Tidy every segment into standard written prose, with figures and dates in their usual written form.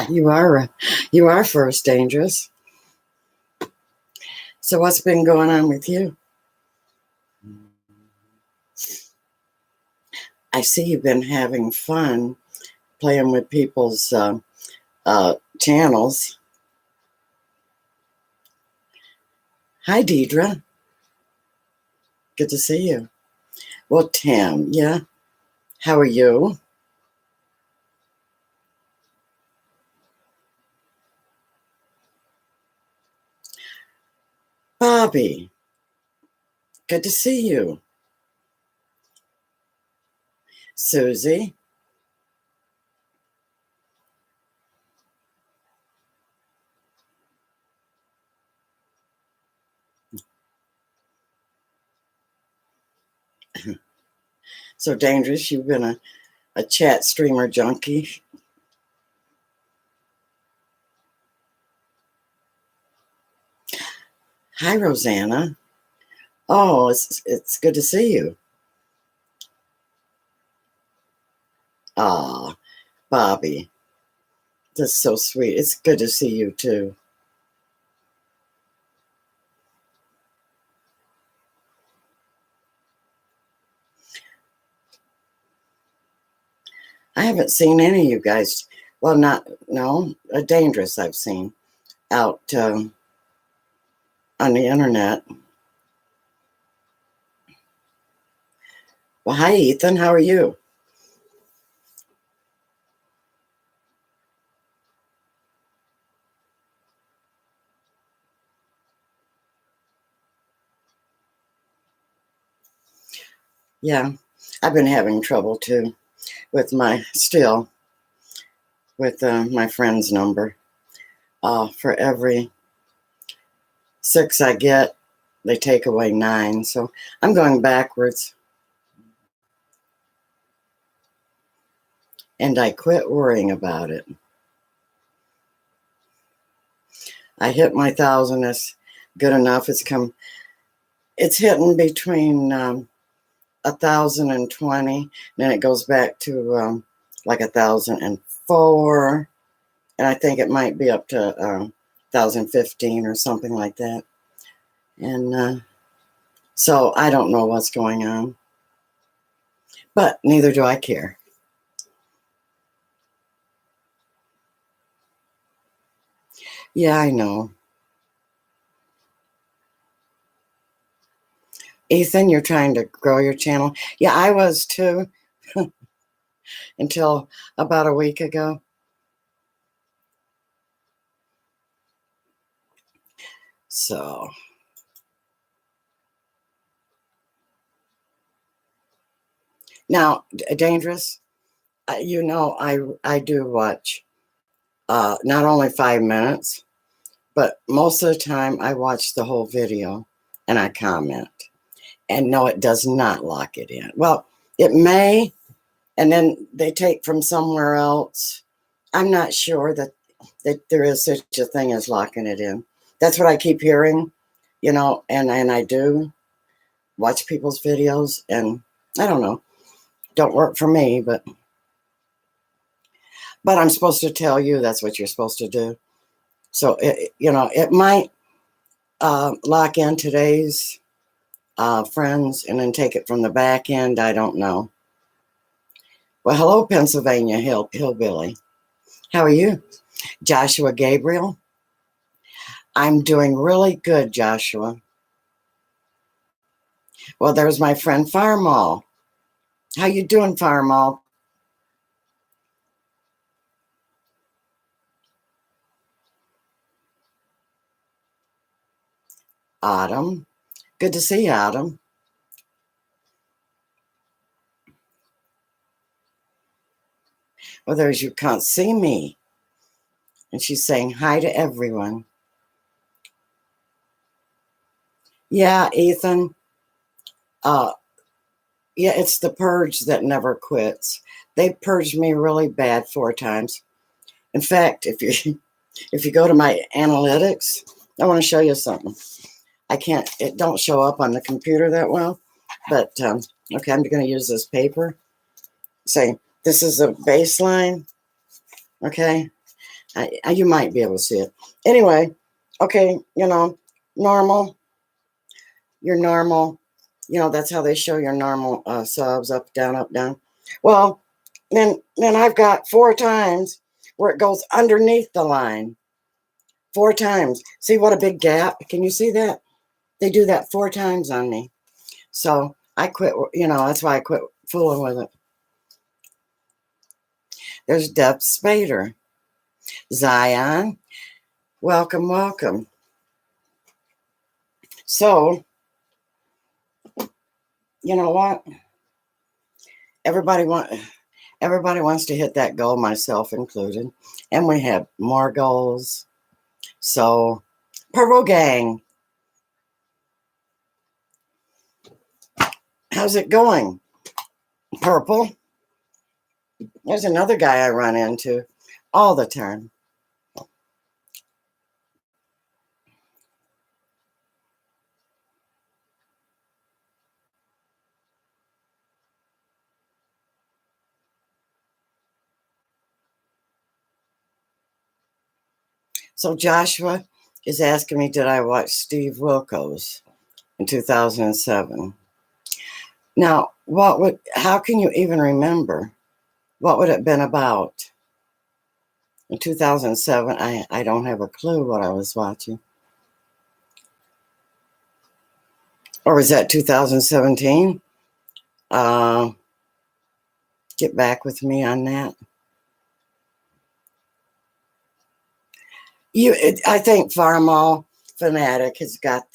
You are first dangerous. So what's been going on with you? I see you've been having fun playing with people's channels. Hi, Deidre. Good to see you. Well, Tam, yeah. How are you? Bobby, good to see you. Susie. So dangerous, you've been a chat streamer junkie. Hi, Rosanna. Oh, it's good to see you. Ah, Bobby, that's so sweet. It's good to see you too. I haven't seen any of you guys. Well, Dangerous I've seen out on the internet. Well, hi, Ethan. How are you? Yeah, I've been having trouble too with my friend's number. For every 6 I get, they take away 9. So I'm going backwards. And I quit worrying about it. I hit my 1,000. That's good enough. It's hitting between 1,000 and 20. Then it goes back to like 1,004. And I think it might be up to 1,015 or something like that. And so I don't know what's going on. But neither do I care. Yeah, I know. Ethan, you're trying to grow your channel. Yeah, I was too until about a week ago. So now, Dangerous, I do watch not only 5 minutes, but most of the time I watch the whole video and I comment. And no, it does not lock it in. Well, it may, and then they take from somewhere else. I'm not sure that there is such a thing as locking it in. That's what I keep hearing, and I do watch people's videos, and I don't know, don't work for me, but I'm supposed to tell you that's what you're supposed to do. So, it might lock in today's friends and then take it from the back end. I don't know. Well, hello, Pennsylvania hillbilly. How are you? Joshua Gabriel. I'm doing really good, Joshua. Well, there's my friend Farmall. How you doing, Farmall? Autumn. Good to see you, Autumn. Well, there's You Can't See Me. And she's saying hi to everyone. Yeah, Ethan. Yeah, it's the purge that never quits. They purged me really bad 4 times. In fact, if you go to my analytics, I want to show you something. It don't show up on the computer that well, but okay, I'm going to use this paper. Say, this is a baseline, okay? You might be able to see it. Anyway, okay, normal, your normal, that's how they show your normal subs, up, down, up, down. Well, then I've got 4 times where it goes underneath the line. 4 times. See what a big gap? Can you see that? They do that 4 times on me. So I quit, that's why I quit fooling with it. There's Deb Spader. Zion, welcome, welcome. So, you know what? Everybody wants to hit that goal, myself included. And we have more goals. So, Purple Gang, how's it going? Purple? There's another guy I run into all the time. So Joshua is asking me, did I watch Steve Wilkos in 2007? Now, how can you even remember? What would it have been about? In 2007, I don't have a clue what I was watching. Or was that 2017? Get back with me on that. I think Farmall Fanatic has got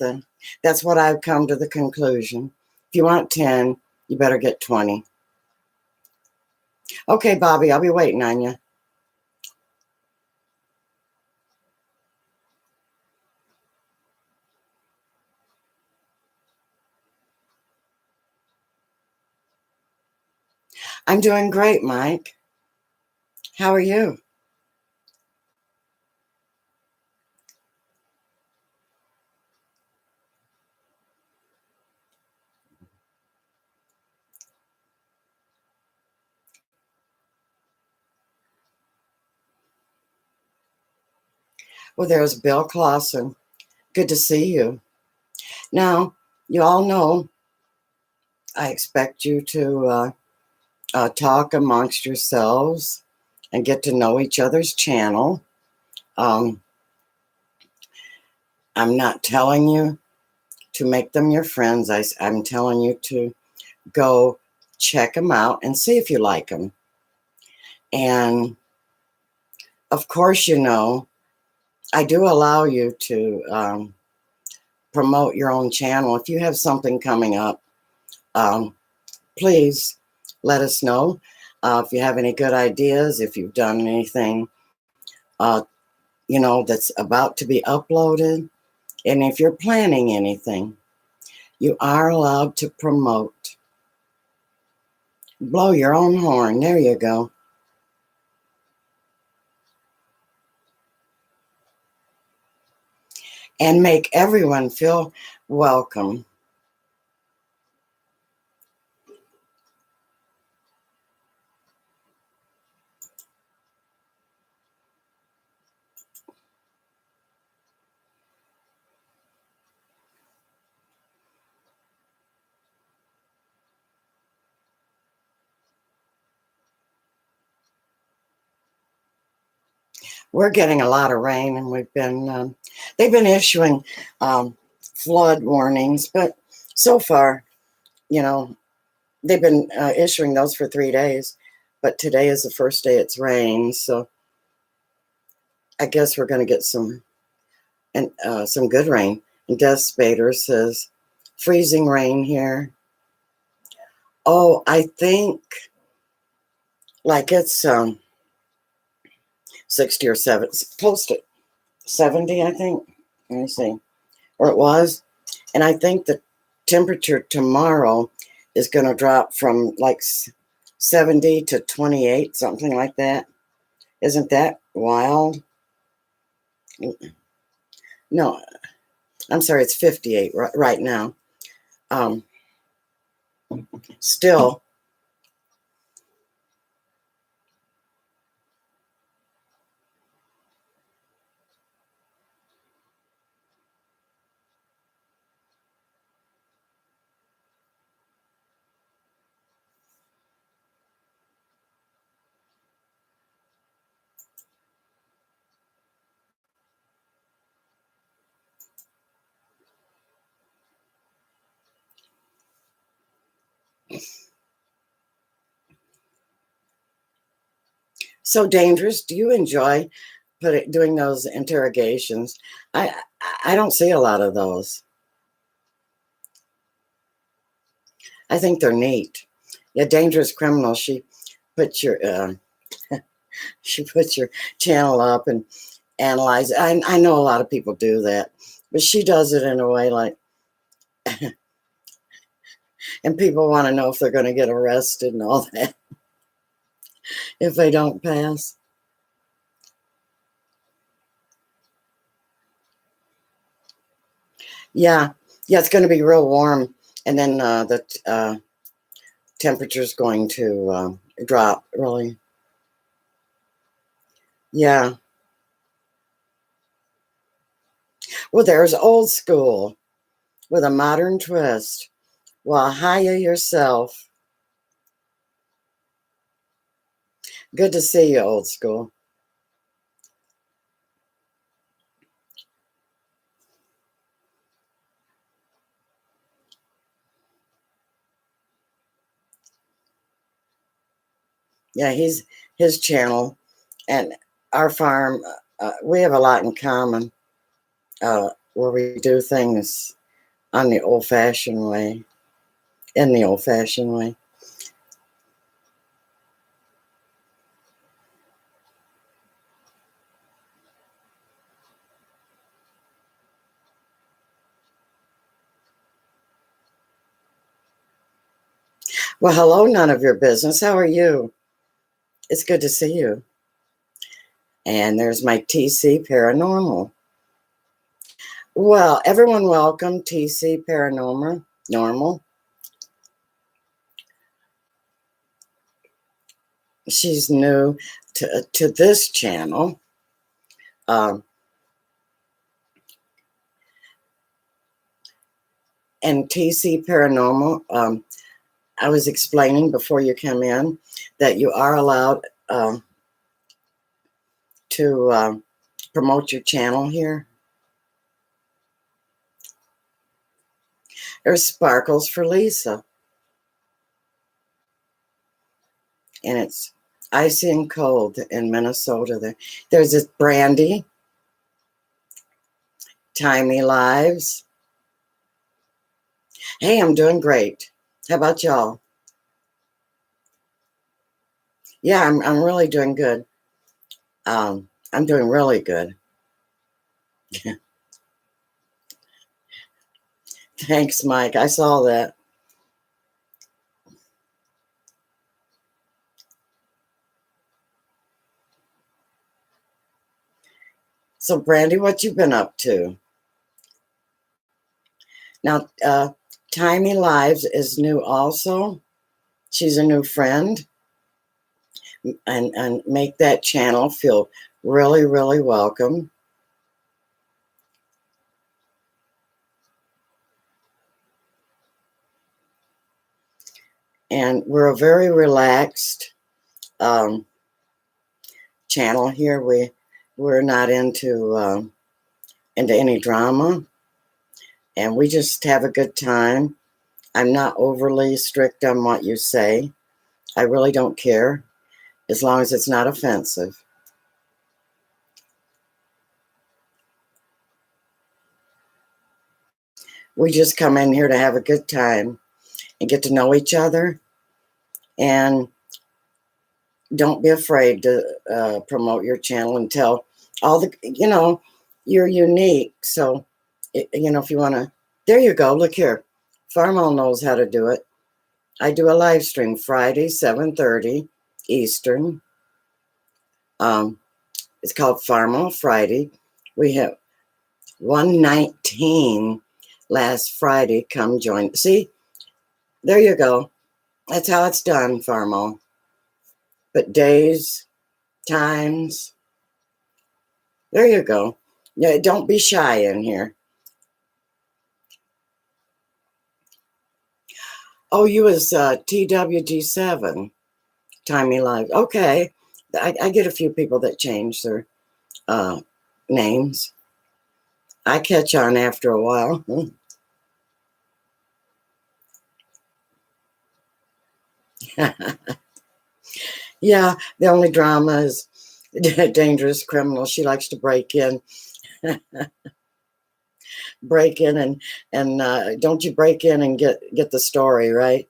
that's what I've come to the conclusion. If you want 10, you better get 20. Okay, Bobby, I'll be waiting on you. I'm doing great, Mike. How are you? Well, there's Bill Clausen. Good to see you. Now, you all know I expect you to talk amongst yourselves and get to know each other's channel. I'm not telling you to make them your friends. I'm telling you to go check them out and see if you like them. And of course, I do allow you to promote your own channel. If you have something coming up, please let us know. If you have any good ideas, if you've done anything, that's about to be uploaded, and if you're planning anything, you are allowed to promote. Blow your own horn. There you go. And make everyone feel welcome. We're getting a lot of rain, and they've been issuing flood warnings, but so far, they've been issuing those for 3 days, but today is the first day it's rained, so I guess we're going to get some good rain. And Death Spader says, freezing rain here. Oh, I think like it's 60 or 70, close to 70, I think. Let me see. Or it was. And I think the temperature tomorrow is going to drop from like 70 to 28, something like that. Isn't that wild? No, I'm sorry, it's 58 right now. Still, So dangerous. Do you enjoy doing those interrogations? I I don't see a lot of those. I think they're neat. Yeah, dangerous criminal. Put your she puts your channel up and analyze it. I know a lot of people do that, but she does it in a way like, and people want to know if they're going to get arrested and all that if they don't pass. Yeah, yeah, it's going to be real warm, and then the temperature's going to drop really. Yeah. Well, there's old school with a modern twist. Well, hiya yourself. Good to see you, old school. Yeah, he's his channel and our farm. We have a lot in common where we do things on the old-fashioned way, in the old-fashioned way. Well, hello, none of your business. How are you? It's good to see you. And there's my TC Paranormal. Well, everyone welcome TC Paranormal. Normal. She's new to this channel. Um, and TC Paranormal, I was explaining before you came in that you are allowed to promote your channel here. There's Sparkles for Lisa. And it's icy and cold in Minnesota. There's this Brandy, Timey Lives. Hey, I'm doing great. How about y'all? Yeah, I'm really doing good. I'm doing really good. Thanks, Mike. I saw that. So, Brandy, what you been up to? Now, Timey Lives is new also. She's a new friend. And make that channel feel really, really welcome. And we're a very relaxed channel here. We're not into any drama, and we just have a good time. I'm not overly strict on what you say. I really don't care as long as it's not offensive. We just come in here to have a good time and get to know each other, and don't be afraid to promote your channel and tell all the, you're unique. So, if you want to, there you go. Look here. Farmall knows how to do it. I do a live stream Friday, 7:30 Eastern. It's called Farmall Friday. We have 119 last Friday. Come join. See, there you go. That's how it's done, Farmall. But days, times, there you go. Yeah, don't be shy in here. Oh, you was TWG7, Timey Live. Okay. I get a few people that change their names. I catch on after a while. Yeah, the only drama is dangerous criminal. She likes to break in, and don't you break in and get the story right?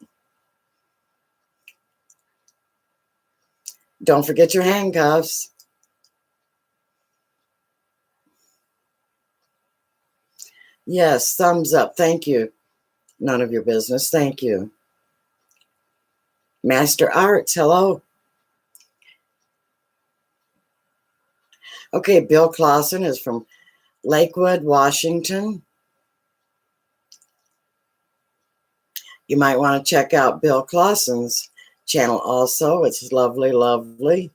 Don't forget your handcuffs. Yes, thumbs up. Thank you. None of your business. Thank you. Master Arts. Hello. Okay, Bill Clausen is from Lakewood, Washington. You might want to check out Bill Clausen's channel also. It's lovely, lovely.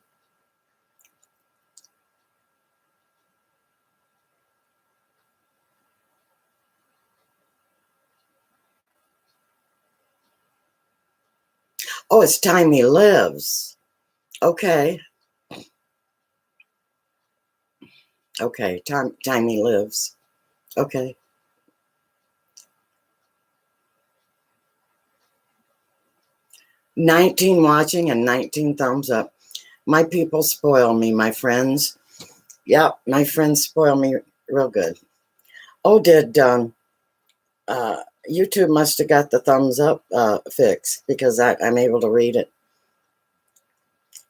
Oh, it's Time He Lives. Okay. Okay, time He Lives. Okay. 19 watching and 19 thumbs up. My people spoil me, my friends. Yep, my friends spoil me real good. Oh, did YouTube must have got the thumbs up fix because I'm able to read it.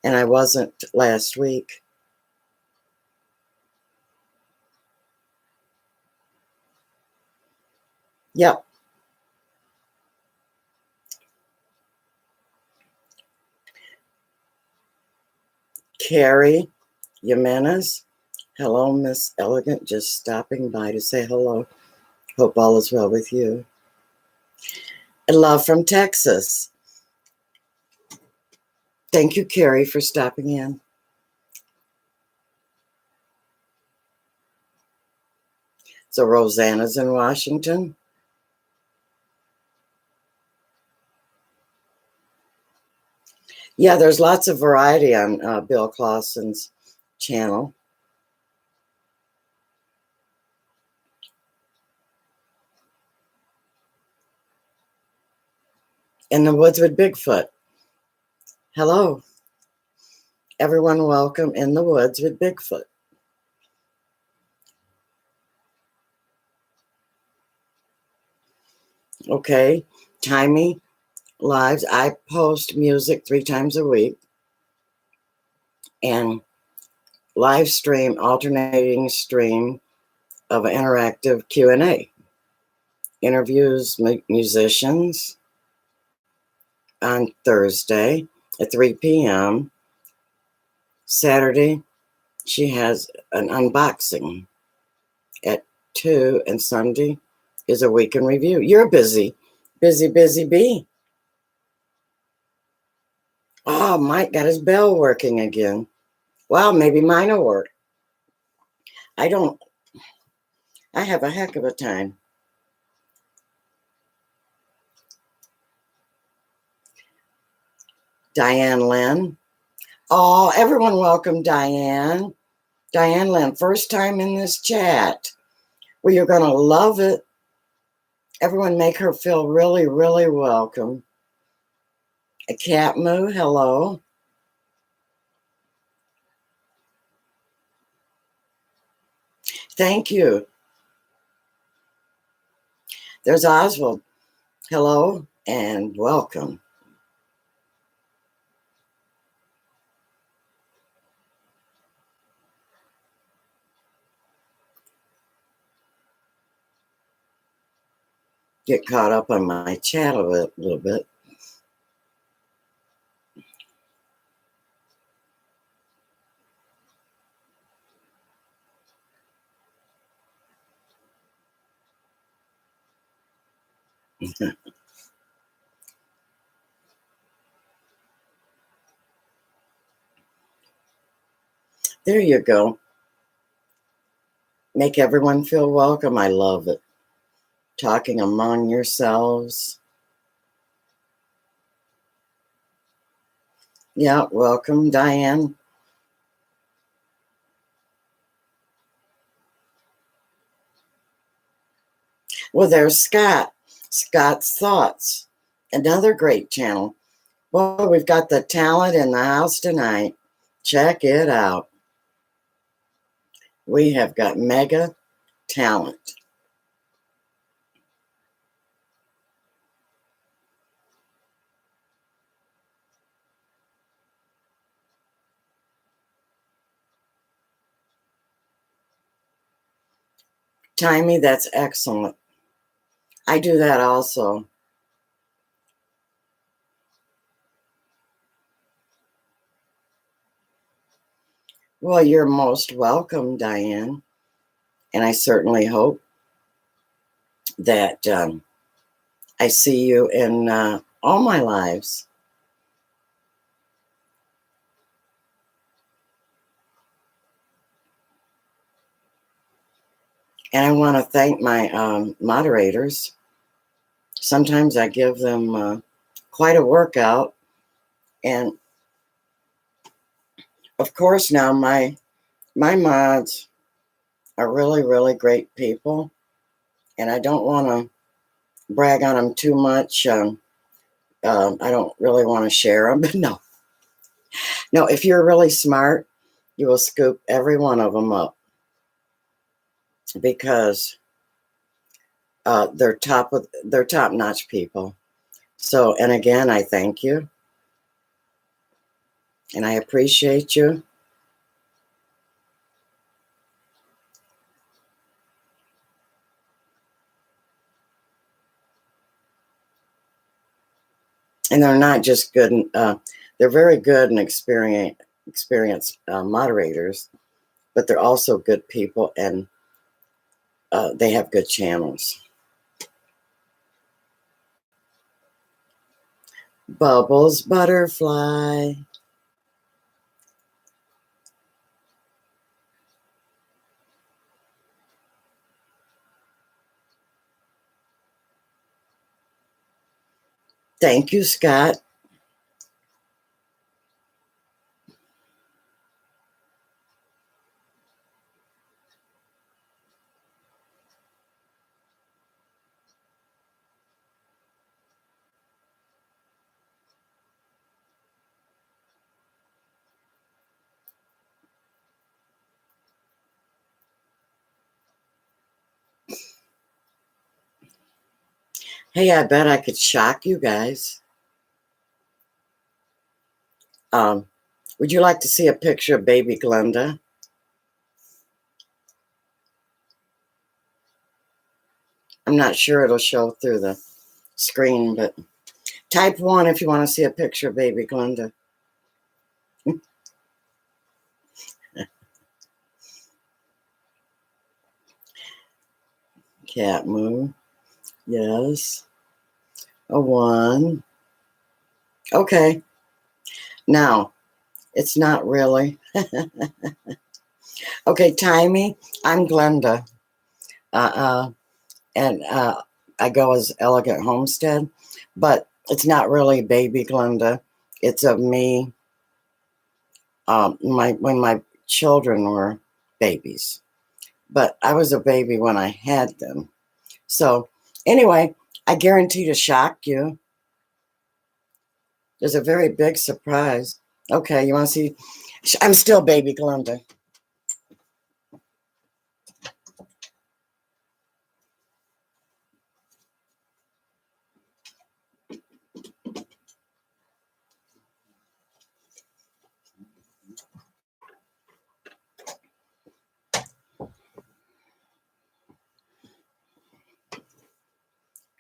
And I wasn't last week. Yep. Carrie Jimenez. Hello, Miss Elegant. Just stopping by to say hello. Hope all is well with you. And love from Texas. Thank you, Carrie, for stopping in. So Rosanna's in Washington. Yeah, there's lots of variety on Bill Clausen's channel. In the Woods with Bigfoot. Hello. Everyone welcome in the Woods with Bigfoot. Okay. Timey Lives. I post music 3 times a week and live stream, alternating stream of interactive Q&A. Interviews musicians on Thursday at 3 p.m. Saturday, she has an unboxing at 2, and Sunday is a week in review. You're busy bee. Oh, Mike got his bell working again. Well, maybe mine will work. I have a heck of a time. Diane Lynn. Oh, everyone welcome Diane. Diane Lynn, first time in this chat. Well, you're going to love it. Everyone make her feel really, really welcome. A cat moo, hello. Thank you. There's Oswald. Hello and welcome. Get caught up on my chat a little bit. There you go. Make everyone feel welcome. I love it. Talking among yourselves. Yeah, welcome, Diane. Well, there's Scott. Scott's Thoughts. Another great channel. Well, we've got the talent in the house tonight. Check it out. We have got mega talent. Timey, that's excellent. I do that also. Well, you're most welcome, Diane. And I certainly hope that I see you in all my lives. And I want to thank my moderators. Sometimes I give them quite a workout. And of course, now my mods are really, really great people. And I don't want to brag on them too much. I don't really want to share them, but no. No, if you're really smart, you will scoop every one of them up because they're top-notch people. So, and again, I thank you. And I appreciate you. And they're not just good, they're very good and experienced moderators, but they're also good people, and they have good channels. Bubbles Butterfly. Thank you, Scott. Hey, I bet I could shock you guys. Would you like to see a picture of baby Glenda? I'm not sure it'll show through the screen, but type 1 if you want to see a picture of baby Glenda. Cat moo. Yes. A 1. Okay. Now, it's not really. Okay, Timey, I'm Glenda. And I go as Elegant Homestead, but it's not really baby Glenda. It's of me when my children were babies. But I was a baby when I had them. So anyway, I guarantee to shock you. There's a very big surprise. Okay, you want to see? I'm still baby Glenda.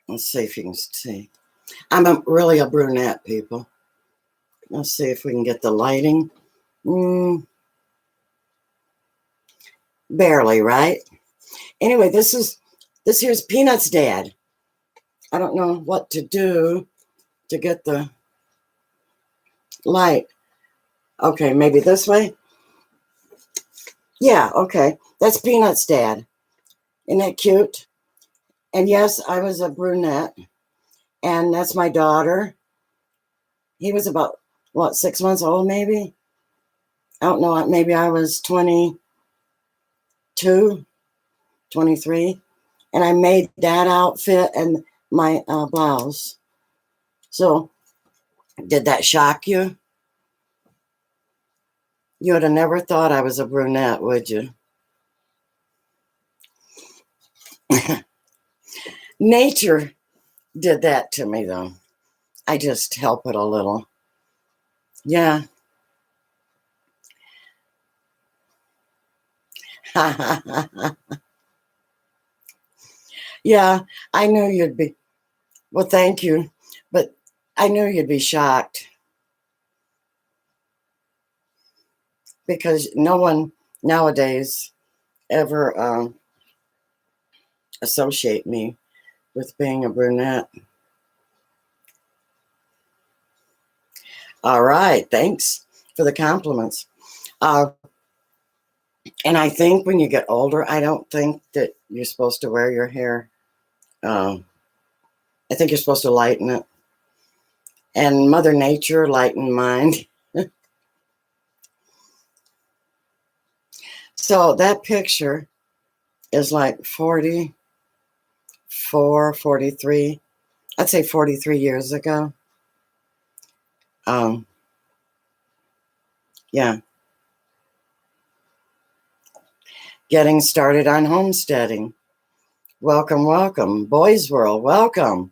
Let's see if you can see. I'm really a brunette, people. Let's see if we can get the lighting. Barely, right? Anyway, this here's Peanut's dad. I don't know what to do to get the light. Okay, maybe this way. Yeah, okay. That's Peanut's dad. Isn't that cute? And yes, I was a brunette. And that's my daughter. He was about, what, 6 months old, maybe? I don't know. Maybe I was 22, 23. And I made that outfit and my blouse. So Did that shock you? You would have never thought I was a brunette, would you? Nature did that to me, though. I just help it a little. Yeah. Yeah, I knew you'd be. Well, thank you. But I knew you'd be shocked because no one nowadays ever associate me with being a brunette. All right. Thanks for the compliments. Uh, and I think when you get older, I don't think that you're supposed to wear your hair. Um, I think you're supposed to lighten it. And Mother Nature lightened mine. So that picture is like 44, 43. I'd say 43 years ago. Um, yeah. Getting started on homesteading. Welcome, welcome. Boys World, welcome.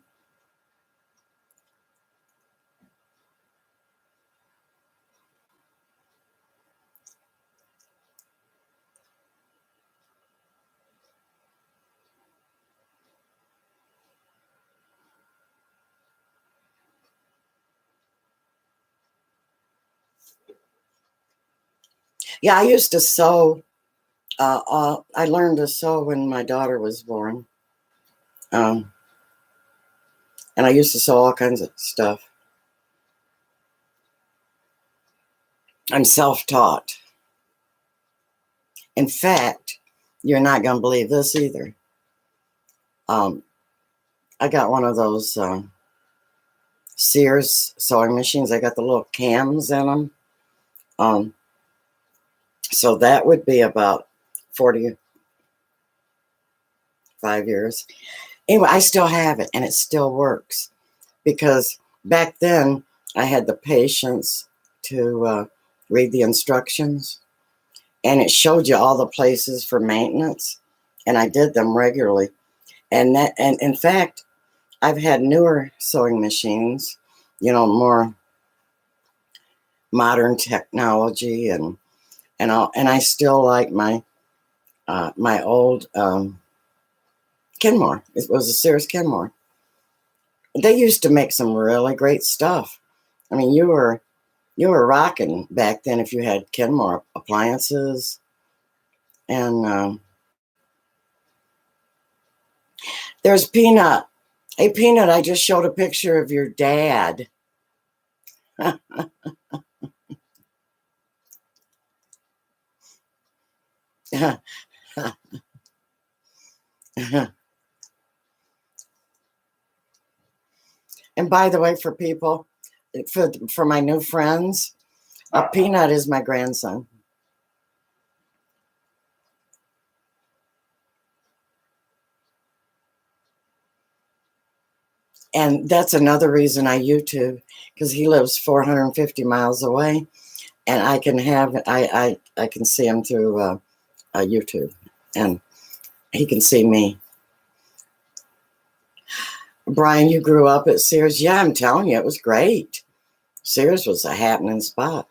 Yeah, I used to sew. I learned to sew when my daughter was born. Um, and I used to sew all kinds of stuff. I'm self-taught. In fact, you're not going to believe this either. Um, I got one of those Sears sewing machines. I got the little cams in them. Um, so that would be about 45 years. Anyway, I still have it and it still works because back then I had the patience to read the instructions and it showed you all the places for maintenance and I did them regularly. And in fact, I've had newer sewing machines, more modern technology and I still like my old Kenmore. It was a Sears Kenmore. They used to make some really great stuff. I mean, you were rocking back then if you had Kenmore appliances. And there's Peanut. Hey, Peanut, I just showed a picture of your dad. And by the way, for people, for my new friends, Peanut is my grandson. And that's another reason I YouTube, because he lives 450 miles away, and I can see him through YouTube, and he can see me. Brian, you grew up at Sears. Yeah, I'm telling you, it was great. Sears was a happening spot.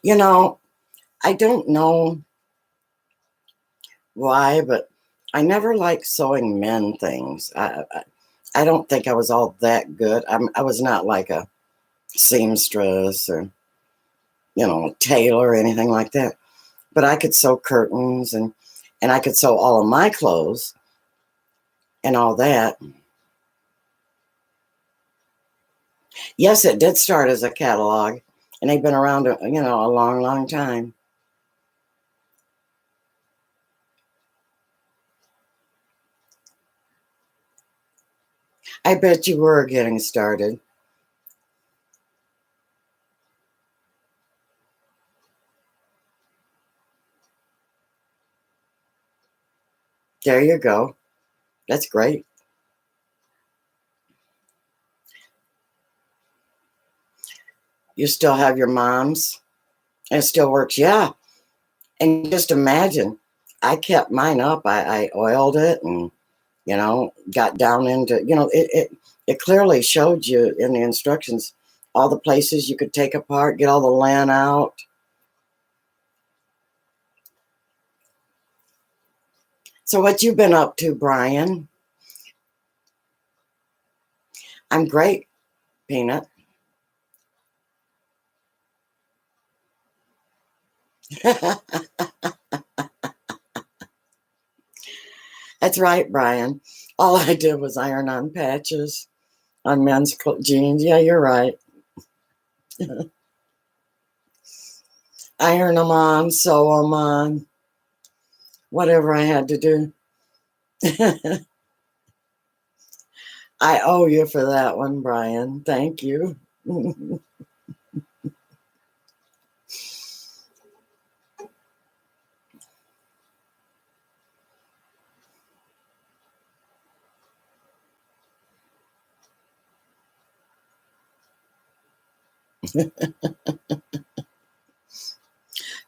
You know, I don't know why, but I never liked sewing men things. I don't think I was all that good. I was not like a seamstress or, tailor or anything like that. But I could sew curtains and I could sew all of my clothes and all that. Yes, it did start as a catalog, and they've been around, a long, long time. I bet you were getting started. There you go. That's great. You still have your mom's? And it still works? Yeah. And just imagine, I kept mine up. I oiled it and, got down into, it clearly showed you in the instructions all the places you could take apart, get all the land out. So what you been up to, Brian? I'm great, Peanut. That's right, Brian. All I did was iron on patches on men's jeans. Yeah, you're right. Iron them on, sew them on, whatever I had to do. I owe you for that one, Brian. Thank you.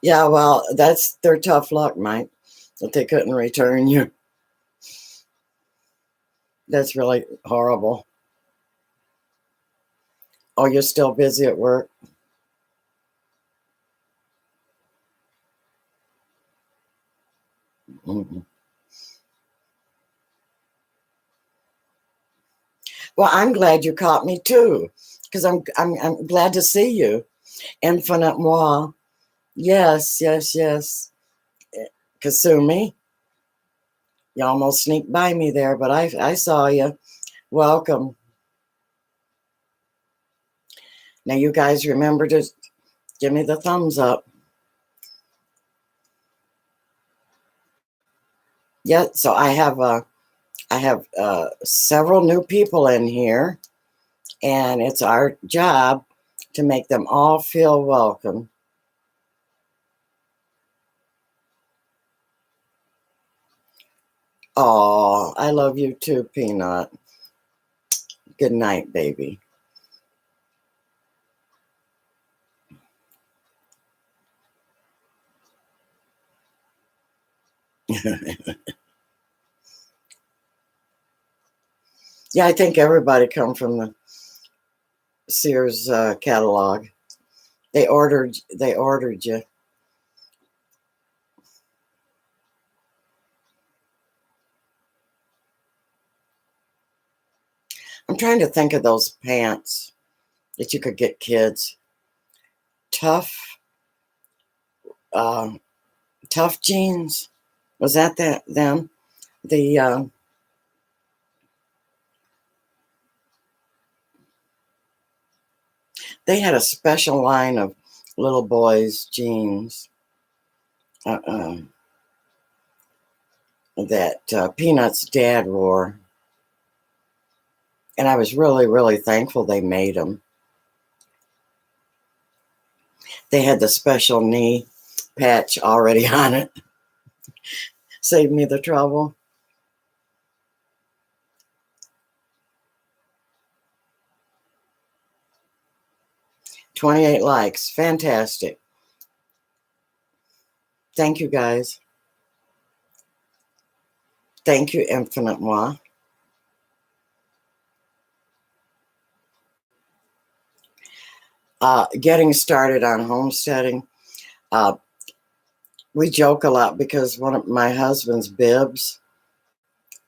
Yeah, well, that's their tough luck, Mike, that they couldn't return you. That's really horrible. Oh, you're still busy at work? Mhm. Well, I'm glad you caught me too, because I'm glad to see you. Infinite Moi. Yes, yes, yes. Kasumi, you almost sneaked by me there, but I saw you. Welcome. Now you guys remember to give me the thumbs up. Yeah, so I have several new people in here, and it's our job to make them all feel welcome. Oh, I love you too, Peanut. Good night, baby. Yeah, I think everybody come from the Sears catalog. They ordered you. I'm trying to think of those pants that you could get kids. Tough, uh, tough jeans. Was that them? The They had a special line of little boys' jeans uh, that Peanut's dad wore, and I was really, really thankful they made them. They had the special knee patch already on it. Saved me the trouble. 28 likes. Fantastic. Thank you, guys. Thank you, Infinite Moi. Getting started on homesteading. Uh, we joke a lot because one of my husband's bibs,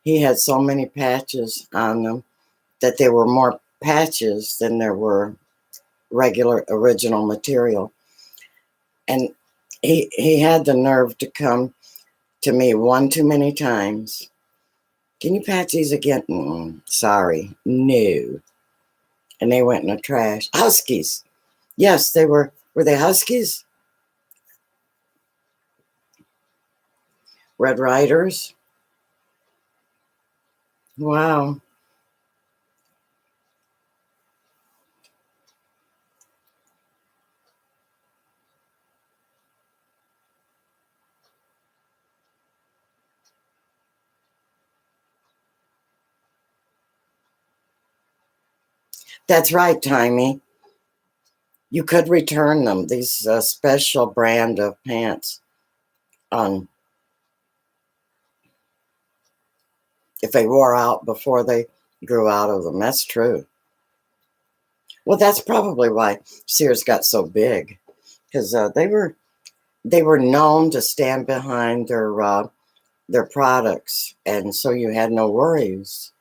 he had so many patches on them that there were more patches than there were regular original material. And he had the nerve to come to me one too many times. Can you patch these again? Sorry, no. And they went in the trash. Huskies. Yes, they were. Were they huskies? Red Riders? Wow. That's right, Timey. You could return them. These special brand of pants. If they wore out before they grew out of them. That's true. Well, that's probably why Sears got so big, because they were known to stand behind their products, and so you had no worries.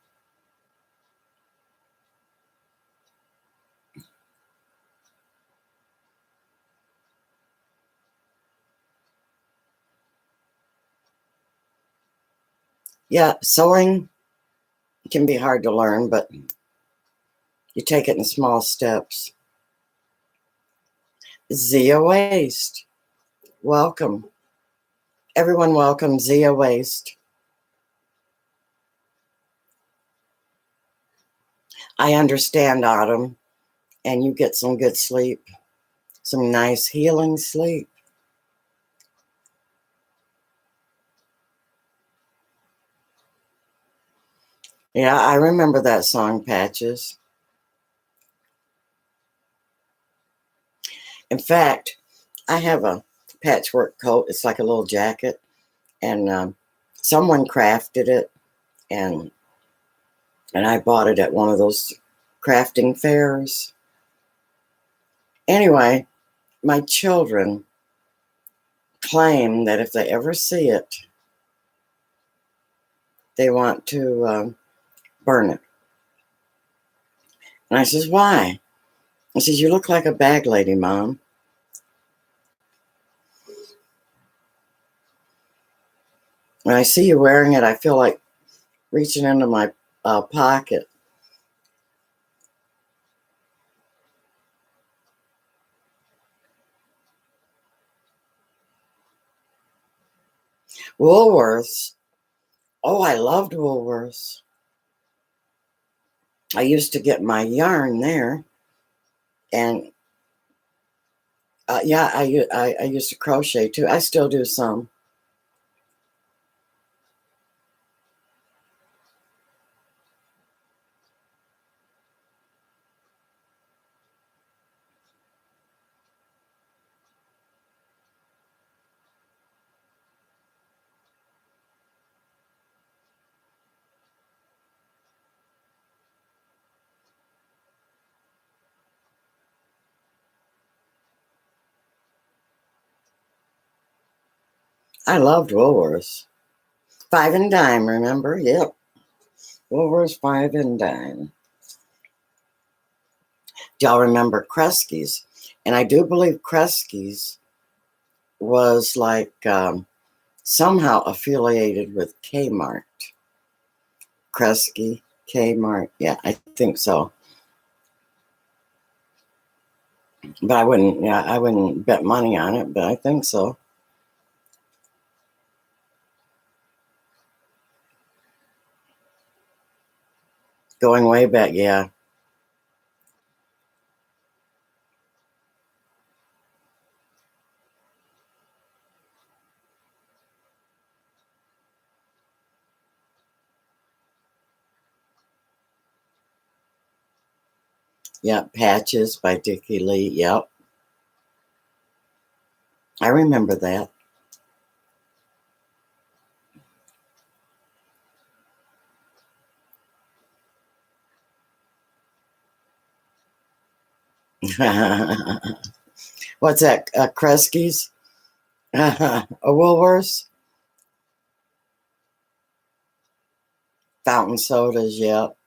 Yeah, sewing can be hard to learn, but you take it in small steps. Zia Waste, welcome. Everyone welcome Zia Waste. I understand, Autumn, and you get some good sleep, some nice healing sleep. Yeah, I remember that song, Patches. In fact, I have a patchwork coat. It's like a little jacket, and someone crafted it, and I bought it at one of those crafting fairs. Anyway, my children claim that if they ever see it, they want to burn it. And I says, why? I says, you look like a bag lady, Mom. When I see you wearing it, I feel like reaching into my pocket. Woolworths. Oh, I loved Woolworths. I used to get my yarn there. And yeah, I used to crochet too. I still do some. I loved Woolworths. Five and dime, remember? Yep. Woolworths, five and dime. Do y'all remember Kresge's? And I do believe Kresge's was like somehow affiliated with Kmart. Kresge, Kmart. Yeah, I think so. But I wouldn't bet money on it, but I think so. Going way back, yeah. Yep, Patches by Dickie Lee. Yep. I remember that. What's that? Kresge's? A Woolworths? Fountain sodas, yep.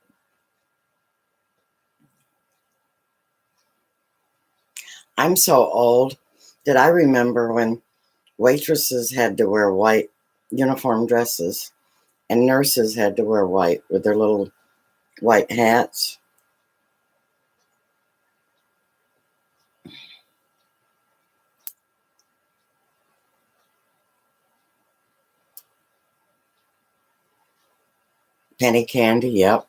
I'm so old that I remember when waitresses had to wear white uniform dresses and nurses had to wear white with their little white hats. Penny candy, yep.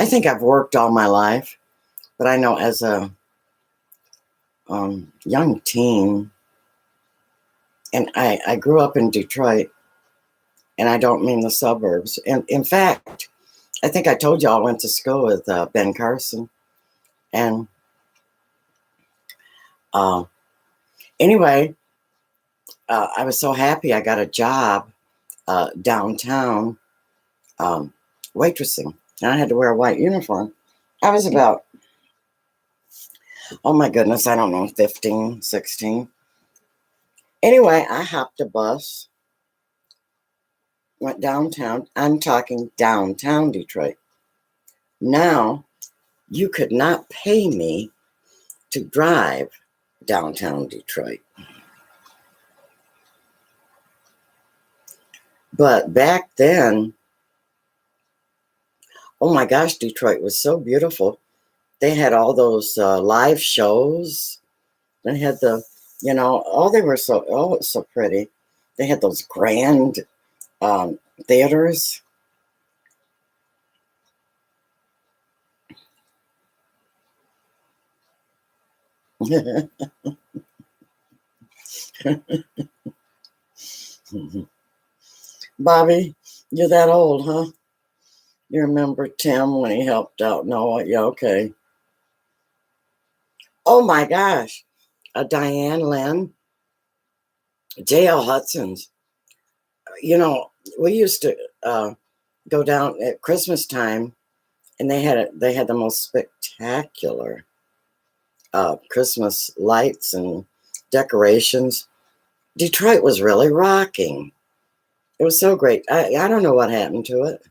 I think I've worked all my life, but I know as a young teen, and I grew up in Detroit, and I don't mean the suburbs. And in fact, I think I told you I went to school with Ben Carson. And uh, anyway, I was so happy I got a job downtown waitressing. And I had to wear a white uniform. I was about, oh my goodness, I don't know, 15, 16. Anyway, I hopped a bus, went downtown. I'm talking downtown Detroit. Now, you could not pay me to drive downtown Detroit. But back then, oh my gosh, Detroit was so beautiful. They had all those live shows. They had they were it was so pretty. They had those grand theaters. Bobby, you're that old, huh? You remember Tim when he helped out Noah? Yeah, okay. Oh my gosh. Diane Lynn, J.L. Hudson's. We used to go down at Christmas time, and they had the most spectacular Christmas lights and decorations. Detroit was really rocking. It was so great. I don't know what happened to it.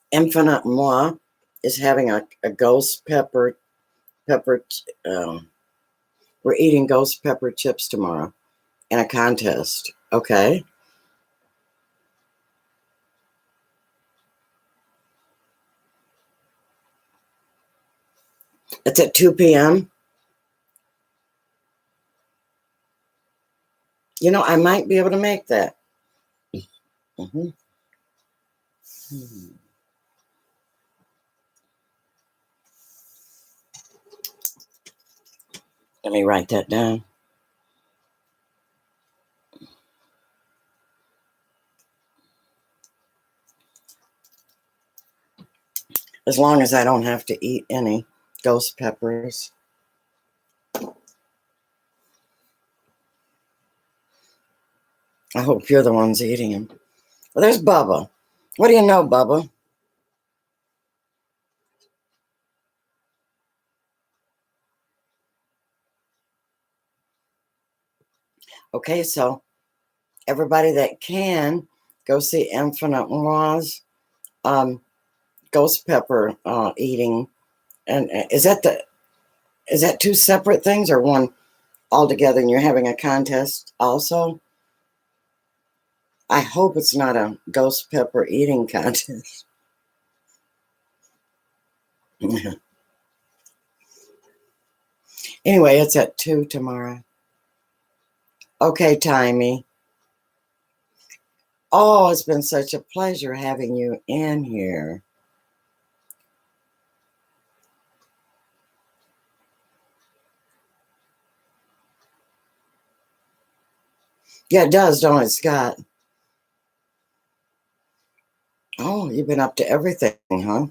Infinite Moi is having a ghost pepper. We're eating ghost pepper chips tomorrow in a contest. Okay. It's at 2 p.m. I might be able to make that. Mm-hmm. Let me write that down. As long as I don't have to eat any ghost peppers. I hope you're the ones eating them. Well, there's Bubba. What do you know, Bubba? Okay, so everybody that can, go see Infinite Moi's ghost pepper eating. And is that two separate things or one altogether, and you're having a contest also? I hope it's not a ghost pepper eating contest. Anyway, it's at 2 tomorrow. Okay, Timey. Oh, it's been such a pleasure having you in here. Yeah, it does, don't it, Scott? Oh, you've been up to everything, huh?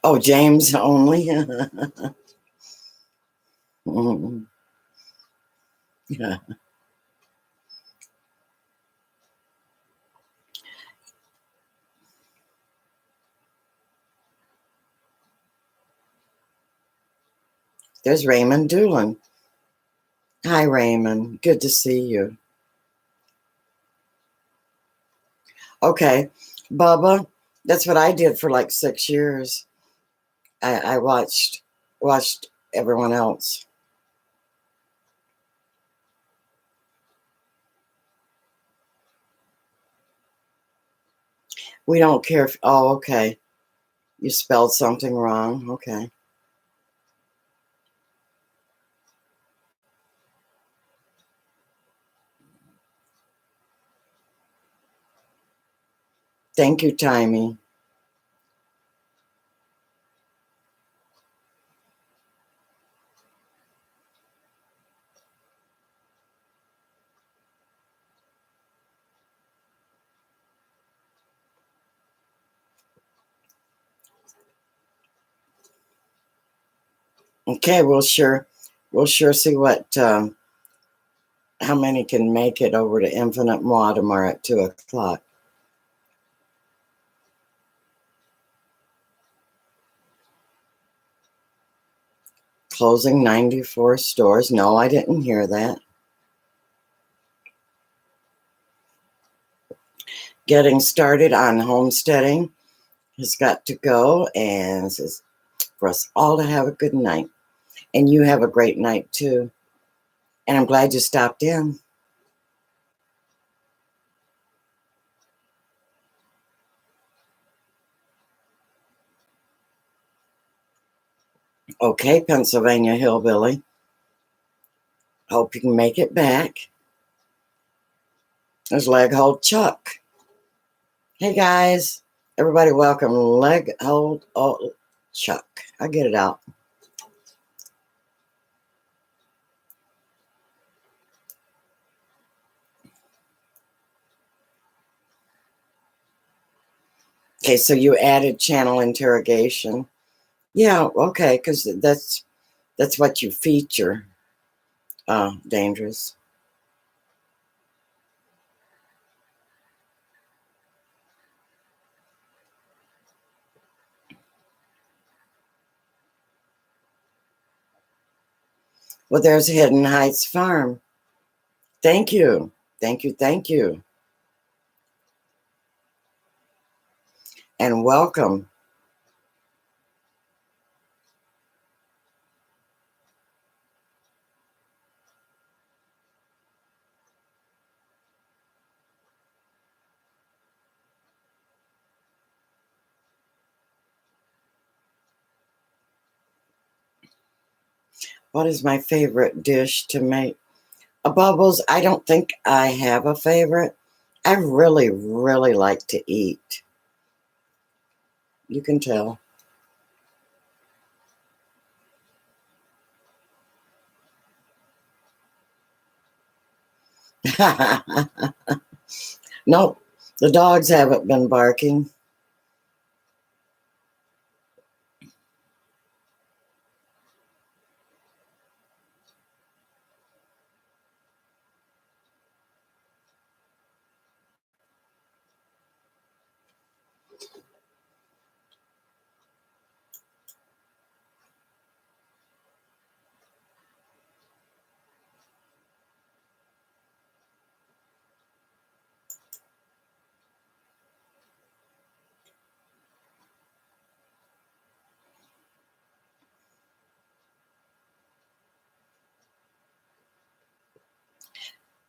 Oh, James only? Yeah. There's Raymond Doolin. Hi, Raymond. Good to see you. Okay, Bubba, that's what I did for like 6 years. I watched everyone else. We don't care if, oh, okay. You spelled something wrong. Okay. Thank you, Timey. Okay, we'll sure see what how many can make it over to Infinite Moi tomorrow at 2 o'clock. Closing 94 stores. No, I didn't hear that. Getting started on homesteading has got to go, and this is for us all to have a good night. And you have a great night too. And I'm glad you stopped in. Okay, Pennsylvania Hillbilly. Hope you can make it back. There's Leg Hold Chuck. Hey guys, everybody welcome Leg Hold Chuck. I'll get it out. Okay, so you added channel interrogation. Yeah, okay, because that's what you feature. Dangerous. Well, there's Hidden Heights Farm. Thank you. Thank you. Thank you. And welcome. What is my favorite dish to make? Bubbles, I don't think I have a favorite. I really, really like to eat. You can tell. Nope, the dogs haven't been barking.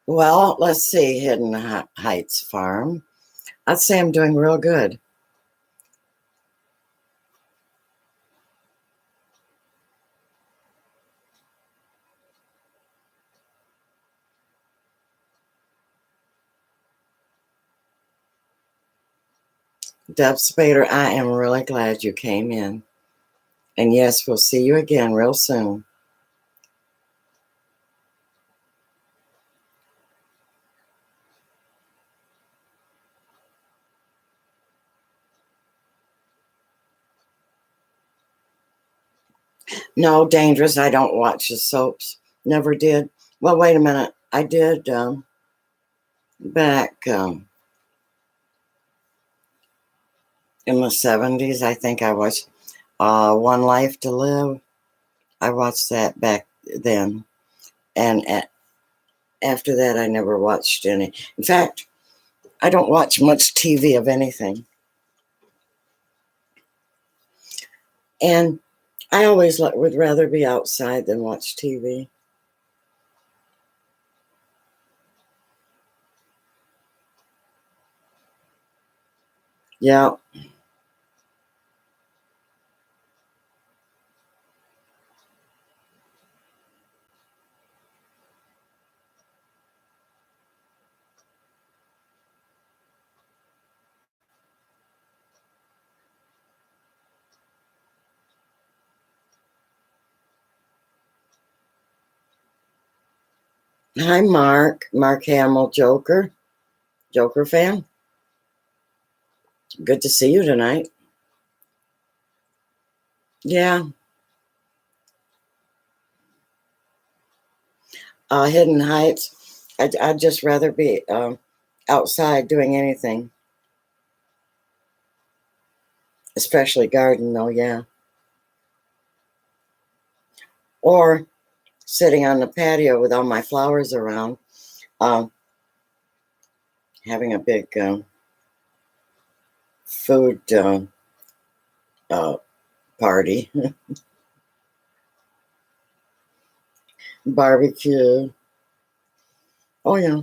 Well, let's see, Hidden Heights Farm. I'd say I'm doing real good. Deb Spader, I am really glad you came in. And yes, we'll see you again real soon. No, Dangerous, I don't watch the soaps. Never did. Well, wait a minute. I did back in the 70s. I think I watched One Life to Live. I watched that back then. And after that, I never watched any. In fact, I don't watch much TV of anything. And I always would rather be outside than watch TV. Yeah. Hi, Mark. Mark Hamill, Joker. Joker fan. Good to see you tonight. Yeah. Hidden Heights. I'd just rather be outside doing anything, especially garden, though, yeah. Or sitting on the patio with all my flowers around, um, having a big food uh, party, barbecue. Oh, yeah.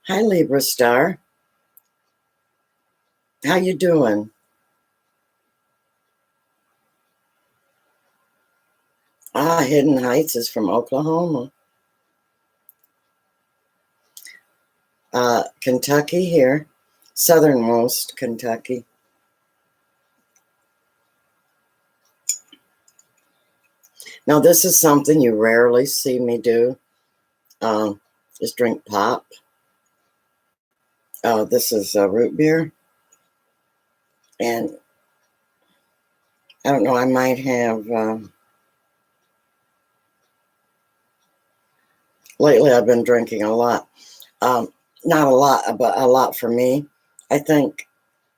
Hi, Libra Star. How you doing? Hidden Heights is from Oklahoma. Kentucky here, southernmost Kentucky. Now, this is something you rarely see me do, is drink pop. This is root beer. And I don't know, I might have, lately I've been drinking a lot. Not a lot, but a lot for me. I think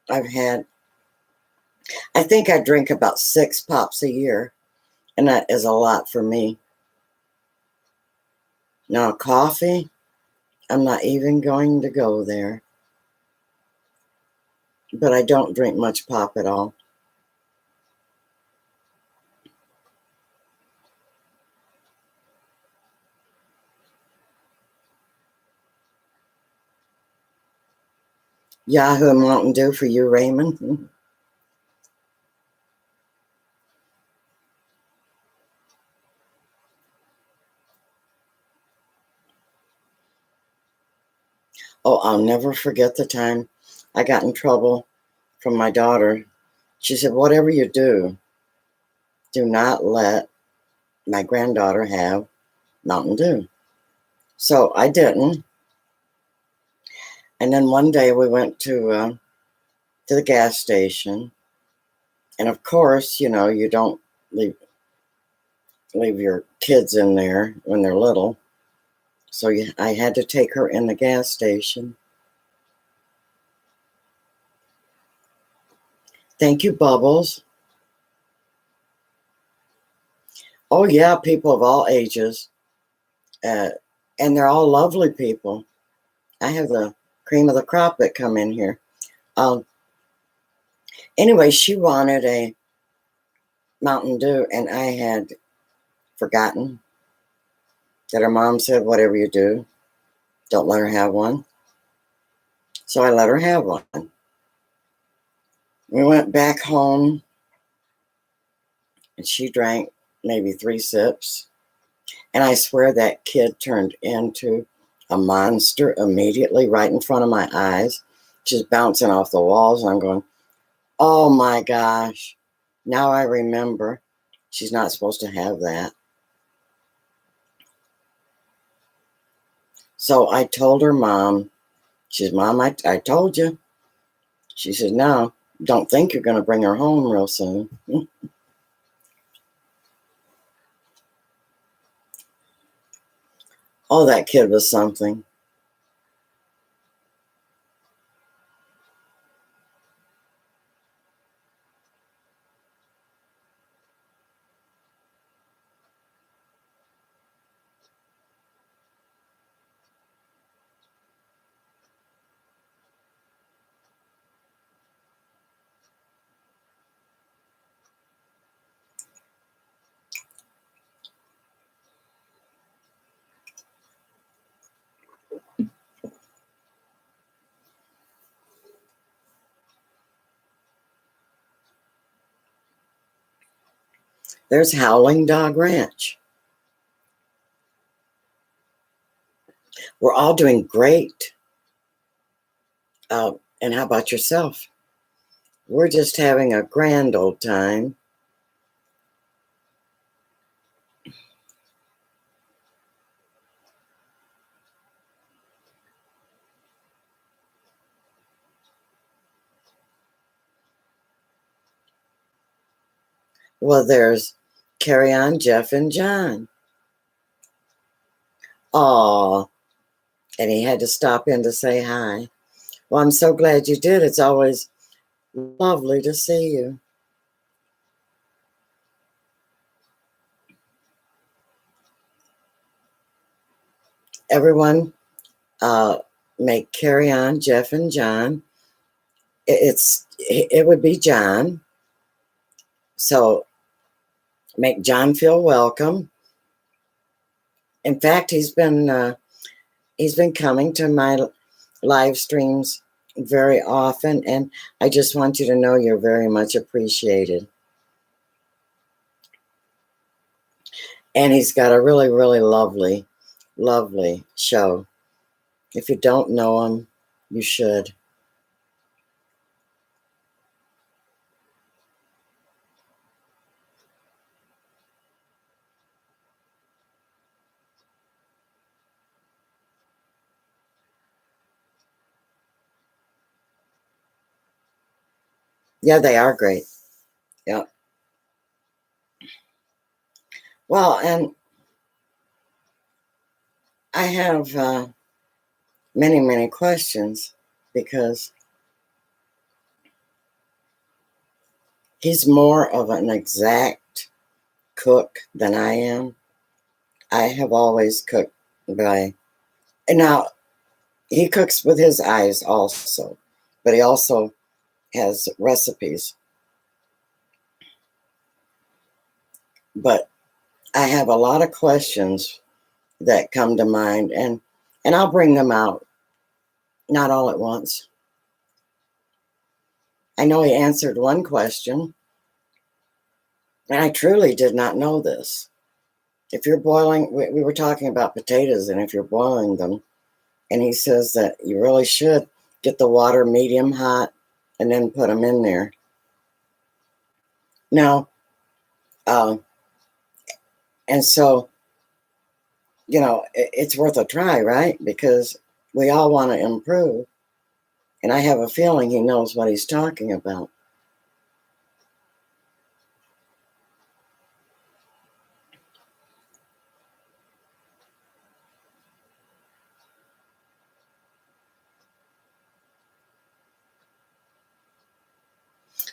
I've had, I think I drink about 6 pops a year, and that is a lot for me. Now, coffee, I'm not even going to go there, but I don't drink much pop at all. Yahoo and Mountain Dew for you, Raymond. Oh, I'll never forget the time I got in trouble from my daughter. She said, whatever you do not let my granddaughter have Mountain Dew. So I didn't. And then one day we went to the gas station. And of course, you know, you don't leave your kids in there when they're little. So I had to take her in the gas station. Thank you, Bubbles. Oh, yeah, people of all ages. Uh, and they're all lovely people. I have the cream of the crop that come in here. Um, anyway, she wanted a Mountain Dew, and I had forgotten that her mom said, whatever you do, don't let her have one. So I let her have one. We went back home, and she drank maybe 3 sips. And I swear that kid turned into a monster immediately right in front of my eyes, just bouncing off the walls. And I'm going, oh my gosh, now I remember she's not supposed to have that. So I told her mom, she said, Mom, I told you. She said, no, don't think you're going to bring her home real soon. Oh, that kid was something. There's Howling Dog Ranch. We're all doing great. And how about yourself? We're just having a grand old time. Well, there's Carry On, Jeff and John. Aw, and he had to stop in to say hi. Well, I'm so glad you did. It's always lovely to see you. Everyone, make Carry On, Jeff and John. It would be John. So make John feel welcome. In fact, he's been coming to my live streams very often, and I just want you to know you're very much appreciated. And he's got a really, really lovely, lovely show. If you don't know him, you should. Yeah, they are great. Yeah. Well, and I have many, many questions because he's more of an exact cook than I am. I have always cooked by, and now he cooks with his eyes also, but he also has recipes. But I have a lot of questions that come to mind, and I'll bring them out, not all at once. I know he answered one question, and I truly did not know this. If you're boiling, we were talking about potatoes, and if you're boiling them, and he says that you really should get the water medium hot and then put them in there. Now, and so, you know, it's worth a try, right? Because we all want to improve. And I have a feeling he knows what he's talking about.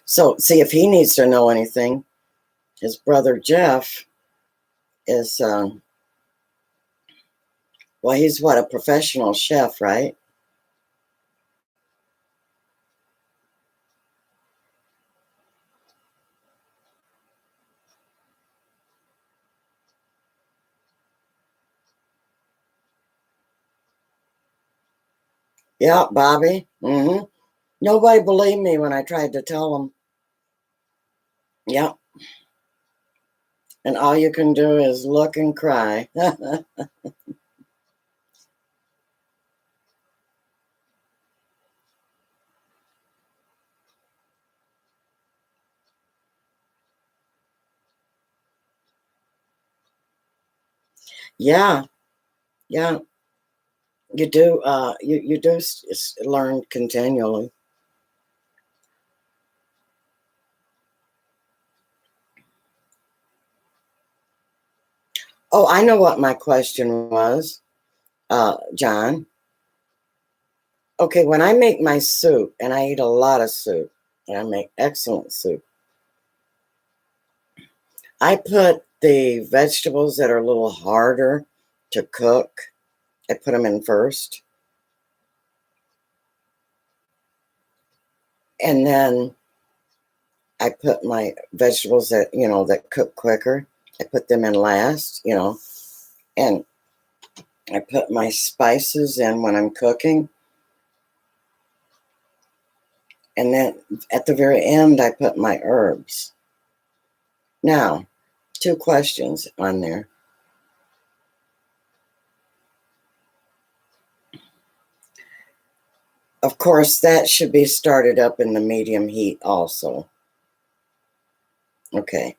So, see, if he needs to know anything, his brother Jeff is, well, he's what, a professional chef, right? Yeah, Bobby. Mm-hmm. Nobody believed me when I tried to tell them. Yeah. And all you can do is look and cry. Yeah, yeah. You do. You do learn continually. Oh, I know what my question was, John. Okay, when I make my soup, and I eat a lot of soup, and I make excellent soup, I put the vegetables that are a little harder to cook, I put them in first. And then I put my vegetables that, you know, that cook quicker, I put them in last, you know, and I put my spices in when I'm cooking. And then at the very end, I put my herbs. Now, 2 questions on there. Of course, that should be started up in the medium heat also. Okay.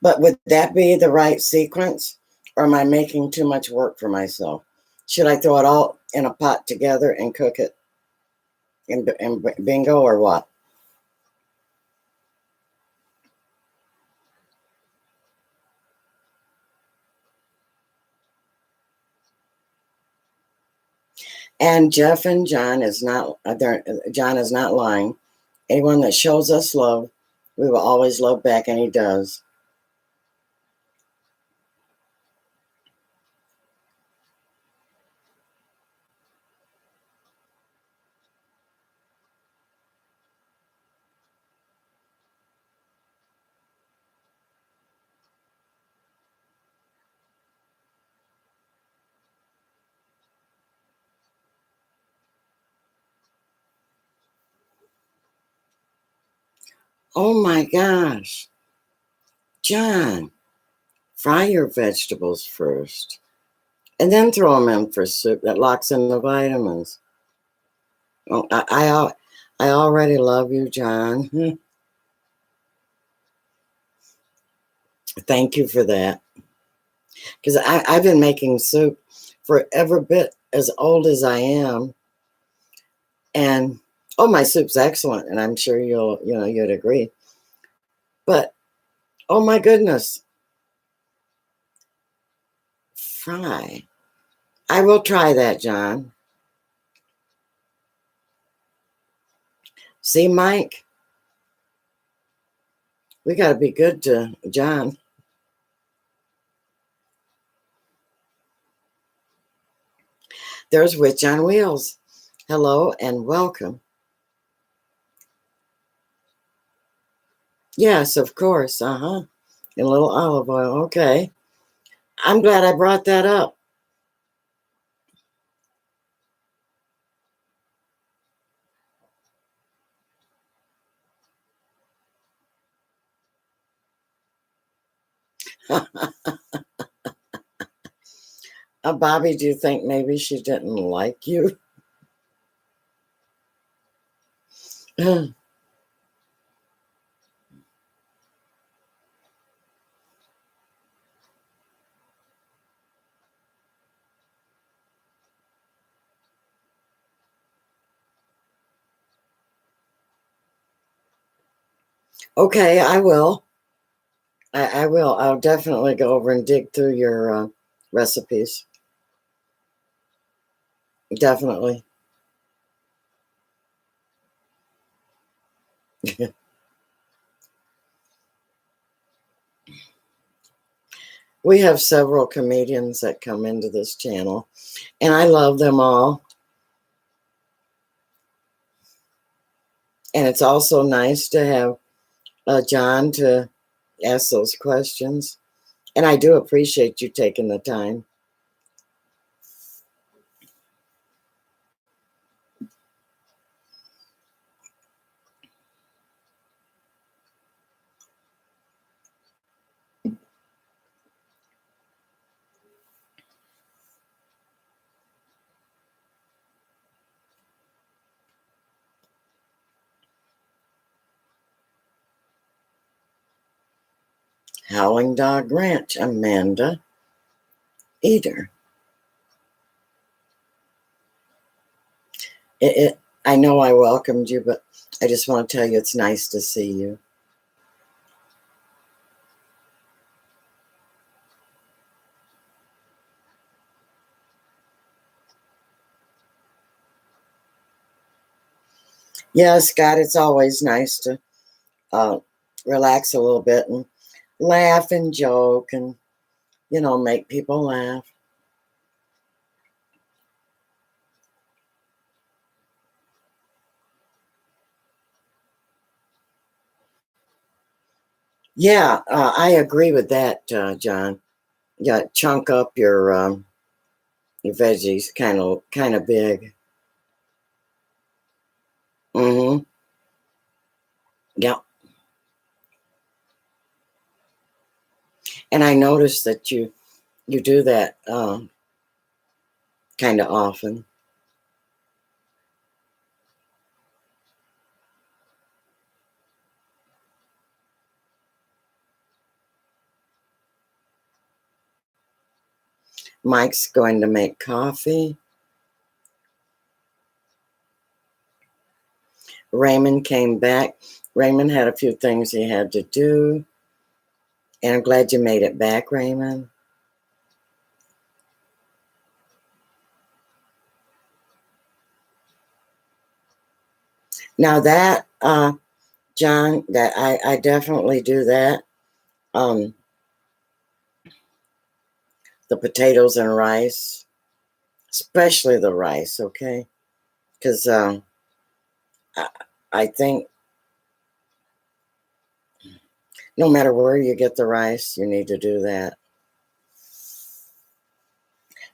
But would that be the right sequence? Or am I making too much work for myself? Should I throw it all in a pot together and cook it in bingo or what? And Jeff and John is not John is not lying. Anyone that shows us love, we will always love back, and he does. Oh my gosh. John, fry your vegetables first and then throw them in for soup. That locks in the vitamins. Oh, I already love you, John. Thank you for that. Because I've been making soup for every bit as old as I am. And, oh, my soup's excellent. And I'm sure you'd agree. But, oh my goodness. Fry. I will try that, John. See, Mike, we got to be good to John. There's Witch on Wheels. Hello and welcome. Yes, of course. And a little olive oil. Okay. I'm glad I brought that up. Bobby, do you think maybe she didn't like you? Okay, I will. I will. I'll definitely go over and dig through your recipes. Definitely. We have several comedians that come into this channel, and I love them all. And it's also nice to have John to ask those questions. And I do appreciate you taking the time. Howling Dog Ranch, Amanda Eater. I know I welcomed you, but I just want to tell you it's nice to see you. Yeah, Scott, it's always nice to relax a little bit and laugh and joke and, make people laugh. Yeah, I agree with that, John. Yeah, chunk up your veggies kind of big. Mm-hmm. Yeah. And I noticed that you do that kind of often. Mike's going to make coffee. Raymond came back. Raymond had a few things he had to do. And I'm glad you made it back, Raymond. Now that, John, that I definitely do that. The potatoes and rice, especially the rice, okay? Because I think no matter where you get the rice, you need to do that.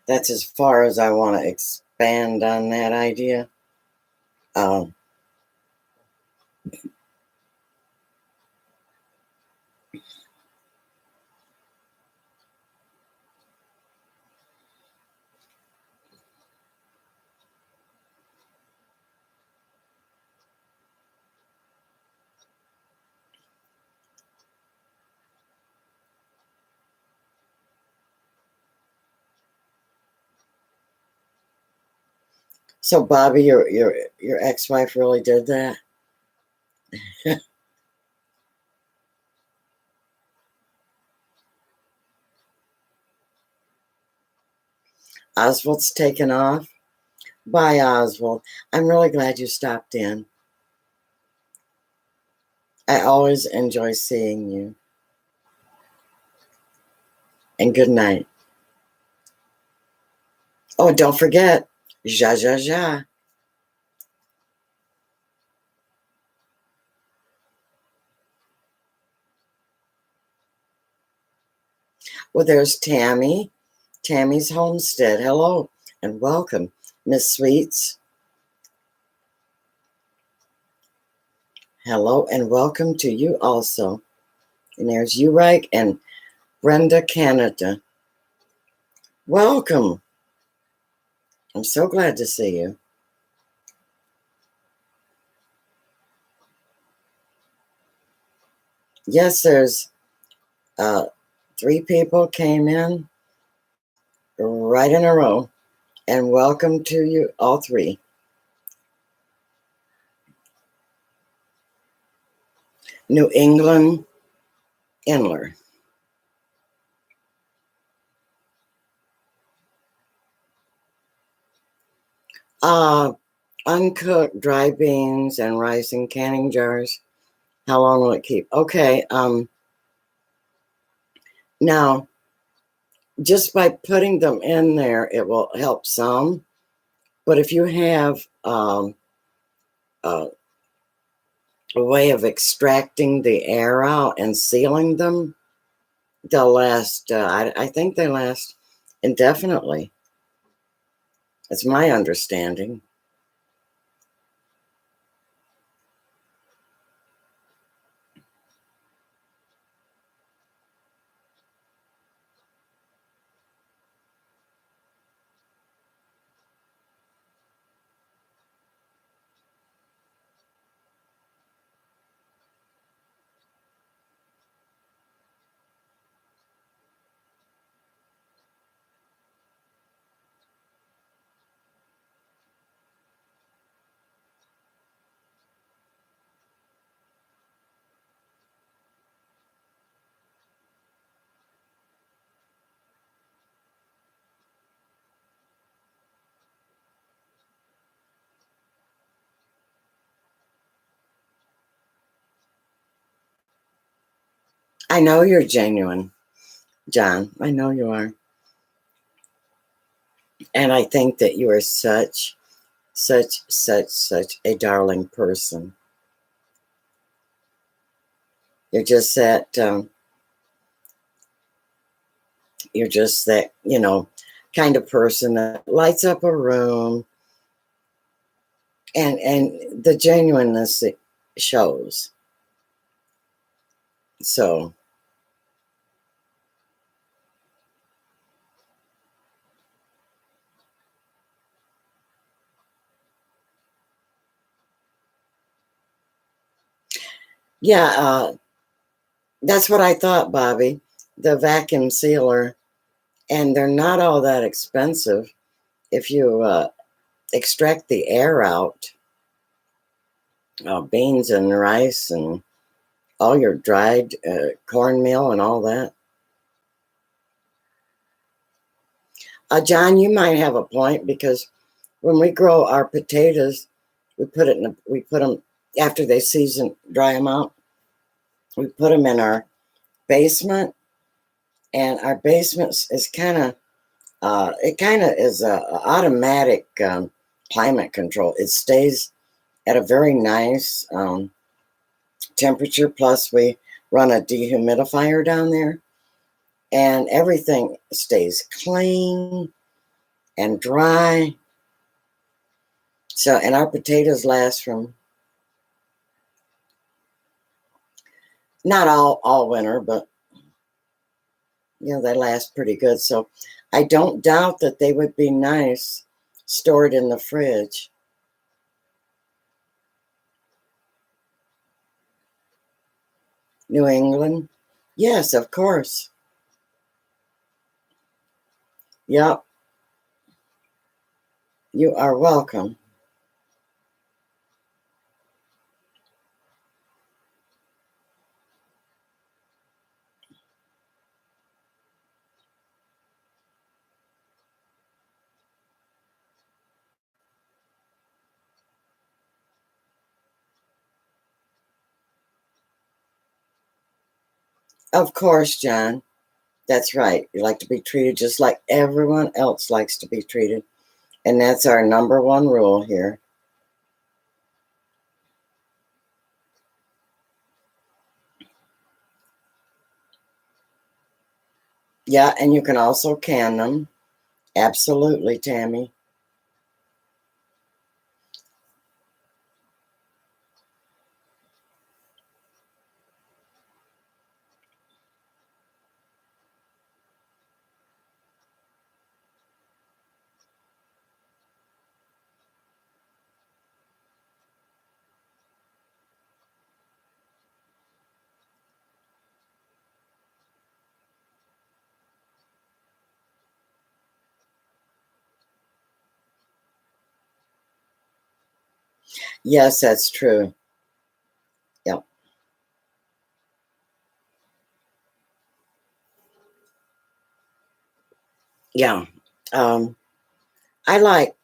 That's as far as I want to expand on that idea. Um, so Bobby, your ex-wife really did that? Oswald's taken off. Bye, Oswald. I'm really glad you stopped in. I always enjoy seeing you. And good night. Oh, and don't forget, ja, ja, ja. Well, there's Tammy. Tammy's Homestead. Hello and welcome, Miss Sweets. Hello and welcome to you also. And there's Urike and Brenda Canada. Welcome. I'm so glad to see you. Yes, there's 3 people came in right in a row. And welcome to you all 3. New England Inler. Uncooked dry beans and rice in canning jars. How long will it keep? Okay, now just by putting them in there, it will help some. But if you have a way of extracting the air out and sealing them, they'll last, I think they last indefinitely. It's my understanding. I know you're genuine, John. I know you are. And I think that you are such a darling person. You're just that, kind of person that lights up a room, and the genuineness it shows. So Yeah, that's what I thought, Bobby. The vacuum sealer, and they're not all that expensive if you extract the air out. Beans and rice and all your dried cornmeal and all that. John, you might have a point, because when we grow our potatoes, we put them after they season, dry them out. We put them in our basement, and our basement is kind of it kind of is a automatic climate control. It stays at a very nice temperature. Plus, we run a dehumidifier down there, and everything stays clean and dry. So, and our potatoes last from not all winter, but they last pretty good. So, I don't doubt that they would be nice stored in the fridge. New England? Yes, of course. Yep. You are welcome. Of course, John. That's right. You like to be treated just like everyone else likes to be treated. And that's our number one rule here. Yeah, and you can also can them. Absolutely, Tammy. Yes, that's true. Yep. Yeah. I like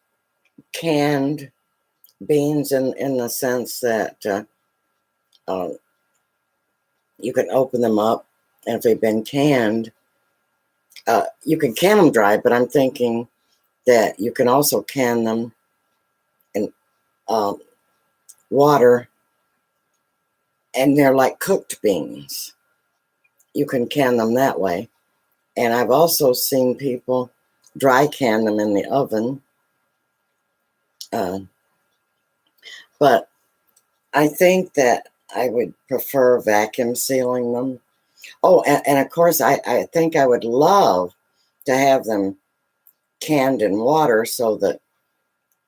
canned beans in the sense that uh, you can open them up, and if they've been canned, you can can them dry, but I'm thinking that you can also can them in um, water, and they're like cooked beans. You can can them that way. And I've also seen people dry can them in the oven. Uh, but I think that I would prefer vacuum sealing them. Oh, and of course, I think I would love to have them canned in water so that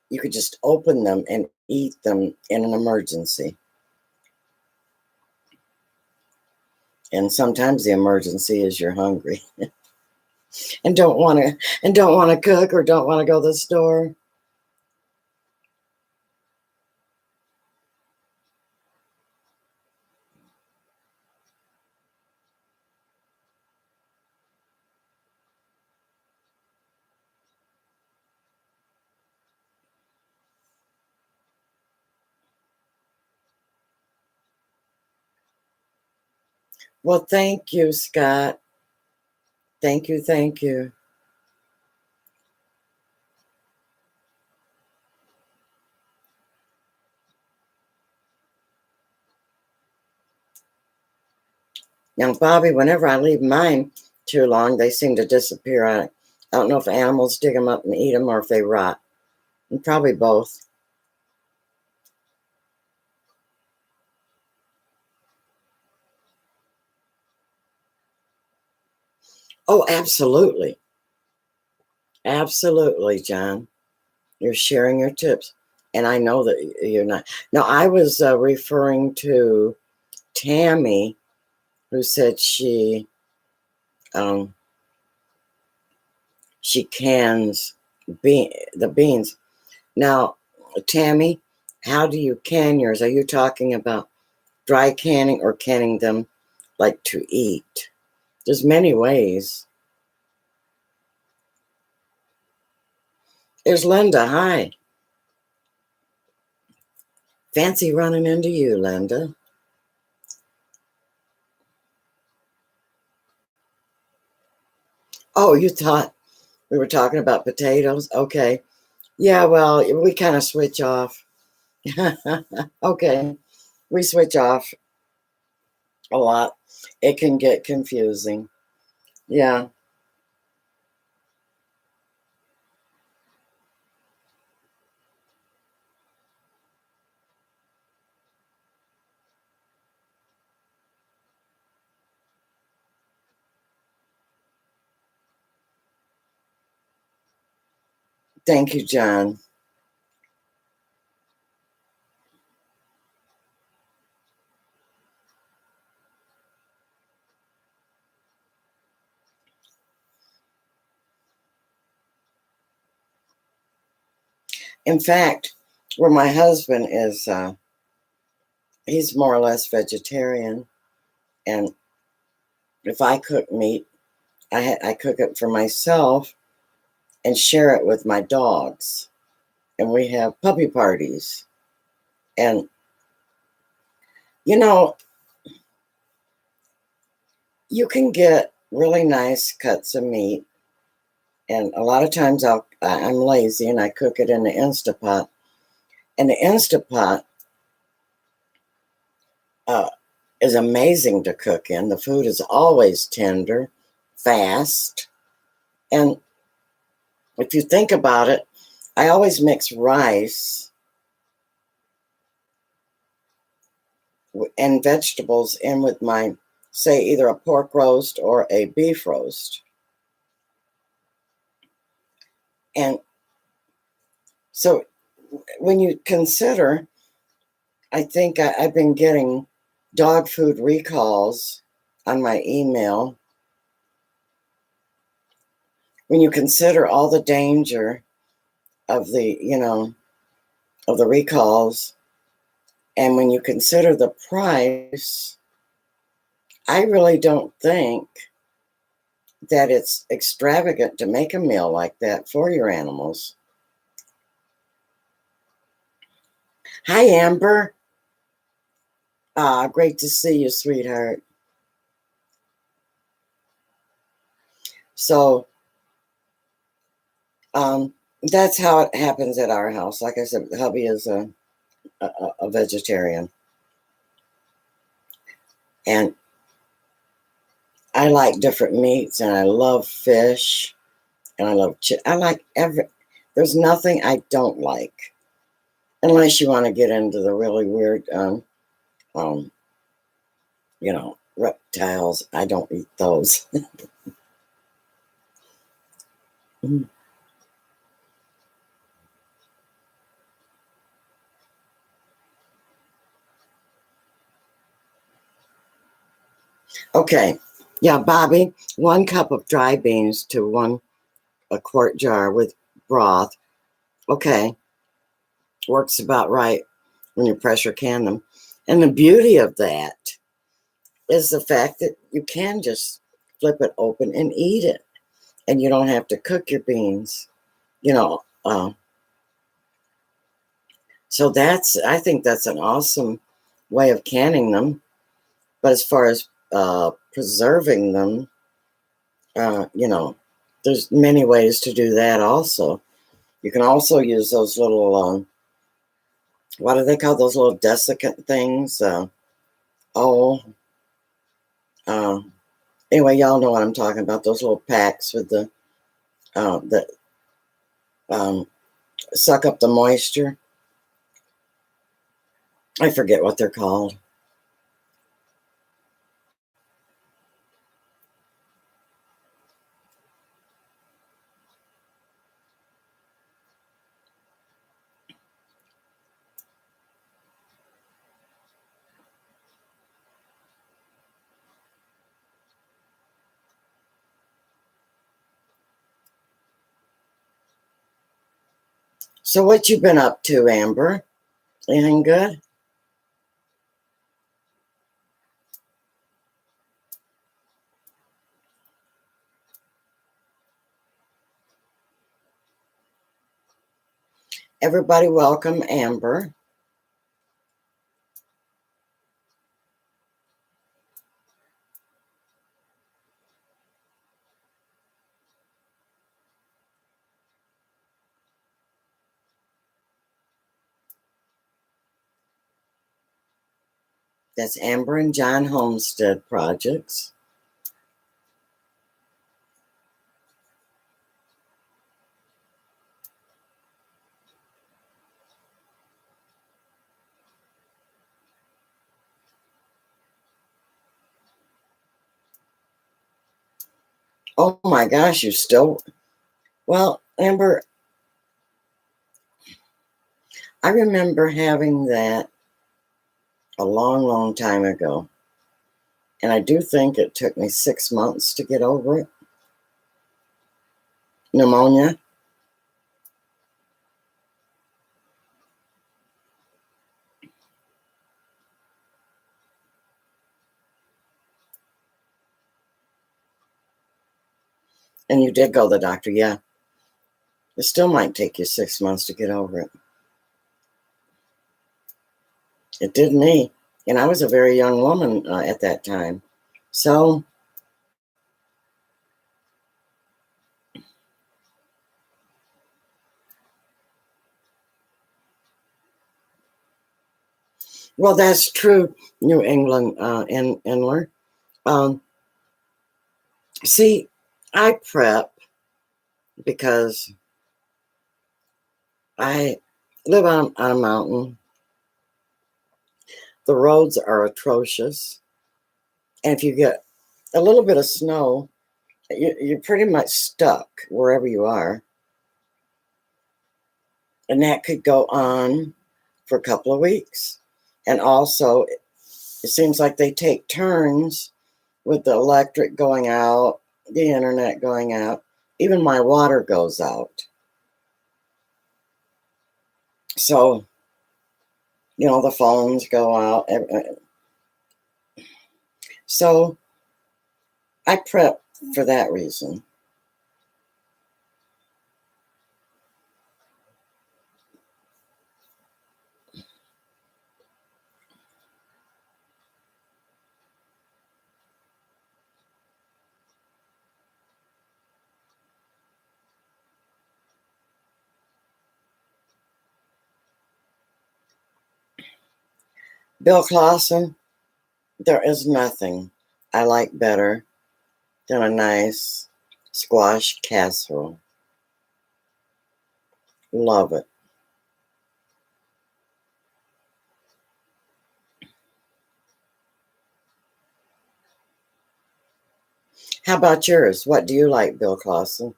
you could just open them and eat them in an emergency. And sometimes the emergency is you're hungry and don't want to cook or don't want to go to the store. Well, thank you, Scott. Thank you, thank you. Now, Bobby, whenever I leave mine too long, they seem to disappear. I don't know if animals dig them up and eat them or if they rot. And probably both. Oh, absolutely. Absolutely, John. You're sharing your tips. And I know that you're not. Now, I was referring to Tammy, who said um, she cans the beans. Now, Tammy, how do you can yours? Are you talking about dry canning or canning them like to eat? There's many ways. There's Linda. Hi. Fancy running into you, Linda. Oh, you thought we were talking about potatoes? Okay. Yeah, well, we kind of switch off. Okay. We switch off a lot. It can get confusing. Yeah. Thank you, John. In fact, where my husband is, he's more or less vegetarian. And if I cook meat, I cook it for myself and share it with my dogs. And we have puppy parties. And, you know, you can get really nice cuts of meat. And a lot of times I'm lazy and I cook it in the Instapot. And the Instapot uh, is amazing to cook in. The food is always tender, fast. And if you think about it, I always mix rice and vegetables in with my, say, either a pork roast or a beef roast. And so when you consider, I think I've been getting dog food recalls on my email. When you consider all the danger of of the recalls, and when you consider the price, I really don't think that it's extravagant to make a meal like that for your animals. Hi, Amber. Ah, great to see you, sweetheart. So, that's how it happens at our house. Like I said, hubby is a vegetarian, and I like different meats, and I love fish, and I love I like every. There's nothing I don't like, unless you want to get into the really weird, um, reptiles. I don't eat those. Okay, yeah, Bobby, 1 cup of dry beans to a quart jar with broth. Okay, works about right when you pressure can them. And the beauty of that is the fact that you can just flip it open and eat it, and you don't have to cook your beans. You know, so I think that's an awesome way of canning them. But as far as preserving them, there's many ways to do that also. You can also use those little, what do they call those little desiccant things? Oh, uh, anyway, y'all know what I'm talking about. Those little packs with that um, suck up the moisture. I forget what they're called. So what you been up to, Amber? Anything good? Everybody welcome Amber. That's Amber and John Homestead Projects. Oh my gosh, you still... Well, Amber, I remember having that a long, long time ago. And I do think it took me 6 months to get over it. Pneumonia. And you did go to the doctor, yeah. It still might take you 6 months to get over it. It did me. And I was a very young woman at that time. So, well, that's true, New England Inler. See, I prep because I live on a mountain. The roads are atrocious. And if you get a little bit of snow, you're pretty much stuck wherever you are. And that could go on for a couple of weeks. And also, it seems like they take turns with the electric going out, the internet going out. Even my water goes out. So, the phones go out. So, I prep for that reason. Bill Clausen, there is nothing I like better than a nice squash casserole. Love it. How about yours? What do you like, Bill Clausen?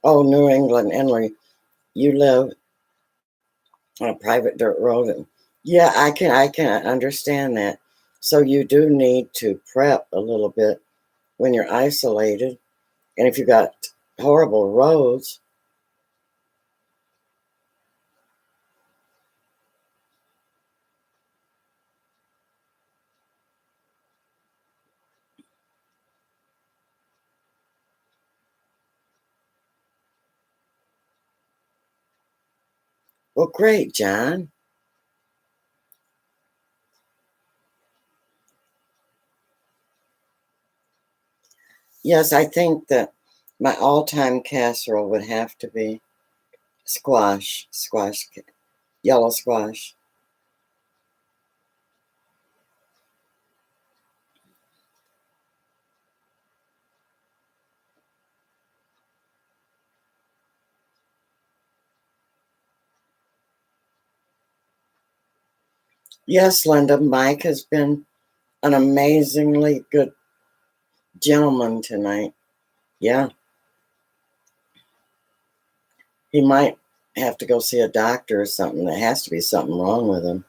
Oh, New England, Emily, you live on a private dirt road. And yeah, I can understand that. So you do need to prep a little bit when you're isolated. And if you got horrible roads, well, great, John. Yes, I think that my all-time casserole would have to be squash, yellow squash. Yes, Linda, Mike has been an amazingly good gentleman tonight. Yeah, he might have to go see a doctor or something. There has to be something wrong with him.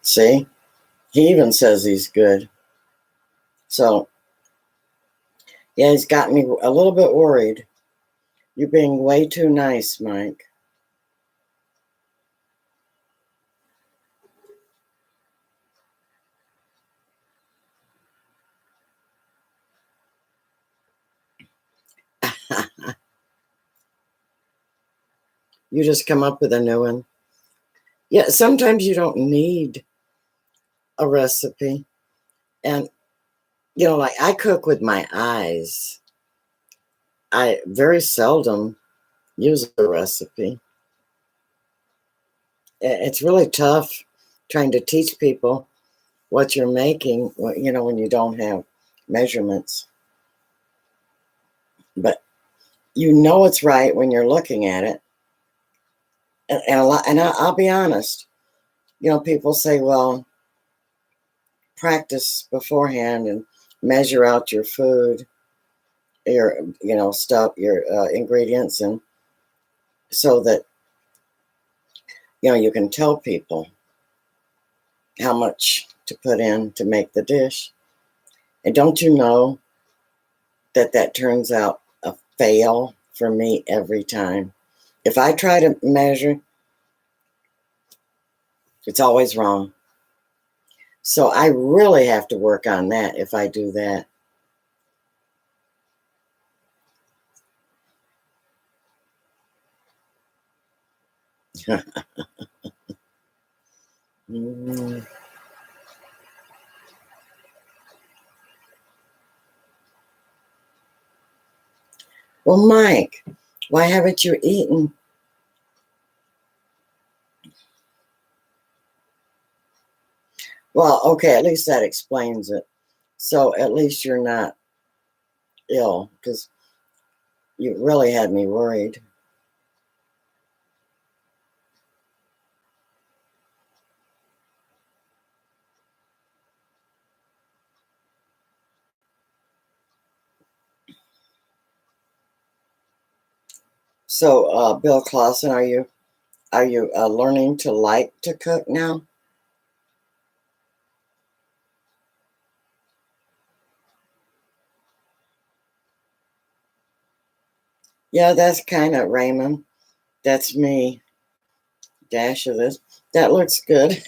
See, he even says he's good. So, yeah, he's got me a little bit worried. You're being way too nice, Mike. You just come up with a new one. Yeah, sometimes you don't need a recipe. And, like I cook with my eyes. I very seldom use a recipe. It's really tough trying to teach people what you're making, when you don't have measurements. But you know it's right when you're looking at it. And a lot, and I'll be honest, people say, well, practice beforehand and measure out your food, your, stuff, your ingredients, and so that, you can tell people how much to put in to make the dish. And don't you know that turns out a fail for me every time? If I try to measure, it's always wrong. So I really have to work on that if I do that. Mm. Well, Mike, why haven't you eaten? Well, okay, at least that explains it. So at least you're not ill, because you really had me worried. So, Bill Clausen, are you learning to like to cook now? Yeah, that's kind of Raymond. That's me. Dash of this. That looks good.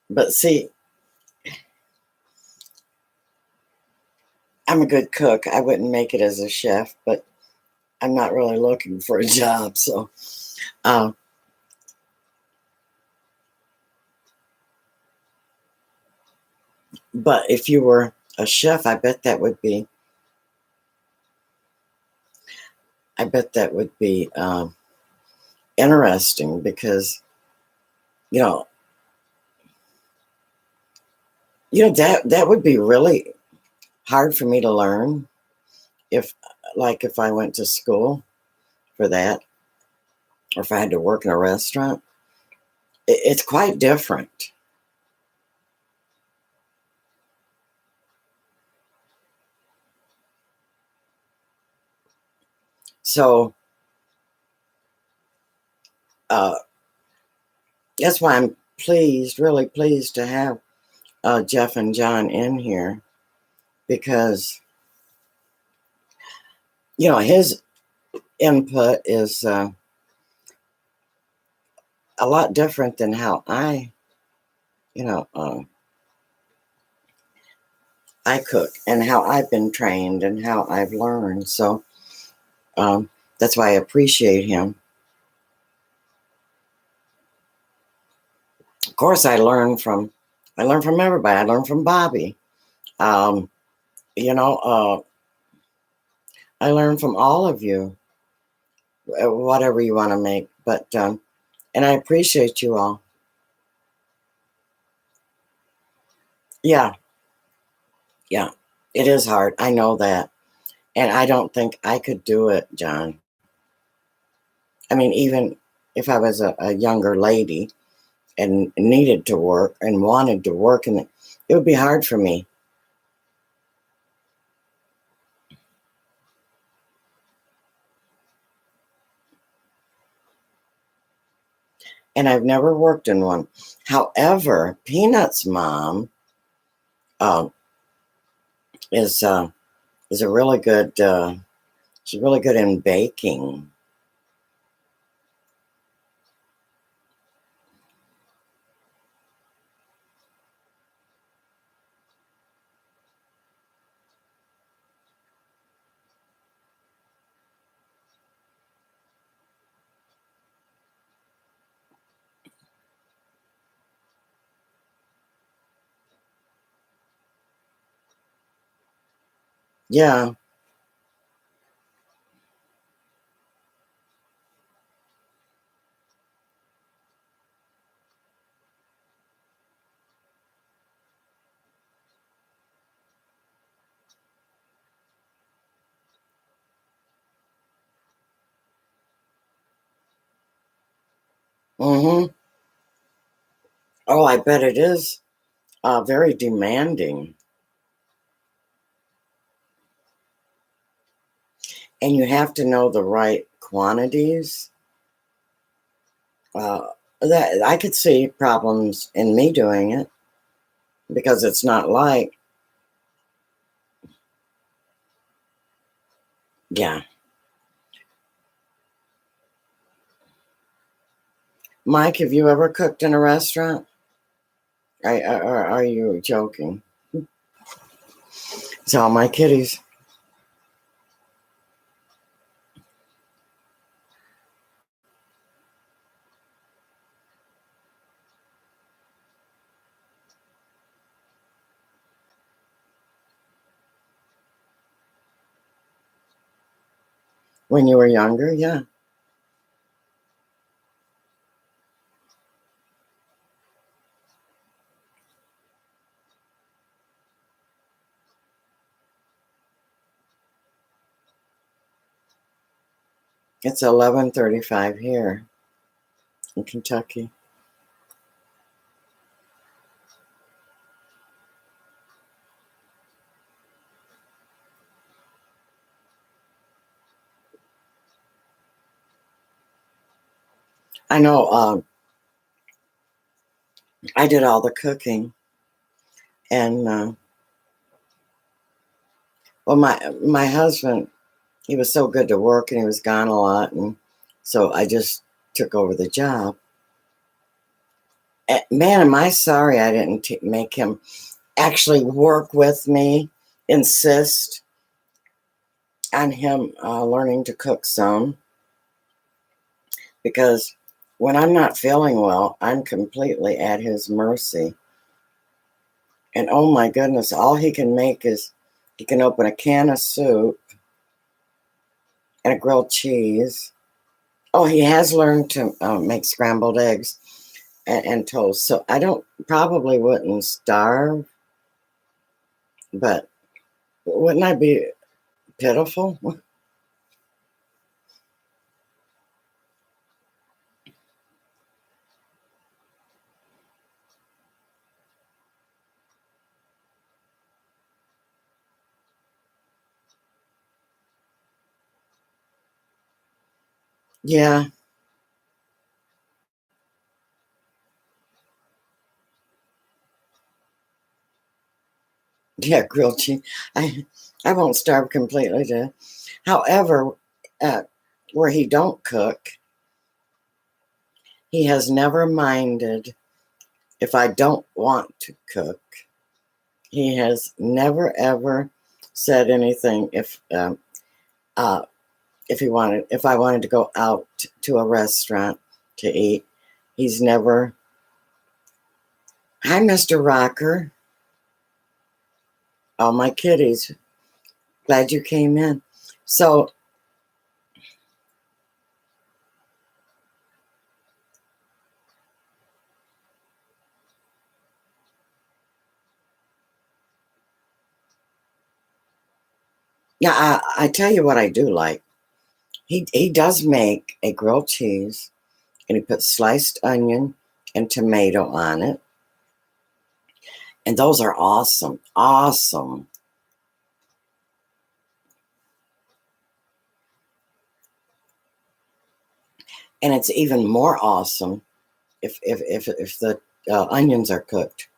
But see, I'm a good cook. I wouldn't make it as a chef, but I'm not really looking for a job. So, uh, but if you were a chef, I bet that would be interesting, because you know, that would be really hard for me to learn, if if I went to school for that, or if I had to work in a restaurant. It's quite different. So, uh, that's why I'm pleased, really pleased, to have Jeff and John in here, because his input is a lot different than how you know uh, I cook, and how I've been trained, and how I've learned. So, um, that's why I appreciate him. Of course, I learn from everybody. I learn from Bobby. Um, you know, uh, I learn from all of you, whatever you want to make. But and I appreciate you all. Yeah, yeah, it is hard. I know that, and I don't think I could do it, John. I mean, even if I was a younger lady and needed to work and wanted to work, and it would be hard for me. and I've never worked in one. However, Peanut's mom uh, is a really good. She's really good in baking. Yeah. Mm-hmm. Oh, I bet it is very demanding. And you have to know the right quantities. Uh, that I could see problems in me doing it because it's not like, yeah. Mike, have you ever cooked in a restaurant? Or are you joking? It's all my kitties. When you were younger, yeah. It's 11:35 here in Kentucky. I know. I did all the cooking, and well, my husband, he was so good to work, and he was gone a lot, and so I just took over the job. Man, am I sorry I didn't make him actually work with me, insist on him learning to cook some, because when I'm not feeling well, I'm completely at his mercy. And oh my goodness, all he can make is he can open a can of soup and a grilled cheese. Oh, he has learned to make scrambled eggs and toast. So I don't probably wouldn't starve, but wouldn't I be pitiful? Yeah, yeah, grilled cheese. I I won't starve completely to. However, uh, where he don't cook, he has never minded if I don't want to cook. He has never ever said anything uh, if I wanted to go out to a restaurant to eat. He's never. Hi, Mr. Rocker. All my kitties. Glad you came in. So now I tell you what I do like. He does make a grilled cheese and he puts sliced onion and tomato on it. And those are awesome. Awesome. And it's even more awesome if the onions are cooked.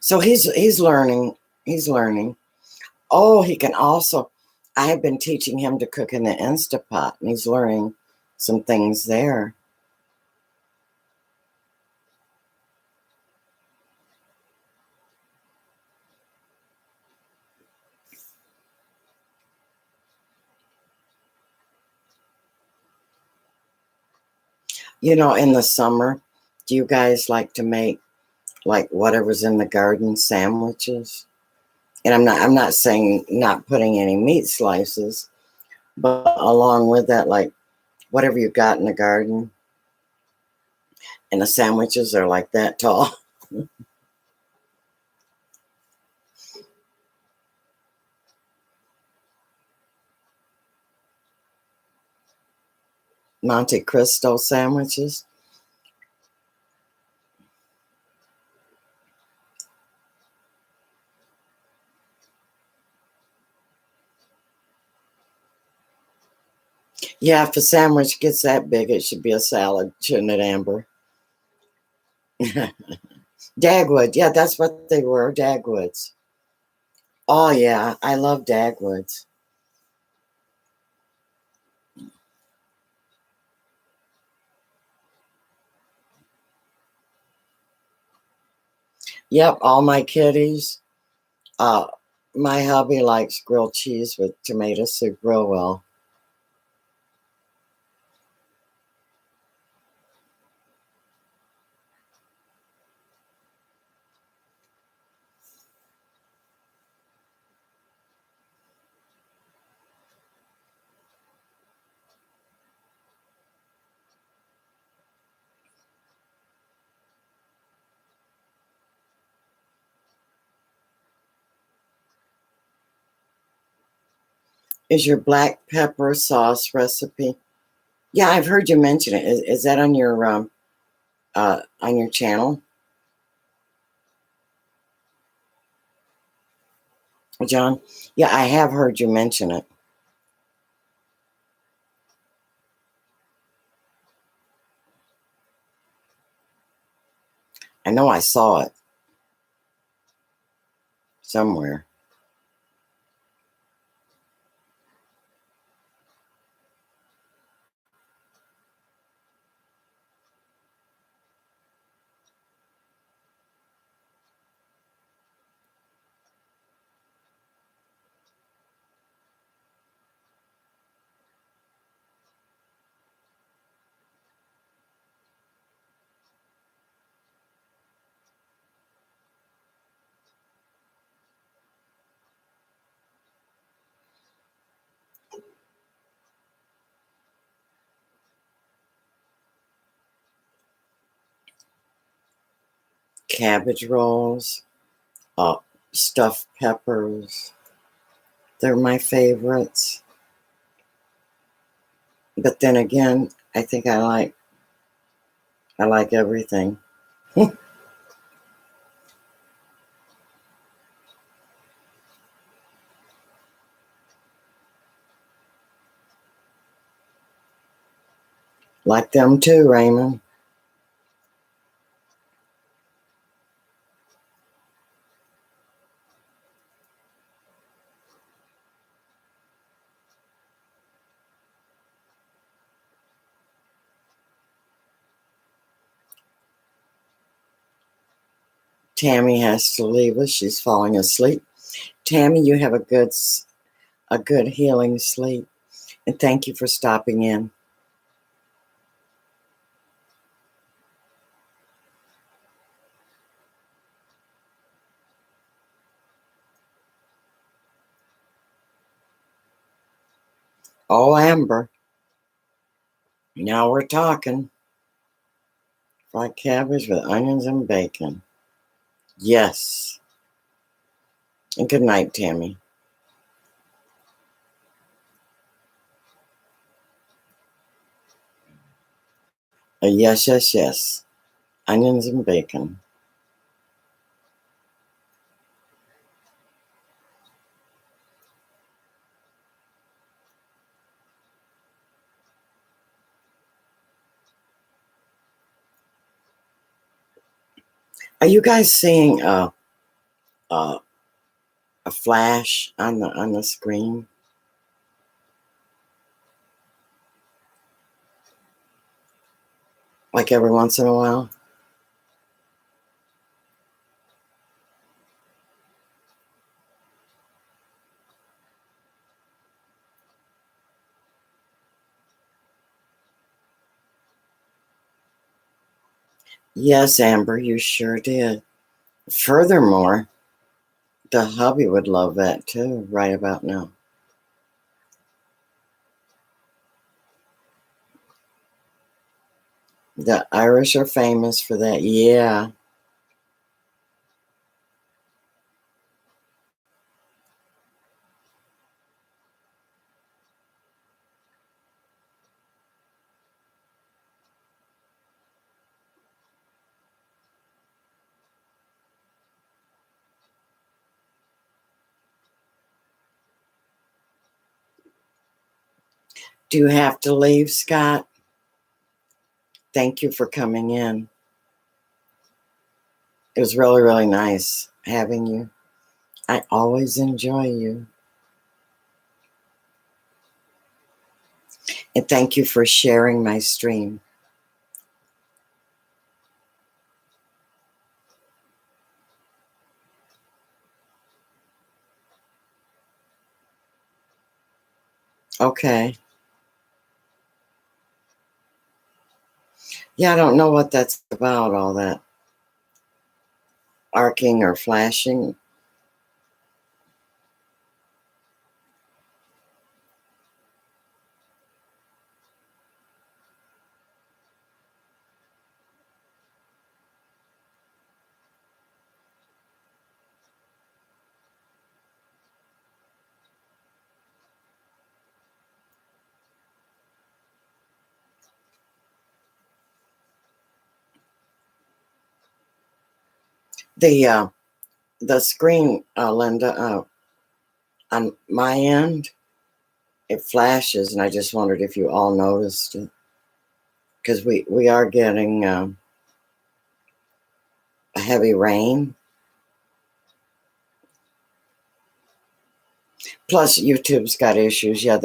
So he's learning. He's learning. Oh, he can also. I have been teaching him to cook in the Instapot, and he's learning some things there. In the summer, do you guys like to make like whatever's in the garden sandwiches? And I'm not saying not putting any meat slices, but along with that, like whatever you got in the garden, and the sandwiches are like that tall. Monte Cristo sandwiches. Yeah, if a sandwich gets that big, it should be a salad, shouldn't it, Amber? Dagwood. Yeah, that's what they were, Dagwoods. Oh, yeah, I love Dagwoods. Yep, all my kitties. Uh, my hubby likes grilled cheese with tomato soup real well. Is your black pepper sauce recipe? Yeah, I've heard you mention it. Is that on your channel, John? Yeah, I have heard you mention it. I know I saw it somewhere. Cabbage rolls, uh, stuffed peppers. They're my favorites. But then again, I think I like everything. Like them too, Raymond. Tammy has to leave us. She's falling asleep. Tammy, you have a good healing sleep. And thank you for stopping in. Oh, Amber, now we're talking. Fried cabbage with onions and bacon. Yes. And good night, Tammy. Yes, yes, yes. Onions and bacon. Are you guys seeing a, a flash on the screen? Like every once in a while? Yes, Amber, you sure did. Furthermore, the hubby would love that too, right about now. The Irish are famous for that. Yeah. Do you have to leave, Scott? Thank you for coming in. It was really, really nice having you. I always enjoy you. And thank you for sharing my stream. Okay. Yeah, I don't know what that's about, all that arcing or flashing. The screen, Linda, on my end, it flashes, and I just wondered if you all noticed it, because we are getting a heavy rain. Plus, YouTube's got issues. Yeah,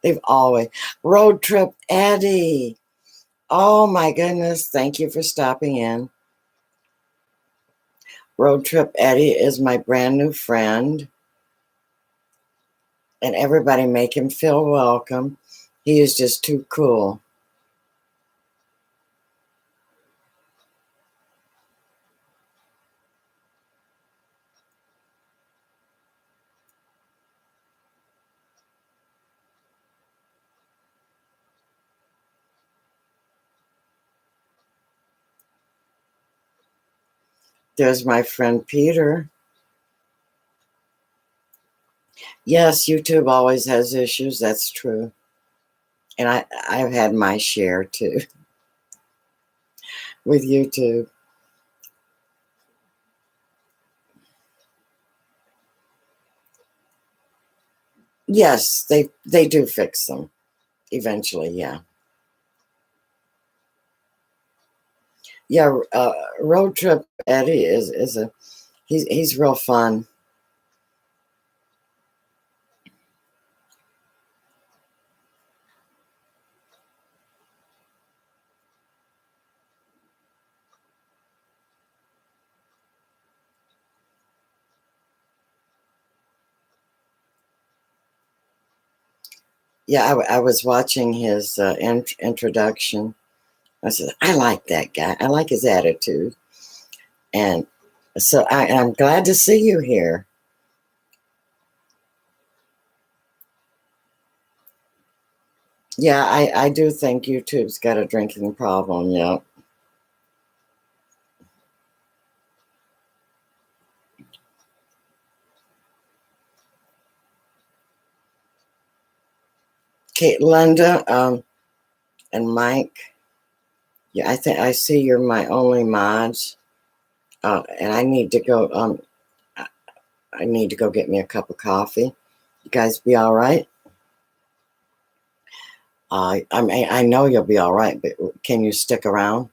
they've always road trip Eddie. Oh my goodness! Thank you for stopping in. Road trip Eddie is my brand new friend, and everybody make him feel welcome. He is just too cool. There's my friend Peter. Yes, YouTube always has issues. That's true. And I've had my share too with YouTube. Yes, they do fix them eventually. Yeah, yeah. Road trip Eddie is a he's real fun. Yeah, I was watching his introduction. I said, I like that guy. I like his attitude, and so I'm glad to see you here. Yeah, I do think YouTube's got a drinking problem. Yeah. Kate, Linda, and Mike. Yeah, I think I see you're my only mods, and I need to go. I I need to go get me a cup of coffee. You guys be all right? I mean, I know you'll be all right, but can you stick around?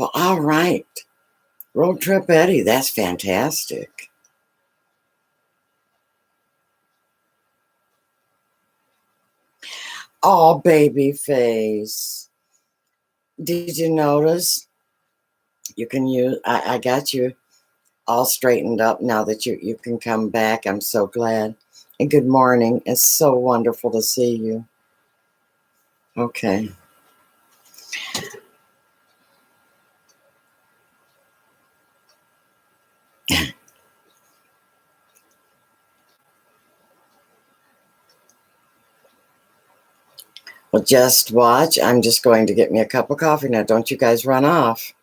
Well, all right. Road Trip Eddie, that's fantastic. Oh, baby face. Did you notice? You can use, I got you all straightened up now that you can come back. I'm so glad. And good morning. It's so wonderful to see you. Okay. Well, just watch. I'm just going to get me a cup of coffee now. Don't you guys run off.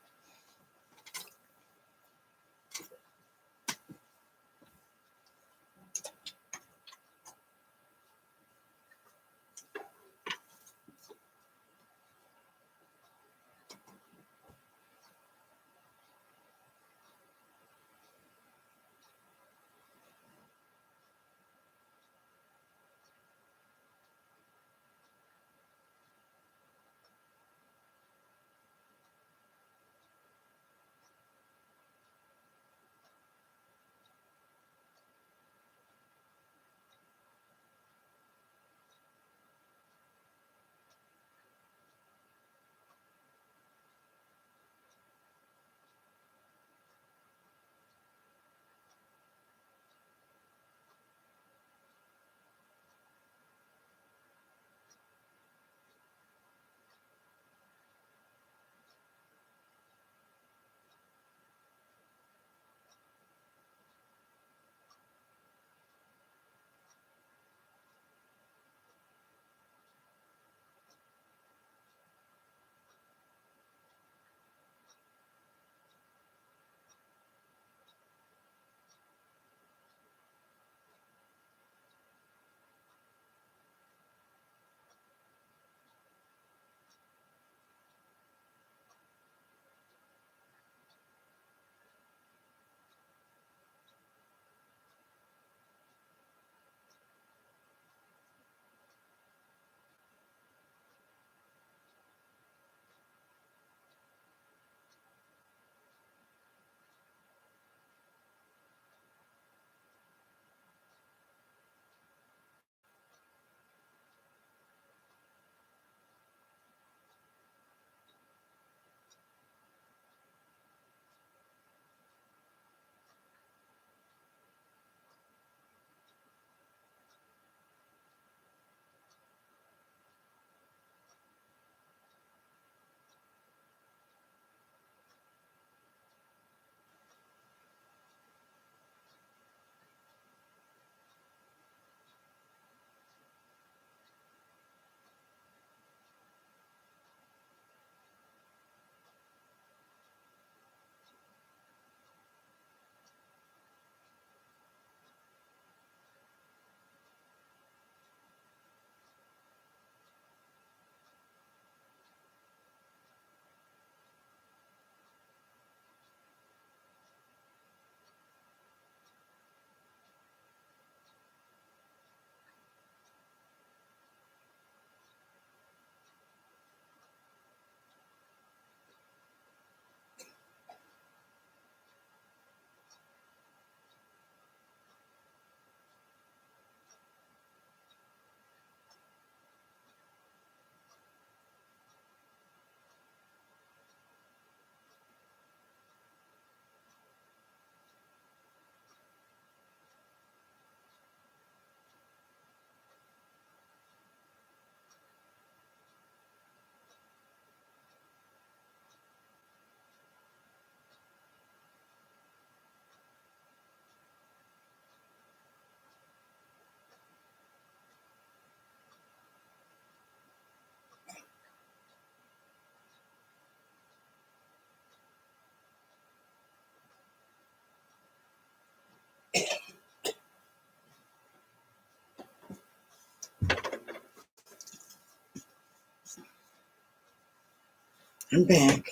I'm back.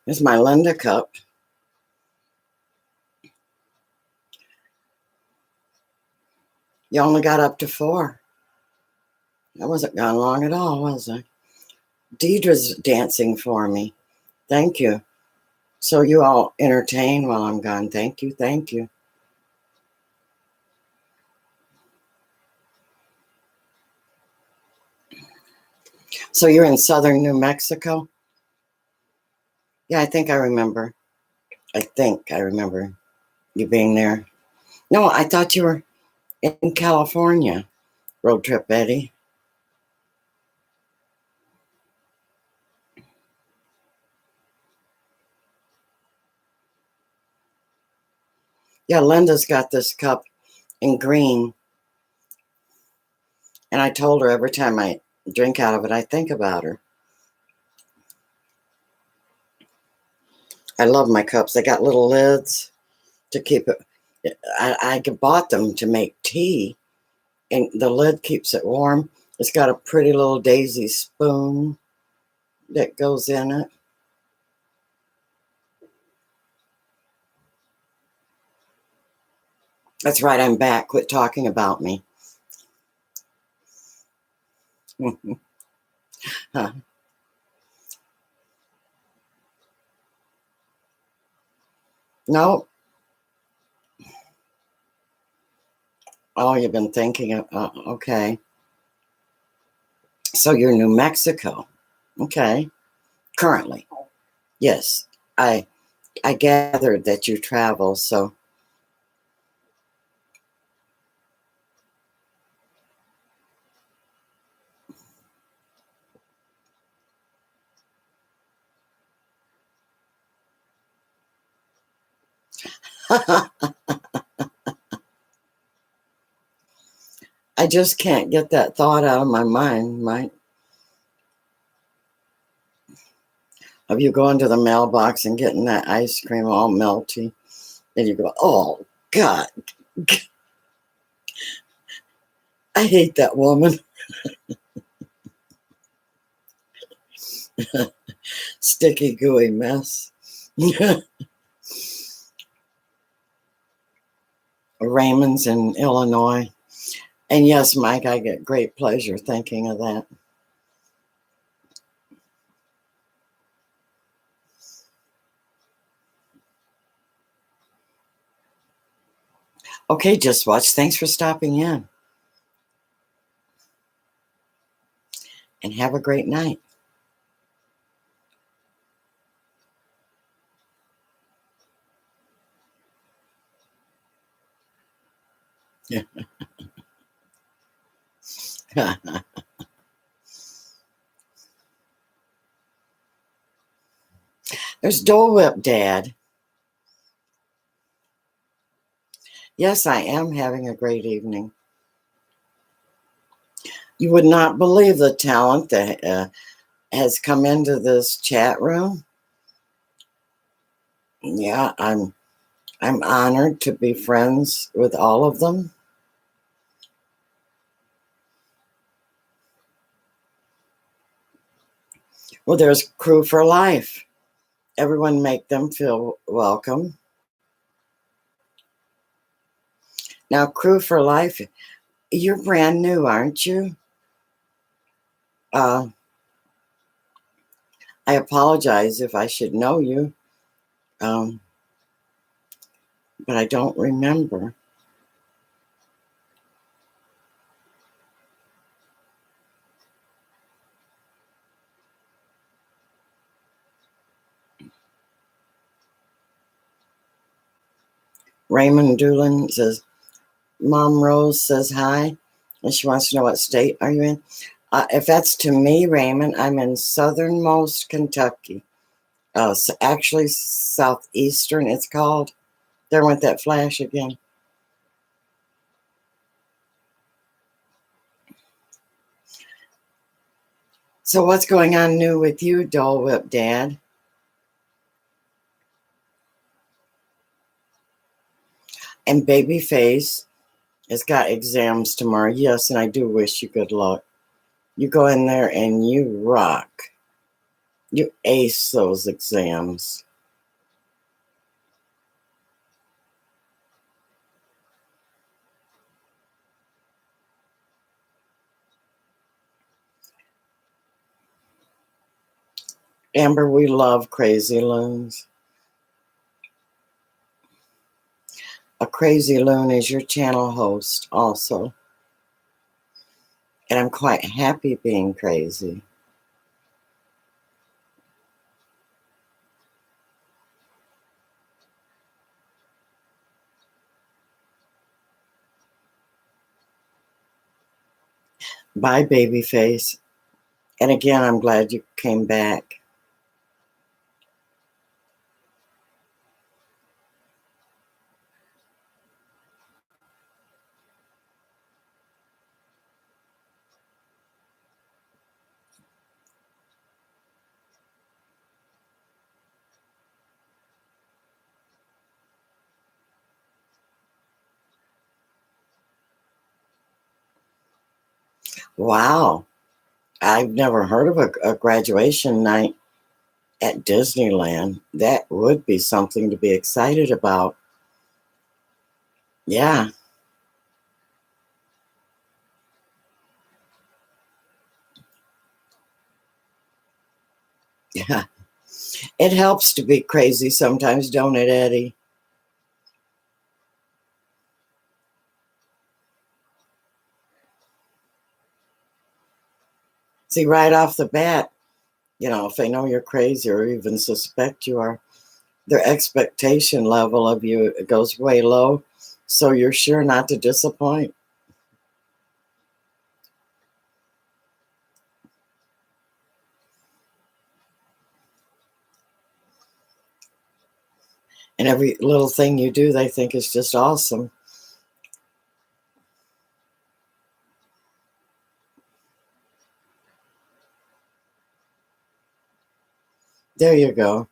Here's my Linda cup. You only got up to 4. I wasn't gone long at all, was I? Deidre's dancing for me. Thank you. So you all entertain while I'm gone. Thank you. Thank you. So you're in southern New Mexico? Yeah, I think I remember. I think I remember you being there. No, I thought you were in California. Road trip, Eddie. Yeah, Linda's got this cup in green. And I told her every time I drink out of it, I think about her. I love my cups. They got little lids to keep it. I bought them to make tea, and the lid keeps it warm. It's got a pretty little daisy spoon that goes in it. That's right, I'm back. Quit talking about me. Huh. No. Oh, you've been thinking of, okay. So you're New Mexico. Okay. Currently. Yes. I gathered that you travel, so. I just can't get that thought out of my mind, Mike. Of you going to the mailbox and getting that ice cream all melty, and you go, oh, God, I hate that woman. Sticky, gooey mess. Raymond's in Illinois. And yes, Mike, I get great pleasure thinking of that. Okay, Just Watch. Thanks for stopping in. And have a great night. Yeah. There's Dole Whip, Dad. Yes, I am having a great evening. You would not believe the talent that has come into this chat room. Yeah, I'm honored to be friends with all of them. Well, there's Crew for Life. Everyone make them feel welcome. Now, Crew for Life, you're brand new, aren't you? I apologize if I should know you, but I don't remember. Raymond Doolin says, Mom Rose says hi, and she wants to know what state are you in. If that's to me, Raymond, I'm in southernmost Kentucky. Actually, southeastern, it's called. There went that flash again. So what's going on new with you, Dole Whip Dad? And Babyface has got exams tomorrow. Yes, and I do wish you good luck. You go in there and you rock. You ace those exams. Amber, we love crazy loons. A crazy loon is your channel host also. And I'm quite happy being crazy. Bye, babyface. And again, I'm glad you came back. Wow. I've never heard of a graduation night at Disneyland. That would be something to be excited about. Yeah. Yeah. It helps to be crazy sometimes, don't it, Eddie? See, right off the bat, if they know you're crazy or even suspect you are, their expectation level of you goes way low. So you're sure not to disappoint. And every little thing you do, they think is just awesome. There you go.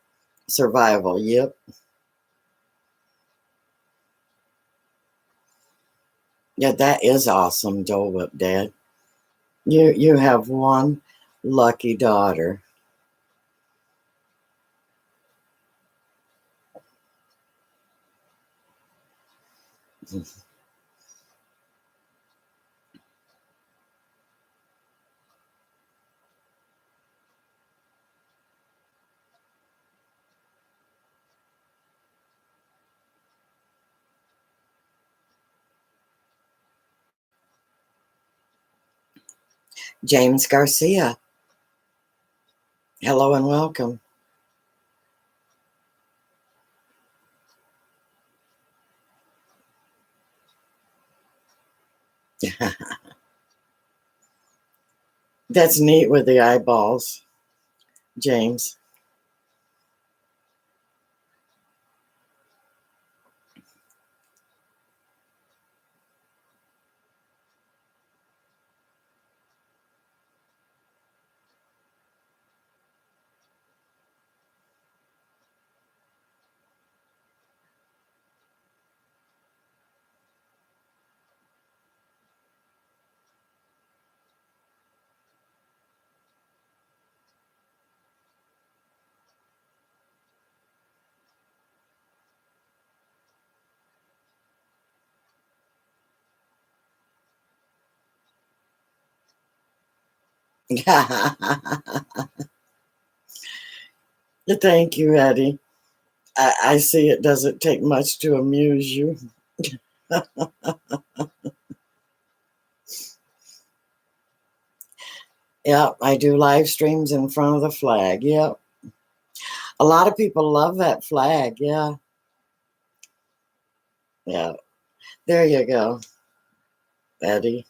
Survival. Yep. Yeah, that is awesome, Dole Whip Dad. You have one lucky daughter. James Garcia. Hello and welcome. That's neat with the eyeballs, James. Thank you, Eddie. I see it doesn't take much to amuse you. Yep, I do live streams in front of the flag. Yep. A lot of people love that flag. Yeah. Yeah. There you go, Eddie.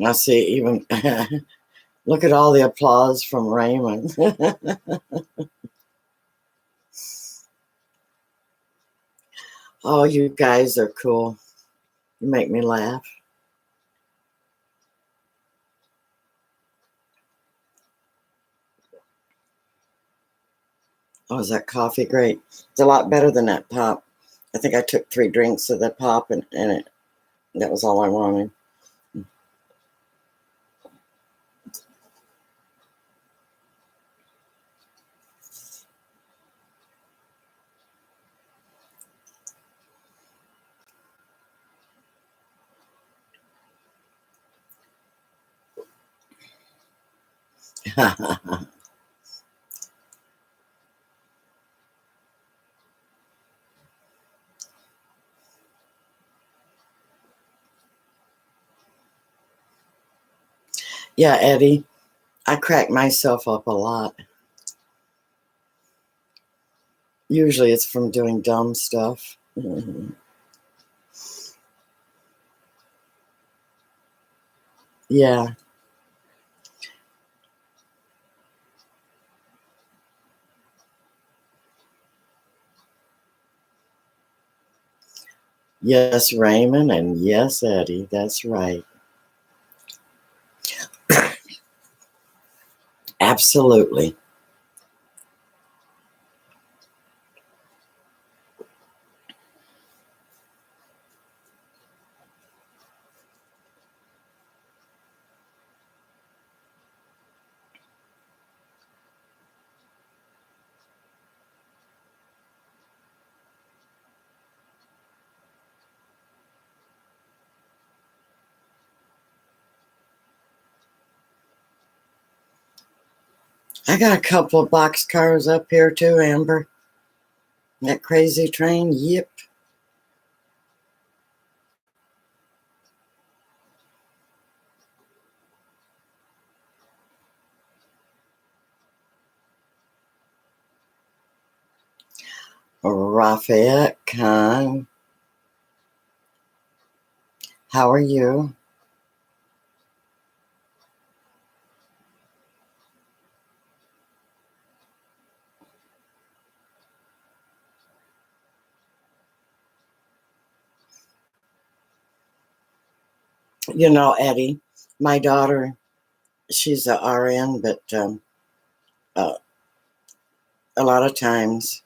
I see even look at all the applause from Raymond. Oh, you guys are cool. You make me laugh. Oh, is that coffee great? It's a lot better than that pop. I think I took 3 drinks of the pop and it that was all I wanted. Yeah, Eddie, I crack myself up a lot. Usually it's from doing dumb stuff. Yeah. Yes, Raymond, and yes, Eddie. That's right. Absolutely. I got a couple of boxcars up here too, Amber. That crazy train, yep. Rafayette Khan, how are you? You know, Eddie, my daughter, she's a RN, but uh, a lot of times,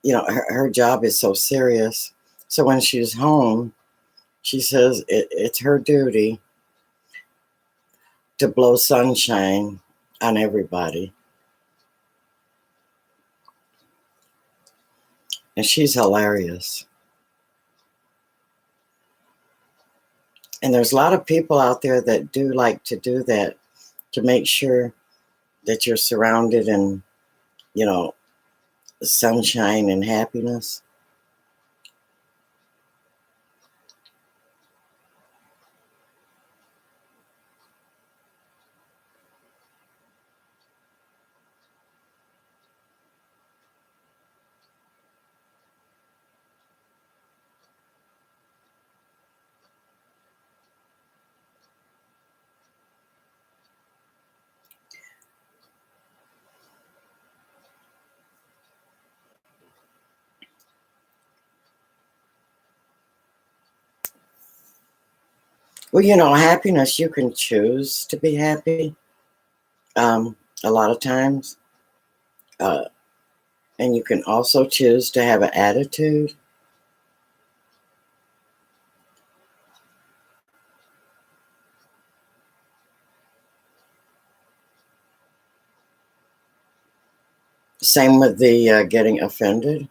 her job is so serious. So when she's home, she says it's her duty to blow sunshine on everybody. And she's hilarious. And there's a lot of people out there that do like to do that to make sure that you're surrounded in, you know, sunshine and happiness. Well, happiness, you can choose to be happy a lot of times. Uh, and you can also choose to have an attitude. Same with the getting offended.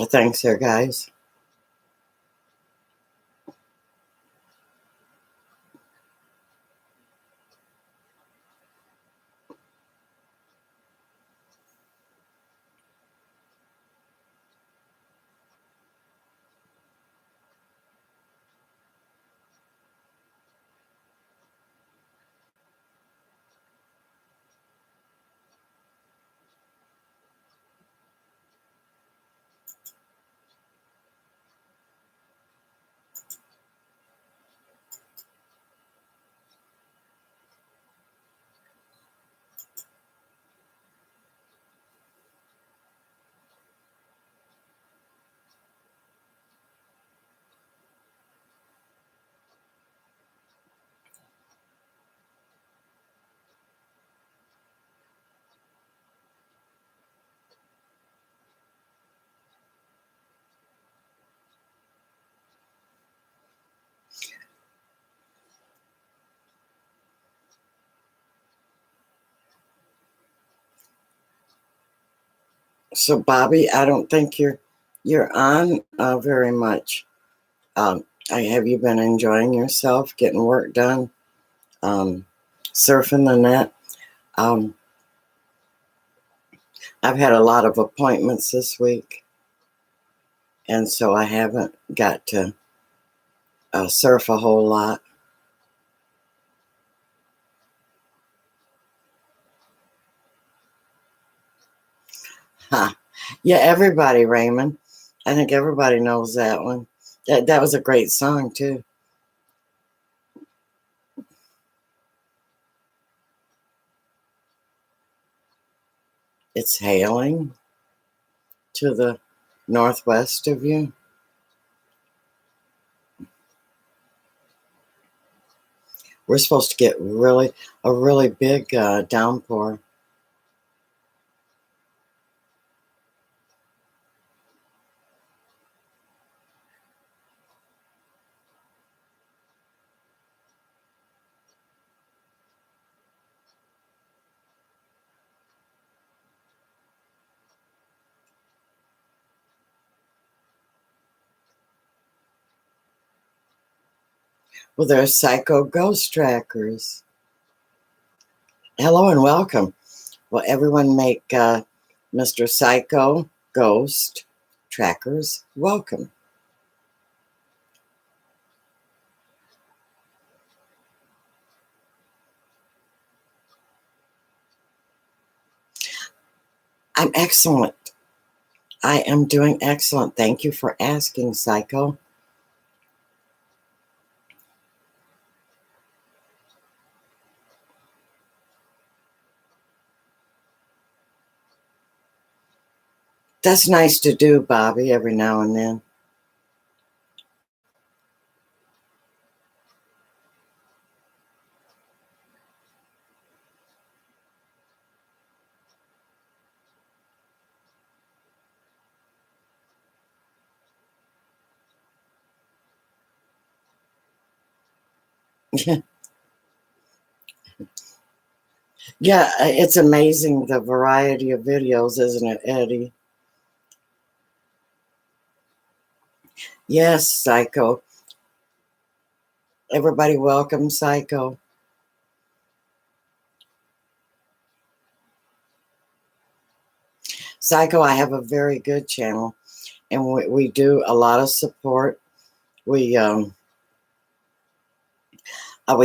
Thanks, there, guys. So Bobby, I don't think you're on very much. Have you been enjoying yourself, getting work done, surfing the net? Um, I've had a lot of appointments this week, and so I haven't got to surf a whole lot. Huh. Yeah, everybody, Raymond. I think everybody knows that one. That was a great song too. It's hailing to the northwest of you. We're supposed to get a really big downpour. Well, there's Psycho Ghost Trackers. Hello and welcome. Well, everyone make Mr. Psycho Ghost Trackers welcome. I'm excellent. I am doing excellent. Thank you for asking, Psycho. That's nice to do, Bobby, every now and then. Yeah, it's amazing the variety of videos, isn't it, Eddie? Yes, Psycho. Everybody welcome Psycho. Psycho, I have a very good channel, and we do a lot of support. We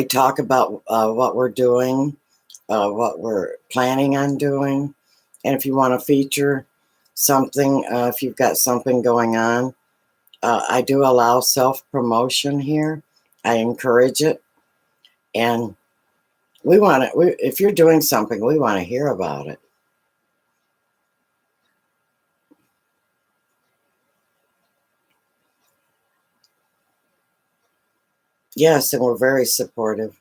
talk about what we're doing, what we're planning on doing, and if you want to feature something, if you've got something going on, I do allow self-promotion here. I encourage it, and we want it. If you're doing something, we want to hear about it. Yes, and we're very supportive.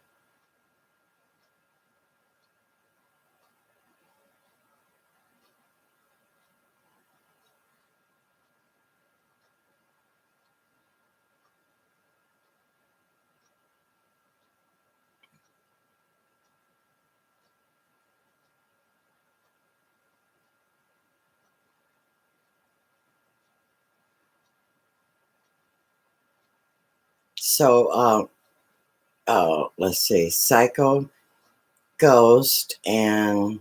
So, let's see, Psycho, Ghost, and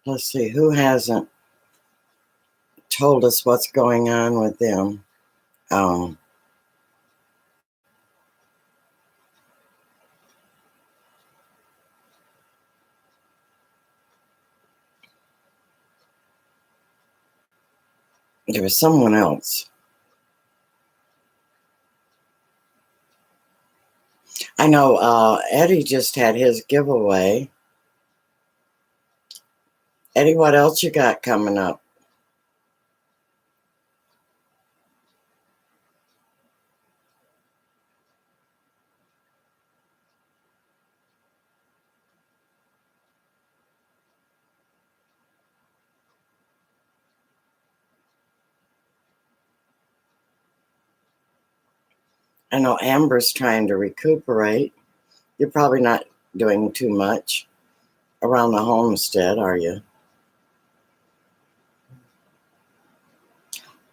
let's see, who hasn't told us what's going on with them? Um, there was someone else. I know Eddie just had his giveaway. Eddie, what else you got coming up? I know Amber's trying to recuperate. You're probably not doing too much around the homestead, are you?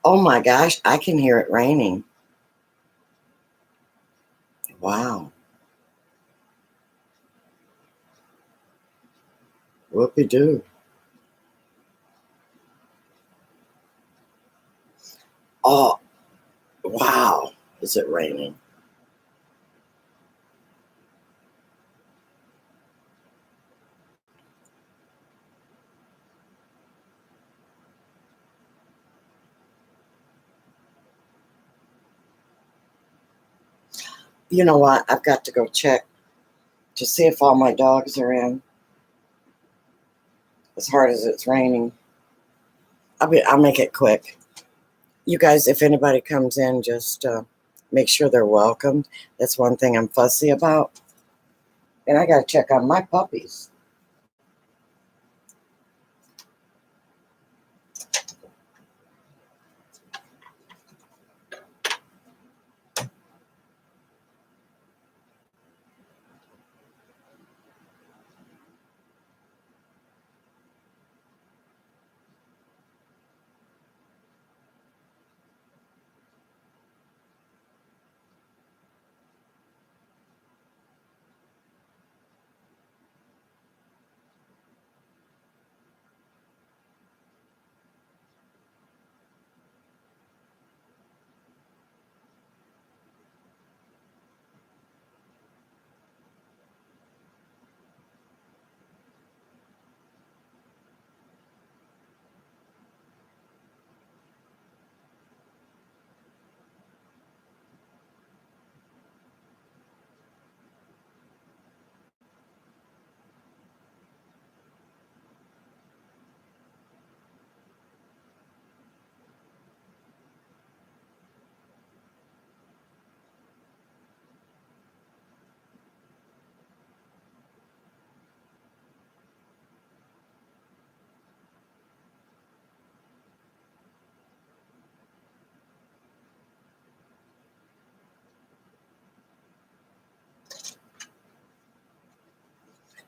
Oh my gosh, I can hear it raining. Wow. Whoopie-doo. Oh, wow. Is it raining? You know what? I've got to go check to see if all my dogs are in. As hard as it's raining. I'll make it quick. You guys, if anybody comes in, just make sure they're welcomed. That's one thing I'm fussy about. And I got to check on my puppies.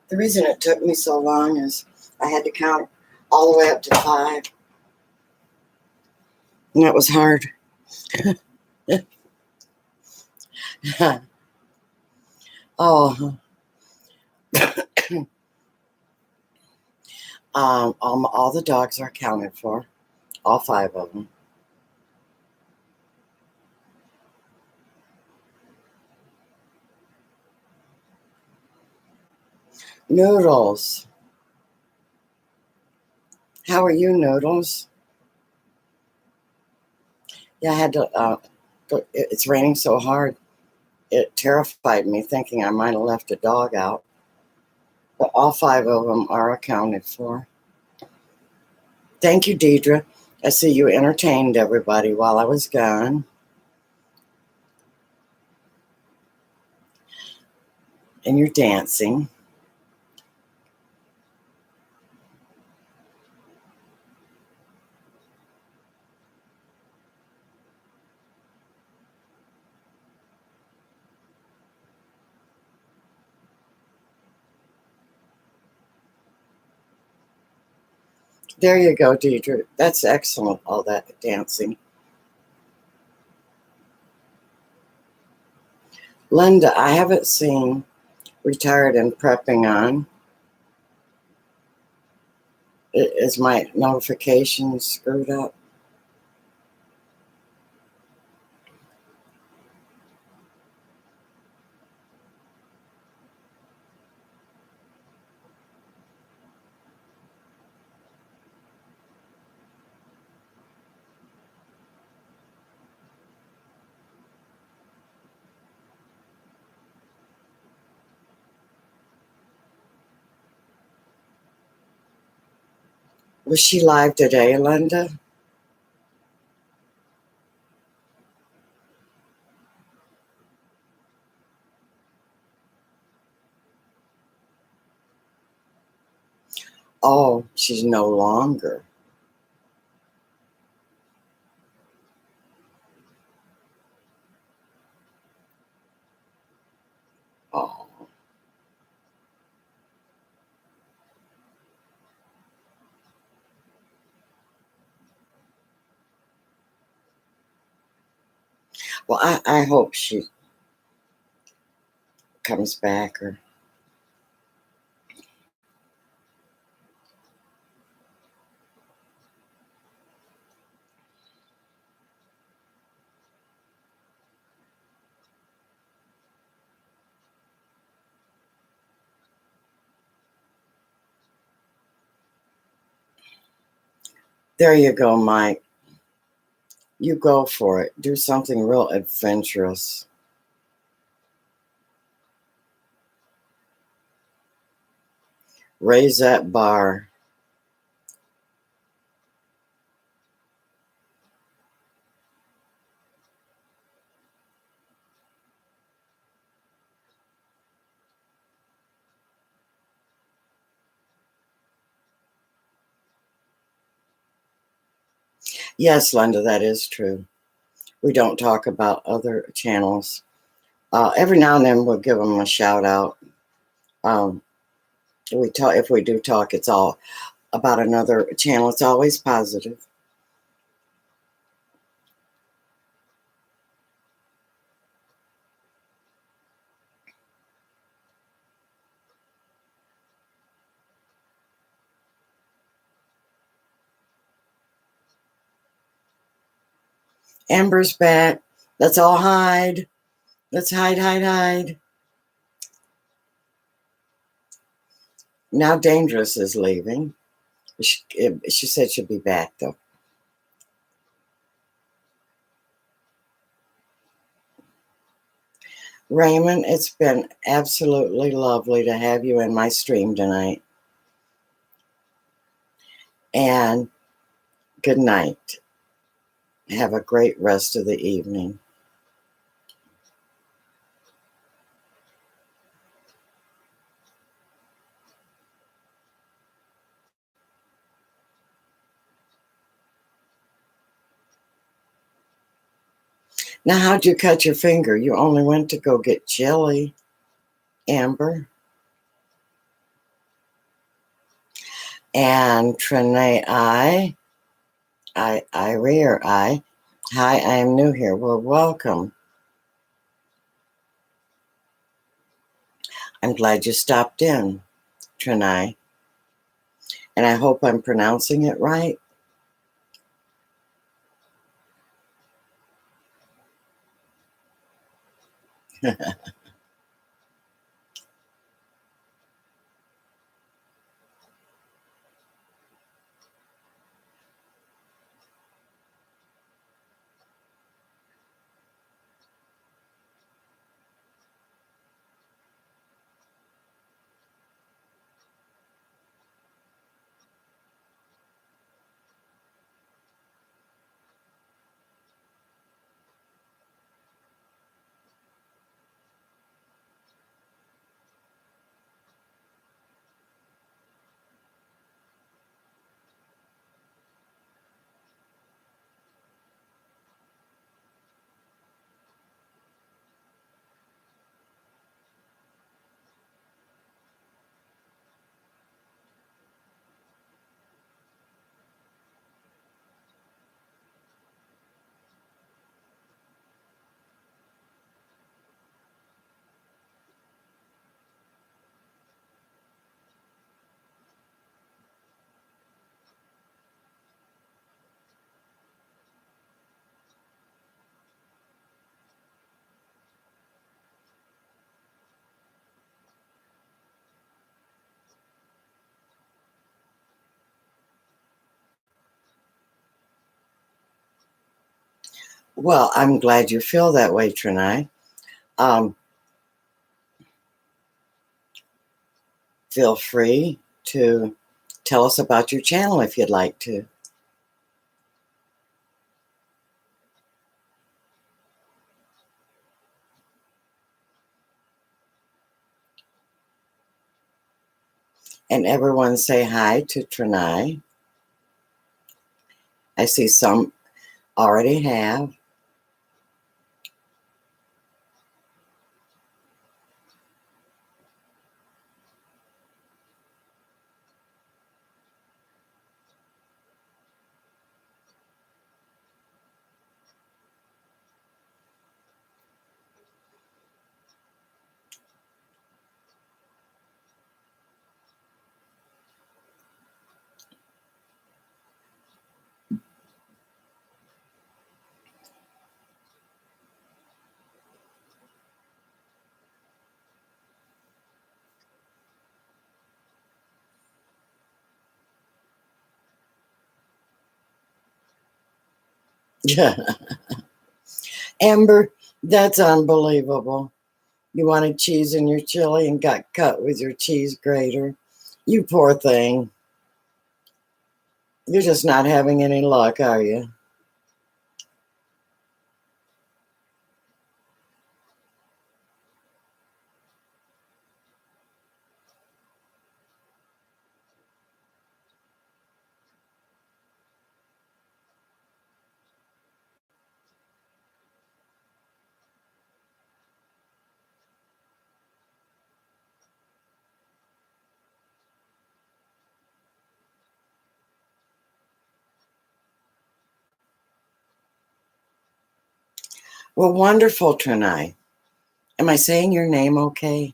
The reason it took me so long is I had to count all the way up to 5. And that was hard. Oh, all the dogs are accounted for. All 5 of them. Noodles. How are you, Noodles? Yeah, I had to, it's raining so hard. It terrified me thinking I might have left a dog out. But all 5 of them are accounted for. Thank you, Deidre. I see you entertained everybody while I was gone. And you're dancing. There you go, Deidre. That's excellent, all that dancing. Linda, I haven't seen Retired and Prepping on. Is my notification screwed up? Was she live today, Linda? Oh, she's no longer. Oh, Well, I hope she comes back. Or there you go, Mike. You go for it. Do something real adventurous. Raise that bar. Yes, Linda, that is true. We don't talk about other channels. Every now and then we'll give them a shout out. Um, we talk if we do talk, it's all about another channel. It's always positive. Amber's back. Let's all hide. Let's hide, hide, hide. Now Dangerous is leaving. She said she'll be back, though. Raymond, it's been absolutely lovely to have you in my stream tonight. And good night. Have a great rest of the evening. Now, how'd you cut your finger? You only went to go get jelly, Amber. And Trinae, Rear, Hi, I am new here. Well, welcome. I'm glad you stopped in, Trinae. And I hope I'm pronouncing it right. Well, I'm glad you feel that way, Trinae. Feel free to tell us about your channel if you'd like to. And everyone say hi to Trinae. I see some already have. Yeah. Amber, that's unbelievable. You wanted cheese in your chili and got cut with your cheese grater. You poor thing. You're just not having any luck, are you? Well, wonderful, Trinai. Am I saying your name okay?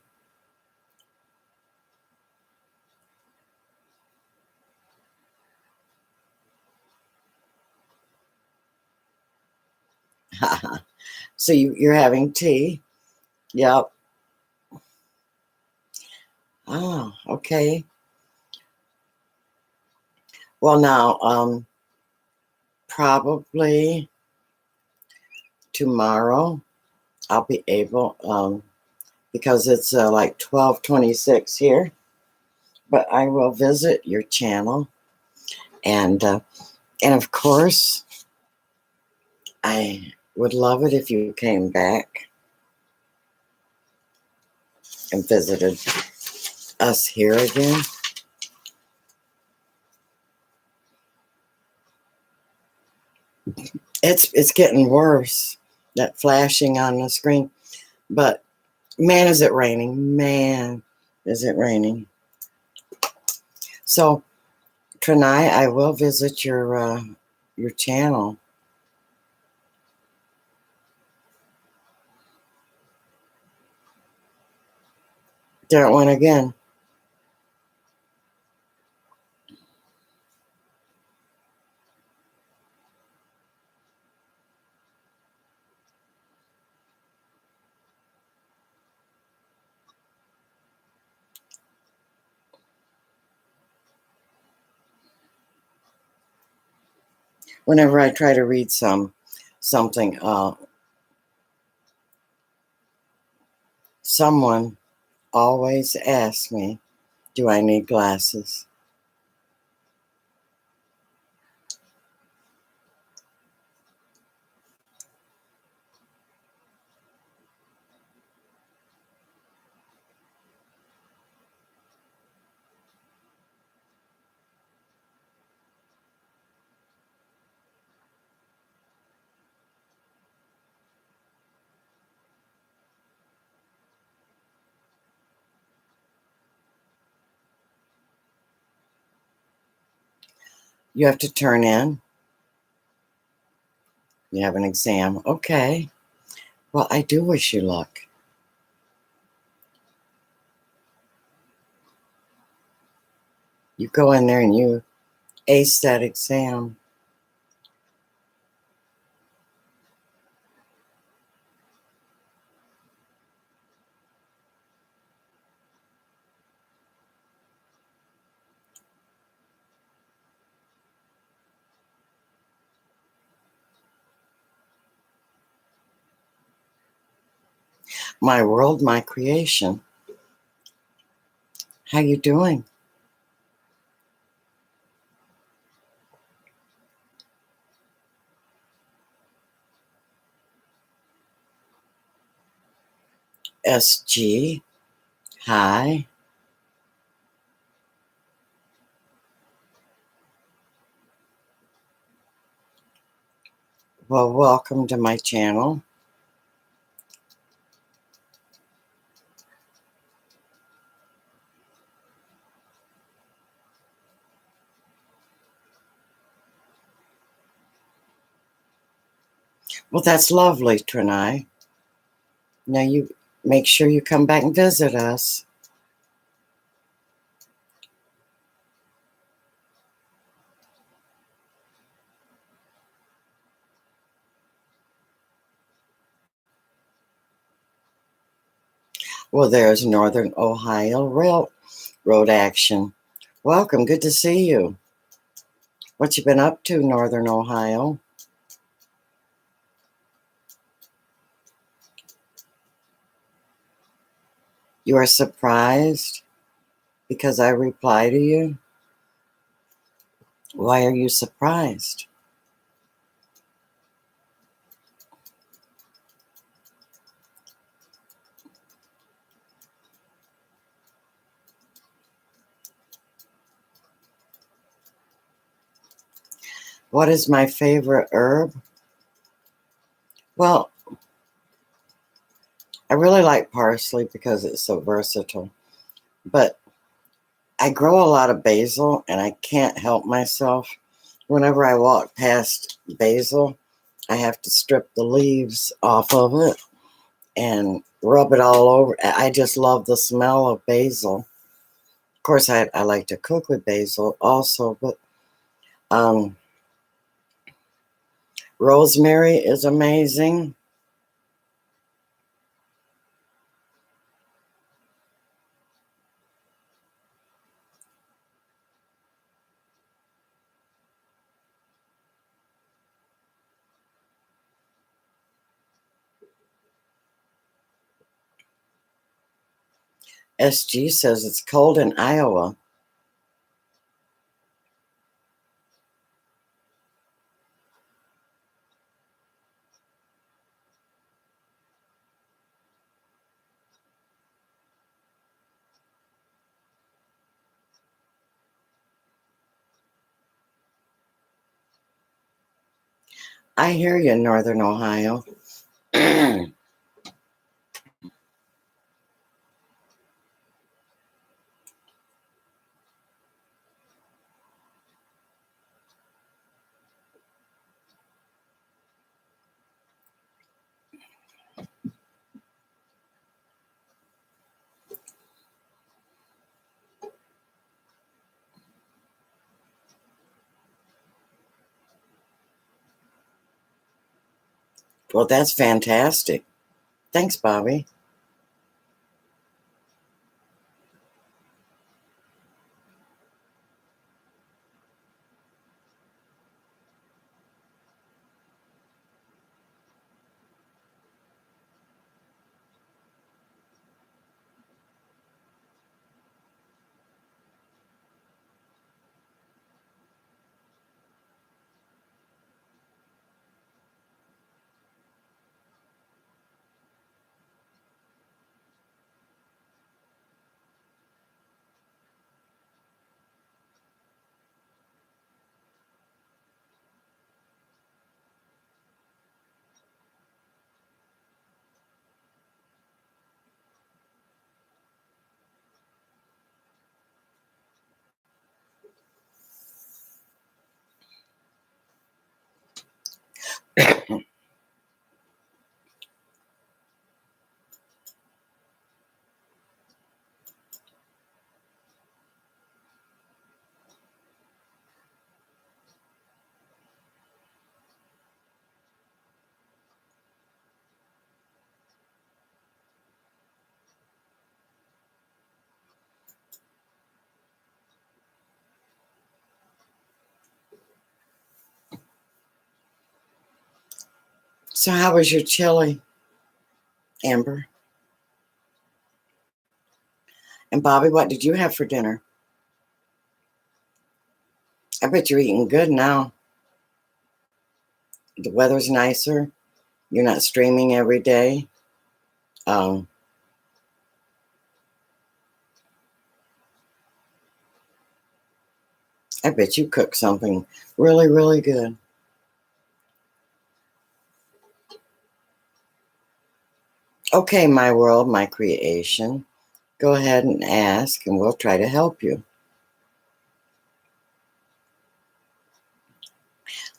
So you're having tea? Yep. Oh, okay. Well, now, probably tomorrow I'll be able, because it's like 12:26 here, but I will visit your channel, and of course, I would love it if you came back and visited us here again. It's getting worse, that flashing on the screen. But man, is it raining? Man, is it raining? So tonight I will visit your channel. There it went again. Whenever I try to read something, someone always asks me, "Do I need glasses?" You have to turn in. You have an exam. Okay. Well, I do wish you luck. You go in there and you ace that exam. My world, my creation. How you doing? SG. Hi. Well, welcome to my channel. Well, that's lovely, Trinai. Now you make sure you come back and visit us. Well, there's Northern Ohio Railroad action. Welcome. Good to see you. What you been up to, Northern Ohio? You are surprised because I reply to you? Why are you surprised? What is my favorite herb? Well, I really like parsley because it's so versatile. But I grow a lot of basil and I can't help myself. Whenever I walk past basil, I have to strip the leaves off of it and rub it all over. I just love the smell of basil. Of course, I like to cook with basil also, but um, rosemary is amazing. SG says it's cold in Iowa. I hear you, Northern Ohio. Well, that's fantastic. Thanks, Bobby. So, how was your chili, Amber? And Bobby, what did you have for dinner? I bet you're eating good now. The weather's nicer. You're not streaming every day. Um, I bet you cook something really, really good. Okay, my world, my creation. Go ahead and ask, and we'll try to help you.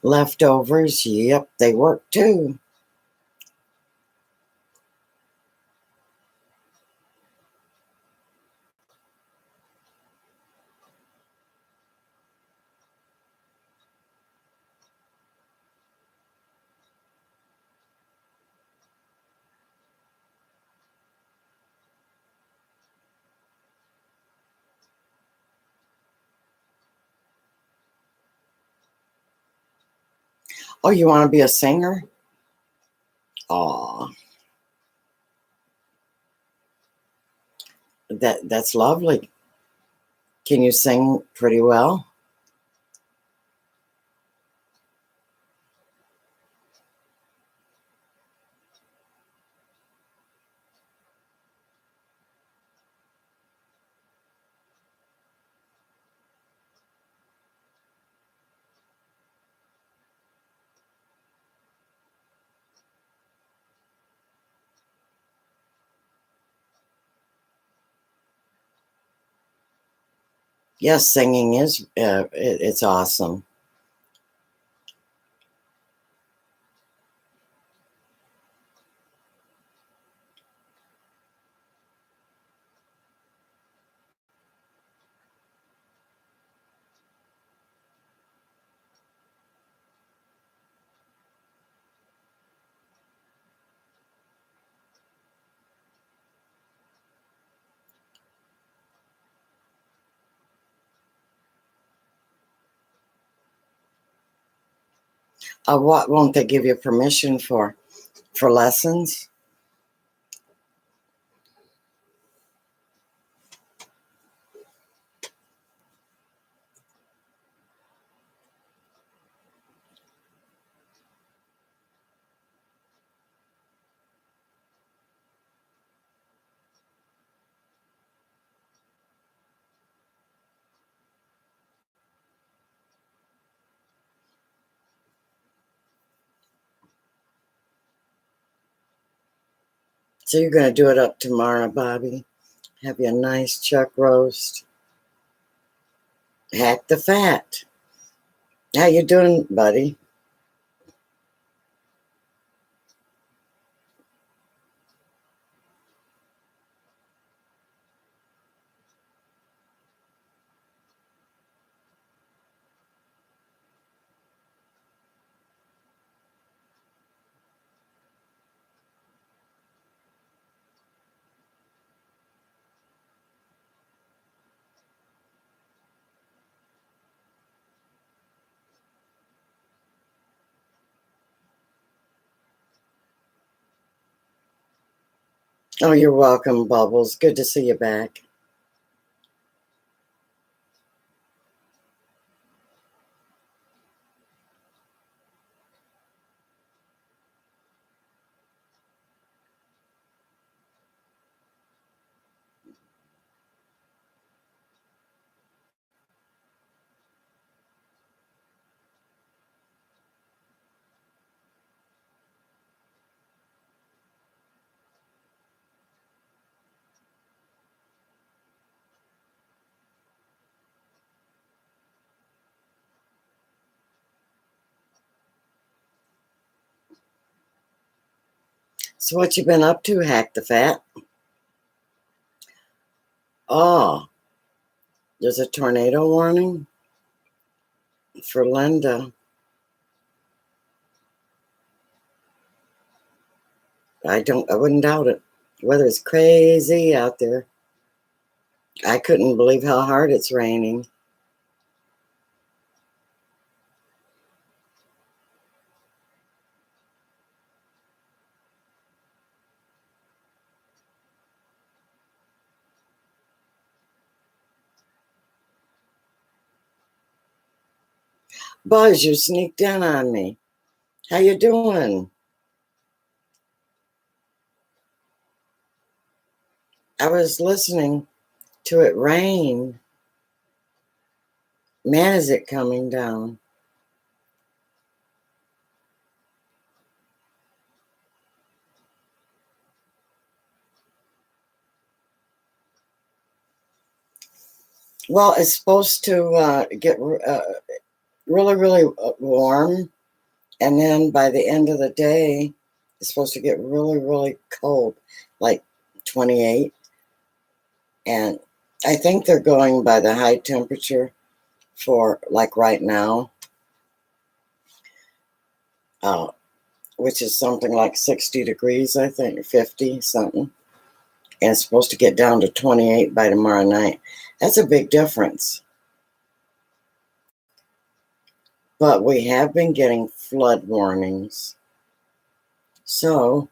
Leftovers, yep, they work too. Oh, you want to be a singer? Aw. That's lovely. Can you sing pretty well? Yes, singing is it's awesome. What won't they give you permission for lessons? So you're going to do it up tomorrow, Bobby? Have you a nice chuck roast? Hack the fat. How you doing, buddy? Oh, you're welcome, Bubbles. Good to see you back. So what you been up to, Hack the Fat? Oh, there's a tornado warning for Linda. I wouldn't doubt it. Weather is crazy out there. I couldn't believe how hard it's raining. Buzz, you sneaked in on me. How you doing? I was listening to it rain. Man, is it coming down? Well, it's supposed to get really, really warm. And then by the end of the day, it's supposed to get really, really cold, like 28. And I think they're going by the high temperature for like right now, uh, which is something like 60 degrees, I think, 50 something. And it's supposed to get down to 28 by tomorrow night. That's a big difference. But we have been getting flood warnings. So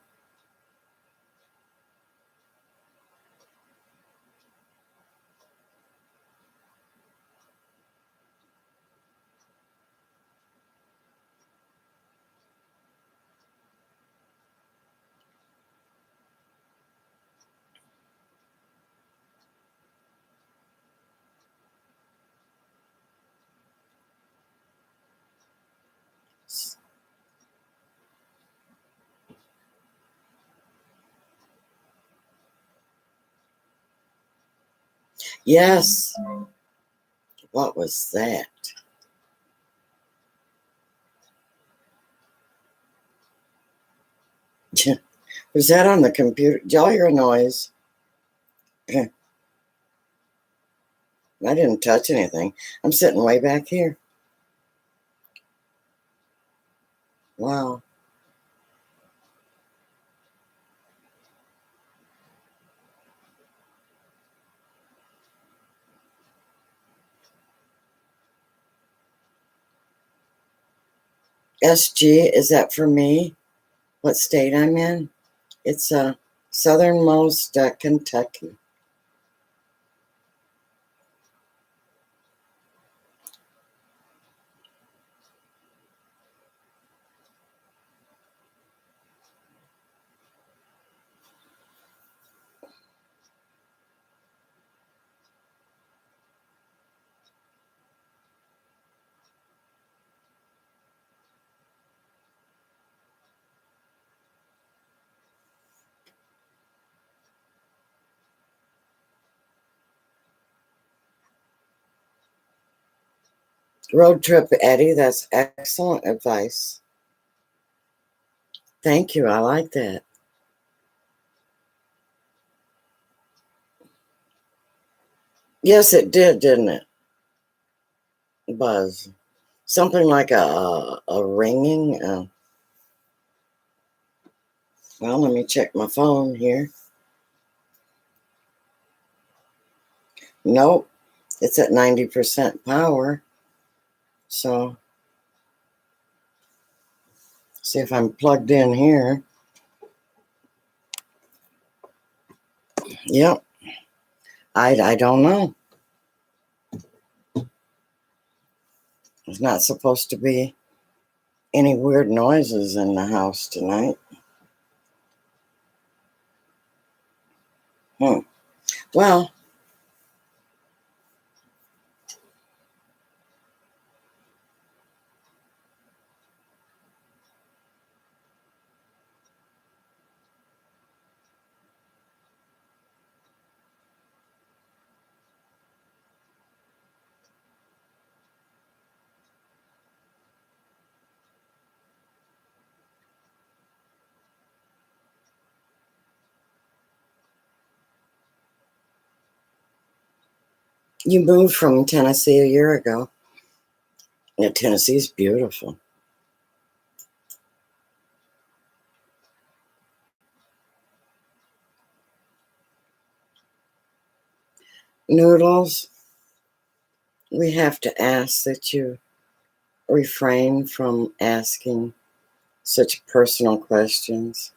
Yes. What was that? Was that on the computer? Did y'all hear a noise? I didn't touch anything. I'm sitting way back here. Wow. SG, is that for me? What state I'm in? It's southernmost Kentucky. Road trip, Eddie. That's excellent advice. Thank you. I like that. Yes, it did, didn't it? Buzz. Something like a ringing. Well, let me check my phone here. Nope. It's at 90% power. So, see if I'm plugged in here. Yep. I don't know. There's not supposed to be any weird noises in the house tonight. Well, you moved from Tennessee a year ago. Yeah, Tennessee's beautiful. Noodles, we have to ask that you refrain from asking such personal questions.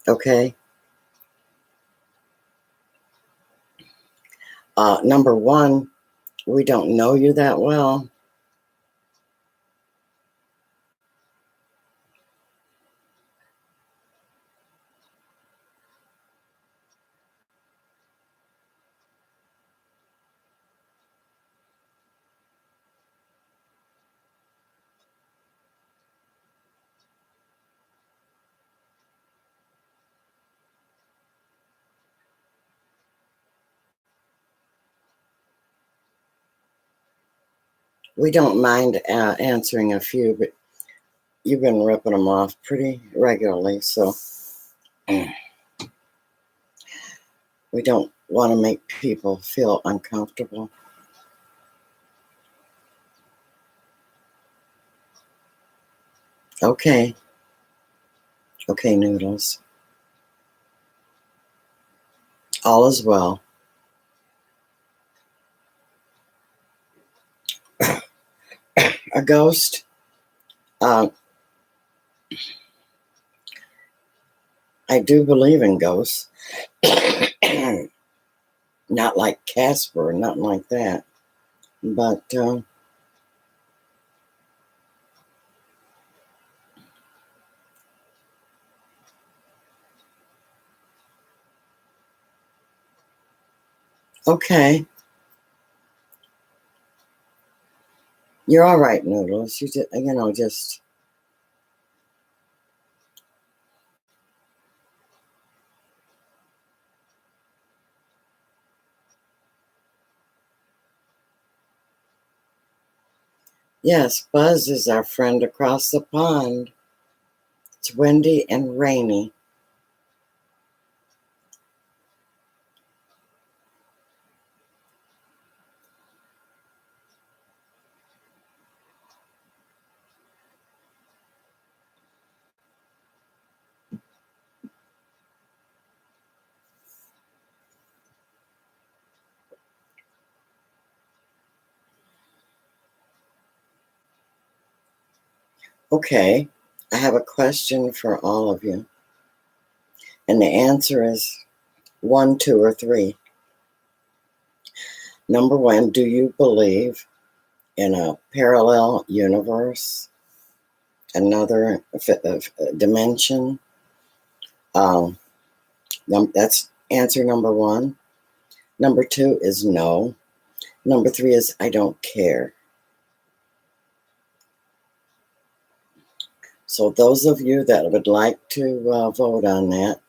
Okay? Number one, we don't know you that well. We don't mind answering a few, but you've been ripping them off pretty regularly, so we don't want to make people feel uncomfortable. Okay. Okay, Noodles. All is well. A ghost? I do believe in ghosts. Not like Casper, nothing like that. But okay. You're all right, Noodles. You just Yes, Buzz is our friend across the pond. It's windy and rainy. Okay, I have a question for all of you. And the answer is 1, 2, or 3. Number 1, do you believe in a parallel universe, another dimension? Um, that's answer number 1. Number 2 is no. Number 3 is I don't care. So those of you that would like to vote on that,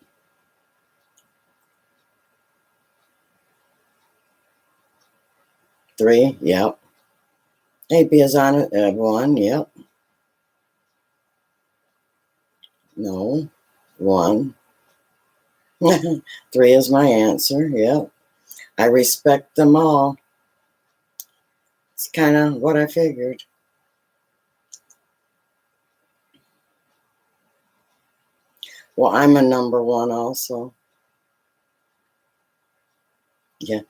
3, yep. AB is on it at 1, yep. No, 1. 3 is my answer, yep. I respect them all. It's kind of what I figured. Well, I'm a number 1 also. Yeah.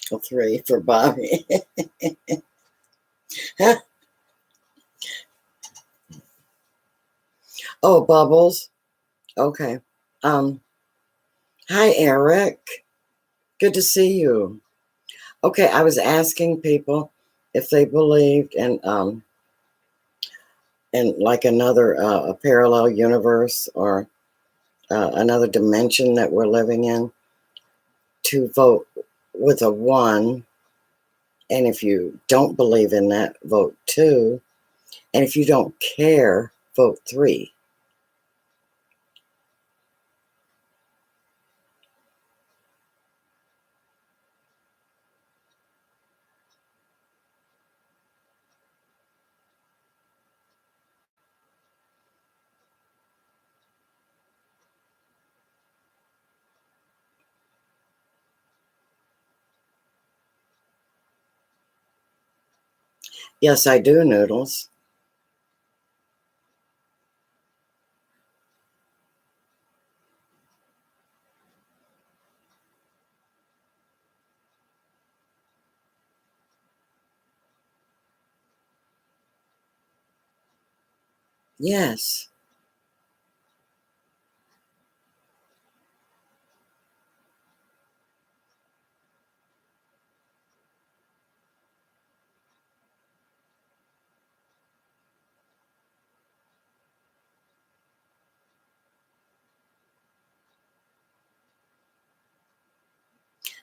A 3 for Bobby. Oh, Bubbles. Okay. Um, Hi, Eric. Good to see you. Okay, I was asking people if they believed in like another a parallel universe or another dimension that we're living in, to vote with a 1. And if you don't believe in that, vote 2. And if you don't care, vote 3. Yes, I do, Noodles. Yes.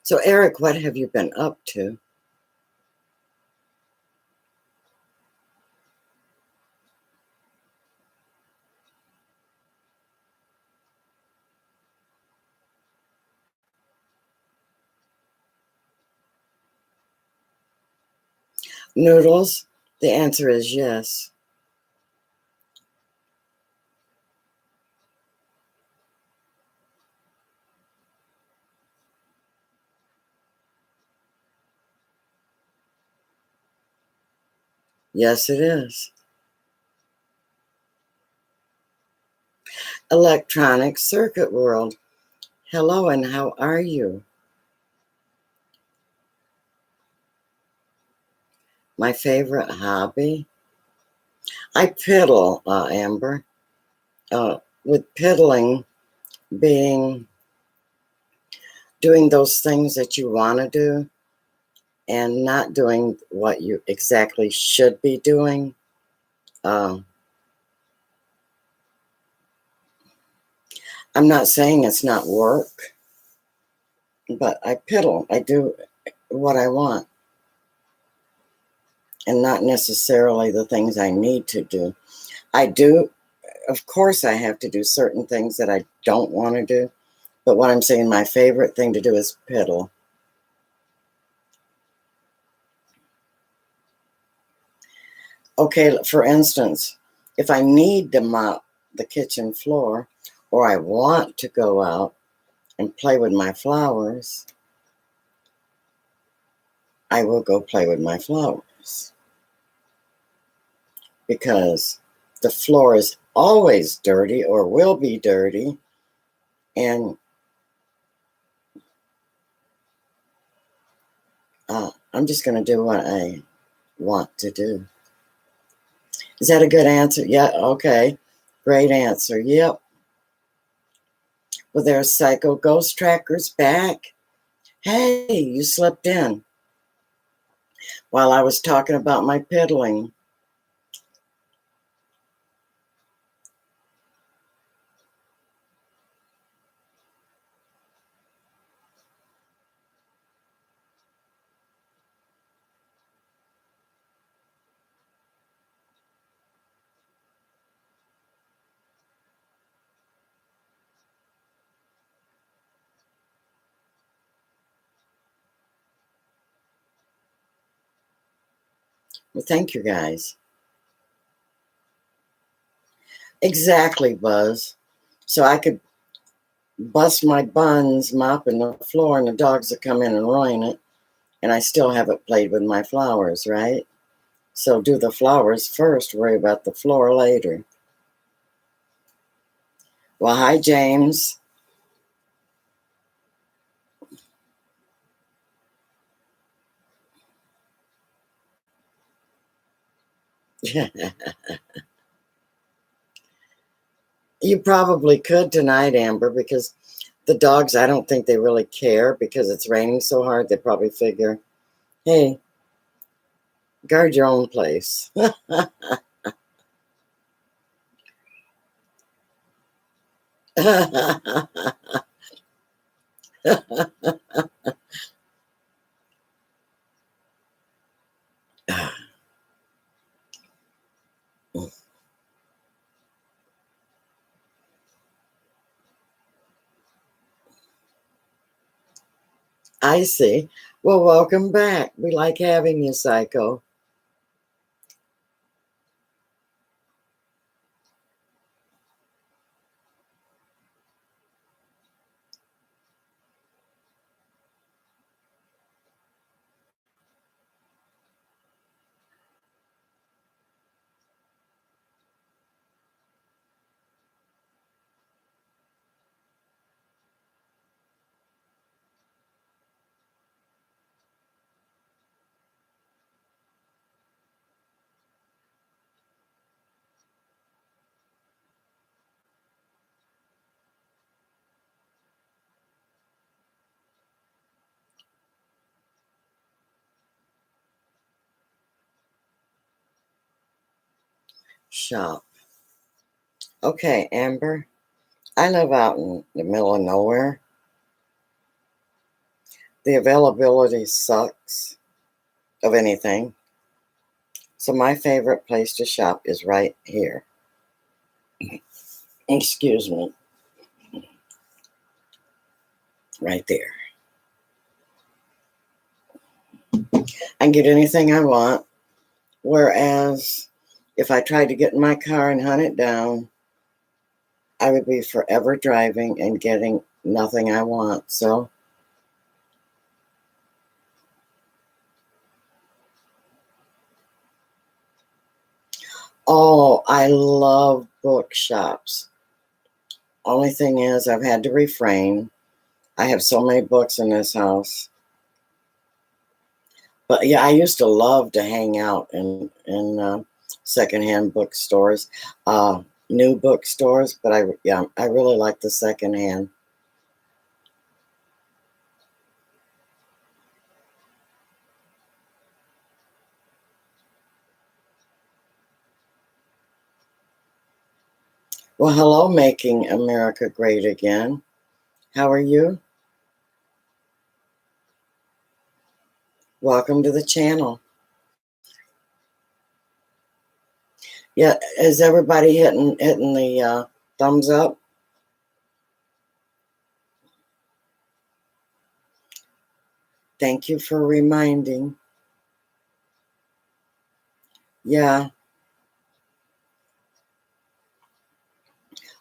So, Eric, what have you been up to? Noodles? The answer is yes. Yes, it is. Electronic Circuit World. Hello, and how are you? My favorite hobby? I piddle, Amber. With piddling being doing those things that you want to do and not doing what you exactly should be doing. I'm not saying it's not work, but I piddle. I do what I want and not necessarily the things I need to do. I do, of course, I have to do certain things that I don't want to do. But what I'm saying, my favorite thing to do is piddle. Okay, for instance, if I need to mop the kitchen floor or I want to go out and play with my flowers, I will go play with my flowers. Because the floor is always dirty or will be dirty, and I'm just going to do what I want to do. Is that a good answer? Yeah, okay. Great answer. Yep. Well, there's Psycho Ghost Tracker's back. Hey, you slipped in while I was talking about my piddling. Well, thank you guys. Exactly, Buzz. So I could bust my buns mopping the floor and the dogs would come in and ruin it. And I still haven't played with my flowers, right? So do the flowers first, worry about the floor later. Well, hi, James. You probably could tonight, Amber, because the dogs, I don't think they really care because it's raining so hard. They probably figure, hey, guard your own place. I see. Well, welcome back. We like having you, Psycho. Shop. Okay, Amber. I live out in the middle of nowhere. The availability sucks of anything. So my favorite place to shop is right here. Excuse me. Right there. I can get anything I want. Whereas if I tried to get in my car and hunt it down, I would be forever driving and getting nothing I want. So, oh, I love bookshops. Only thing is, I've had to refrain. I have so many books in this house. But yeah, I used to love to hang out and secondhand bookstores, new bookstores, but I really like the secondhand. Well, hello, Making America Great Again. How are you? Welcome to the channel. Yeah, is everybody hitting the thumbs up? Thank you for reminding. Yeah,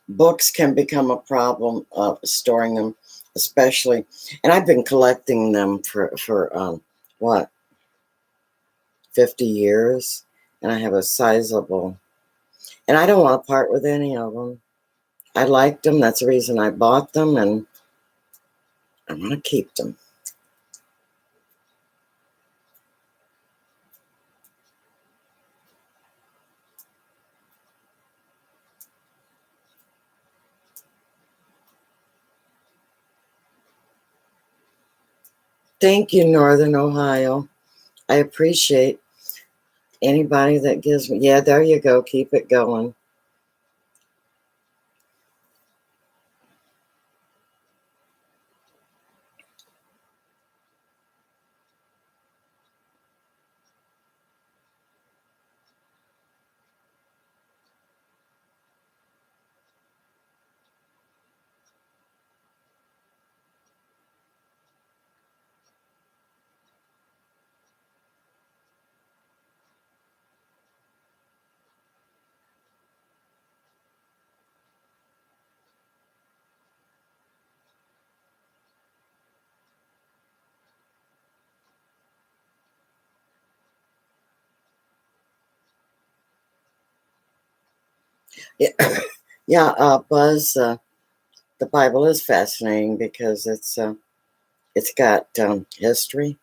books can become a problem of storing them, especially, and I've been collecting them for what, 50 years, and I have a sizable, and I don't want to part with any of them. I liked them. That's the reason I bought them, and I want to keep them. Thank you, Northern Ohio. I appreciate anybody that gives me, yeah, there you go. Keep it going. Yeah, yeah, Buzz, the Bible is fascinating because it's got history,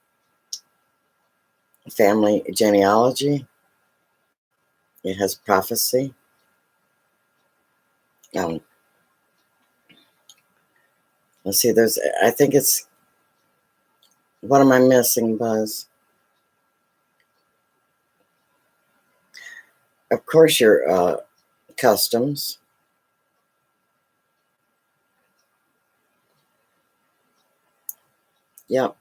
family genealogy. It has prophecy. Um, let's see. I think it's. What am I missing, Buzz? Of course, your customs. Yep.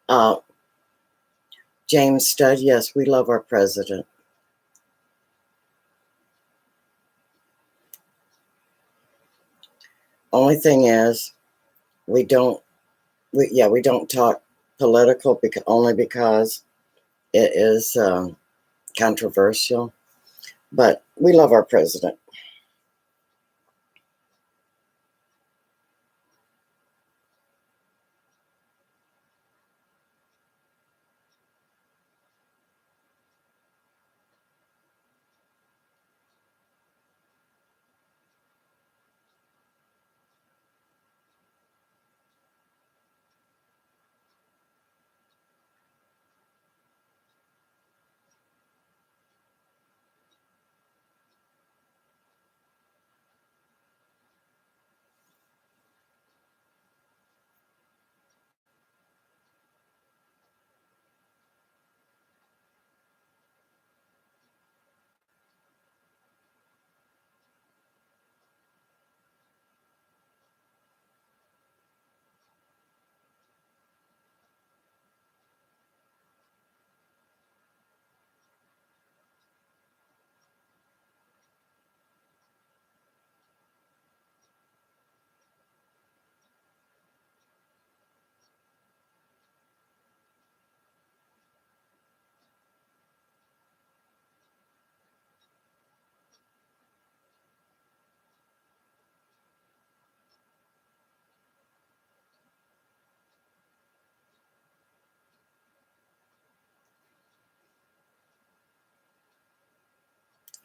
Uh, James Studd. Yes, we love our president. Only thing is, we don't. We don't talk political because only because it is controversial. But we love our president.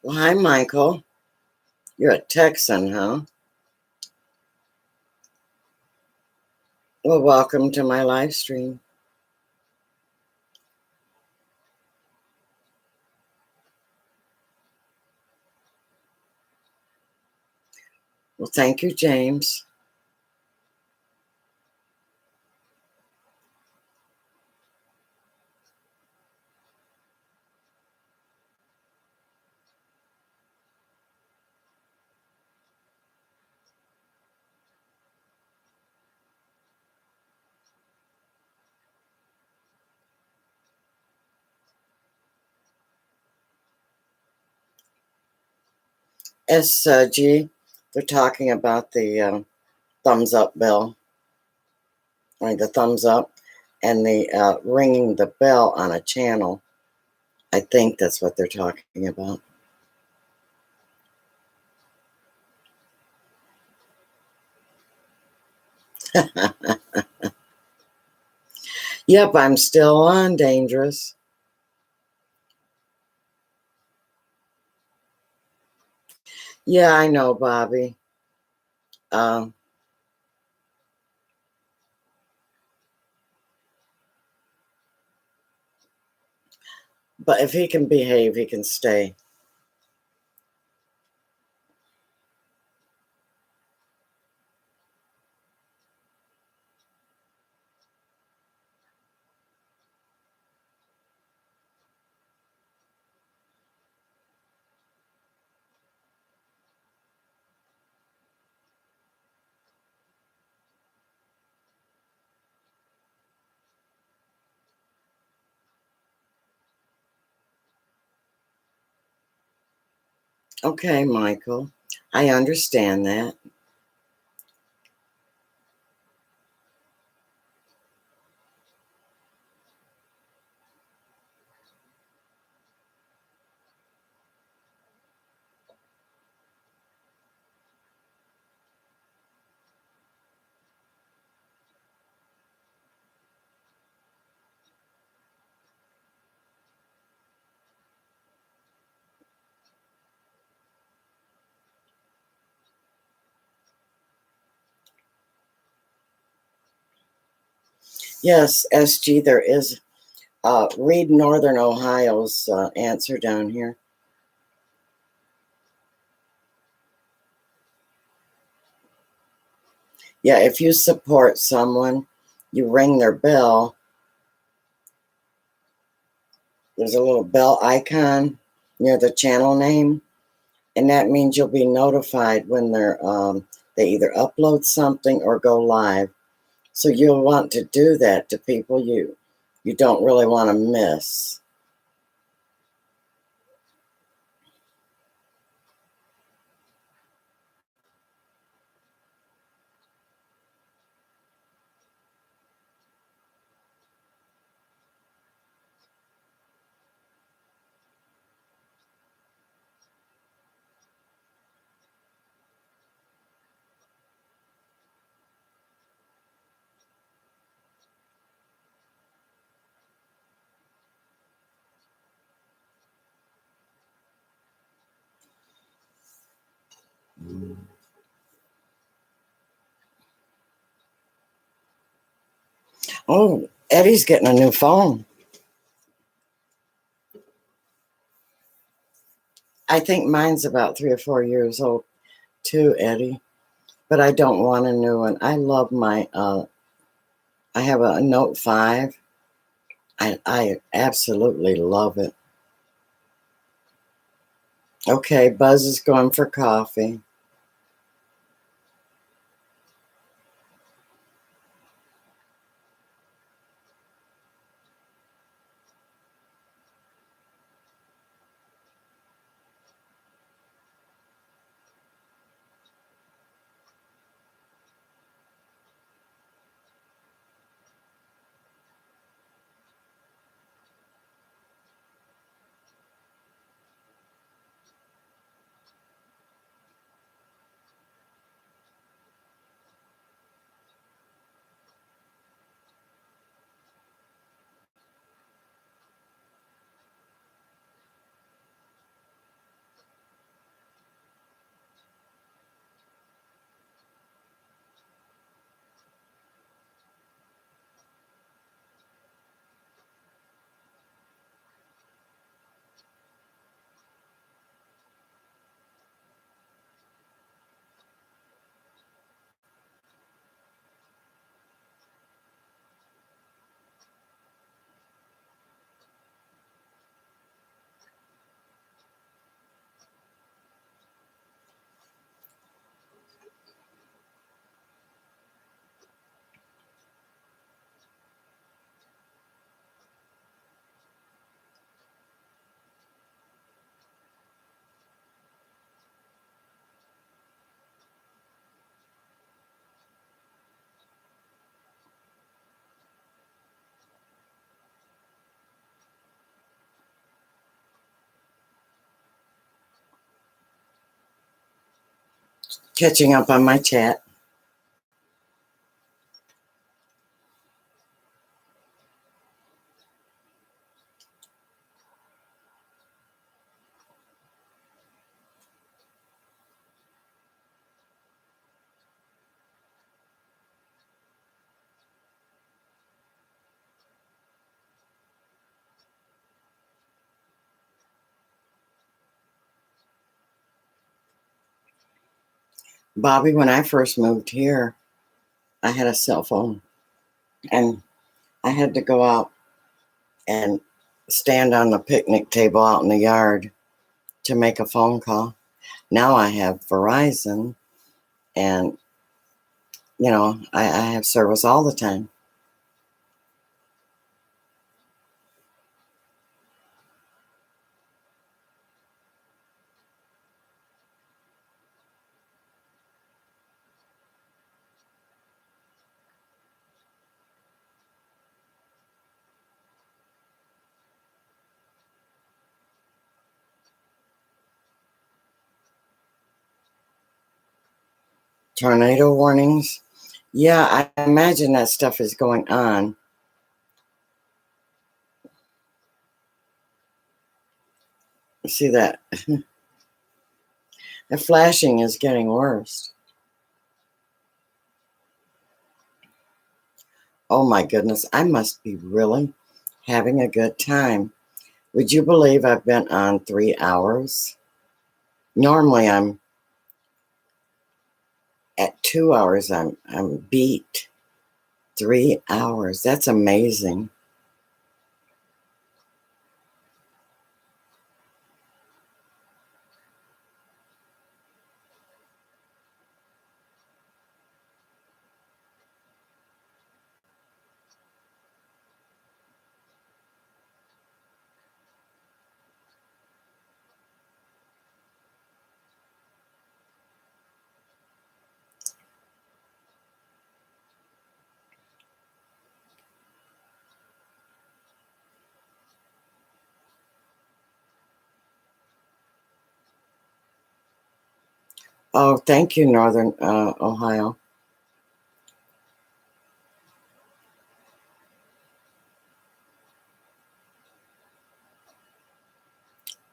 Well, hi, Michael. You're a Texan, huh? Well, welcome to my live stream. Well, thank you, James. SG, they're talking about the thumbs up bill, or the thumbs up, and the ringing the bell on a channel. I think that's what they're talking about. Yep, I'm still on, Dangerous. Yeah, I know, Bobby. Um, but if he can behave, he can stay. Okay, Michael. I understand that. Yes, SG, there is. Read Northern Ohio's answer down here. Yeah, if you support someone, you ring their bell. There's a little bell icon near the channel name, and that means you'll be notified when they either upload something or go live. So you'll want to do that to people you don't really want to miss. Oh, Eddie's getting a new phone. I think mine's about 3 or 4 years old too, Eddie. But I don't want a new one. I love I have a Note 5. I absolutely love it. Okay, Buzz is going for coffee. catching up on my chat. Bobby, when I first moved here, I had a cell phone and I had to go out and stand on the picnic table out in the yard to make a phone call. Now I have Verizon and, I have service all the time. Tornado warnings. Yeah, I imagine that stuff is going on. See that? The flashing is getting worse. Oh my goodness, I must be really having a good time. Would you believe I've been on 3 hours? Normally I'm at 2 hours. I'm beat. 3 hours. That's amazing. Oh, thank you, Northern Ohio.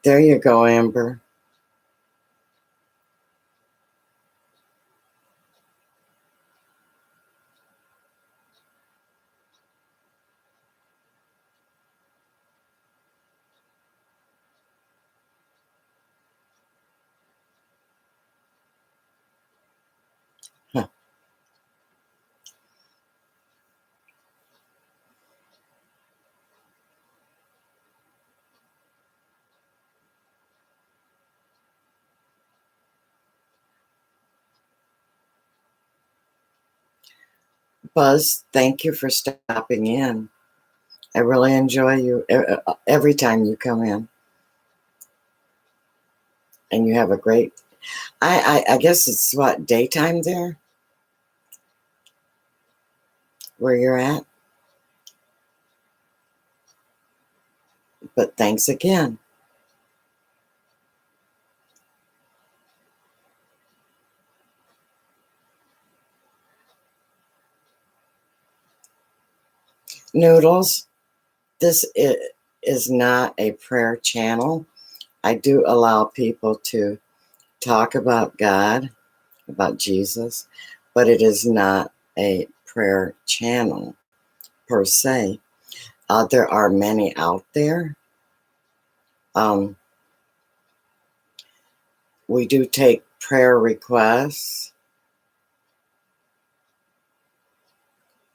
There you go, Amber. Huh. Buzz, thank you for stopping in. I really enjoy you every time you come in. And you have a great, I guess it's what, daytime there? Where you're at? But thanks again. Noodles, this is not a prayer channel. I do allow people to talk about God, about Jesus, but it is not a prayer channel per se. There are many out there. We do take prayer requests,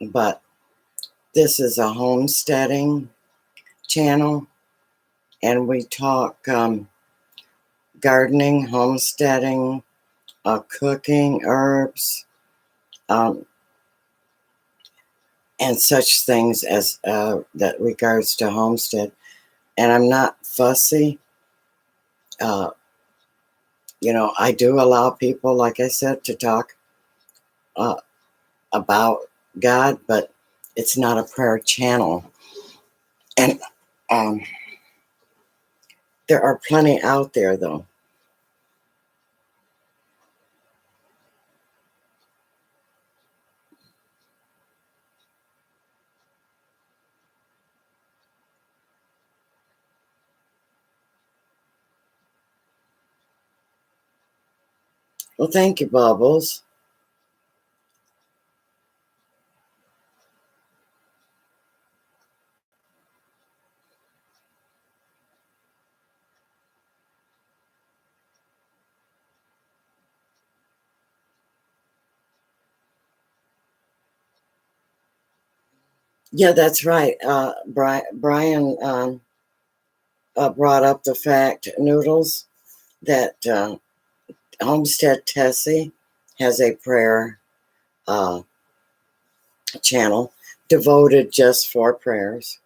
but this is a homesteading channel, and we talk gardening, homesteading, cooking, herbs, and such things as that regards to homestead. And I'm not fussy. I do allow people, like I said, to talk about God, but it's not a prayer channel. And there are plenty out there, though. Well, thank you, Bubbles. Yeah, that's right. Brian brought up the fact, Noodles, that Homestead Tessie has a prayer uh, channel devoted just for prayers.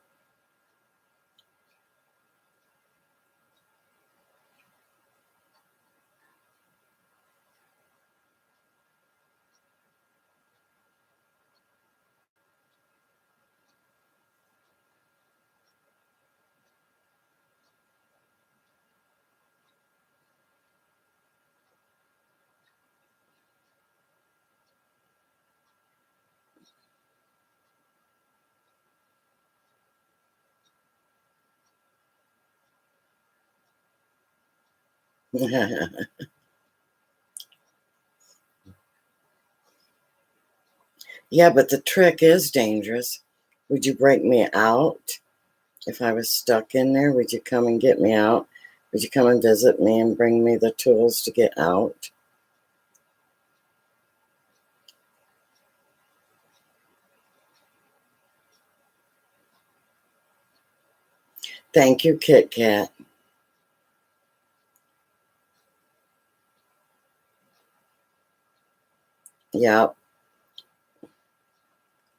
Yeah, but the trick is dangerous. Would you break me out if I was stuck in there? Would you come and get me out? Would you come and visit me and bring me the tools to get out? Thank you, Kit Kat. Yep.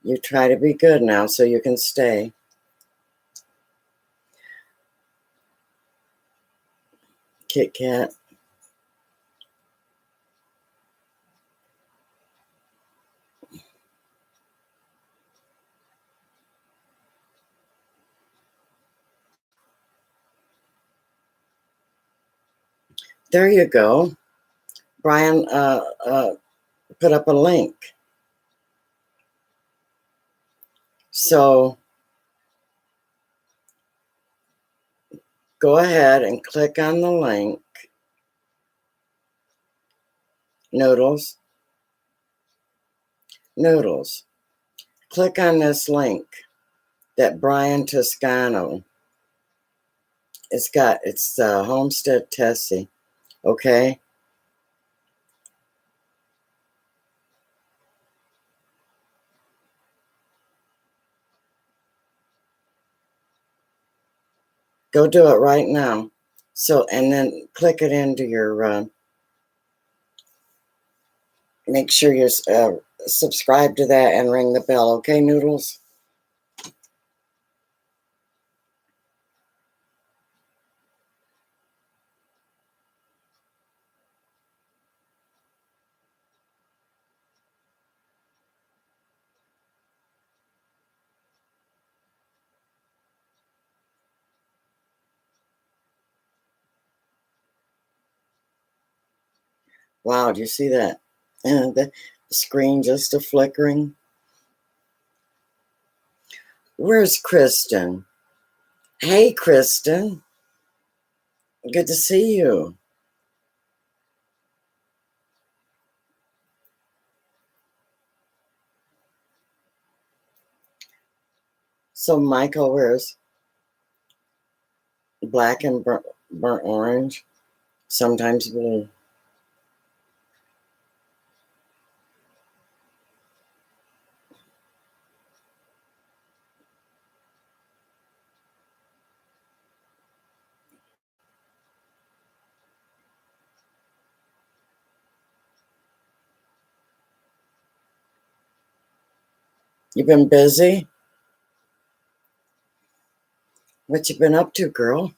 You try to be good now so you can stay. Kit Kat. There you go. Brian put up a link. So go ahead and click on the link. Noodles. Noodles. Click on this link that Brian Toscano. It's Homestead Tessie. Okay. Go do it right now. So, and then click it into your, make sure you subscribe to that and ring the bell. Okay, Noodles? Wow, do you see that? The screen just a flickering. Where's Kristen? Hey, Kristen. Good to see you. So Michael wears black and burnt orange, sometimes blue. You been busy? What you been up to, girl?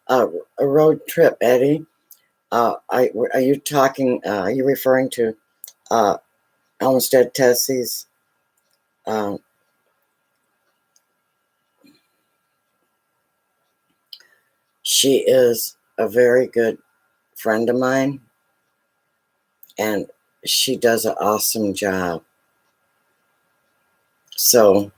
A road trip, Eddie. Are you talking? Are you referring to uh, Homestead Tessie's? Um, She is a very good friend of mine, and she does an awesome job. So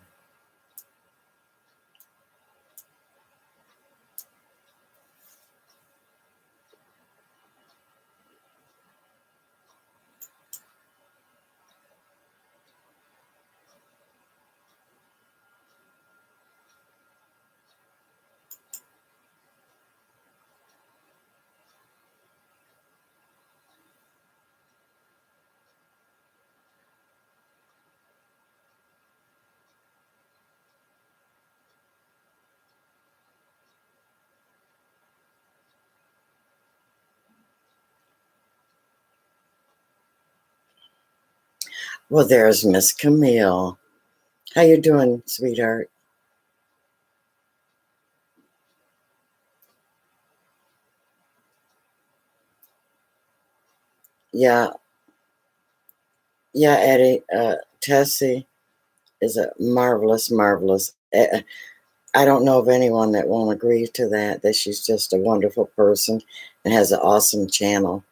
well, there's Miss Camille. How you doing, sweetheart? Yeah, yeah, Eddie. Tessie is a marvelous, marvelous. I don't know of anyone that won't agree to that. That she's just a wonderful person and has an awesome channel.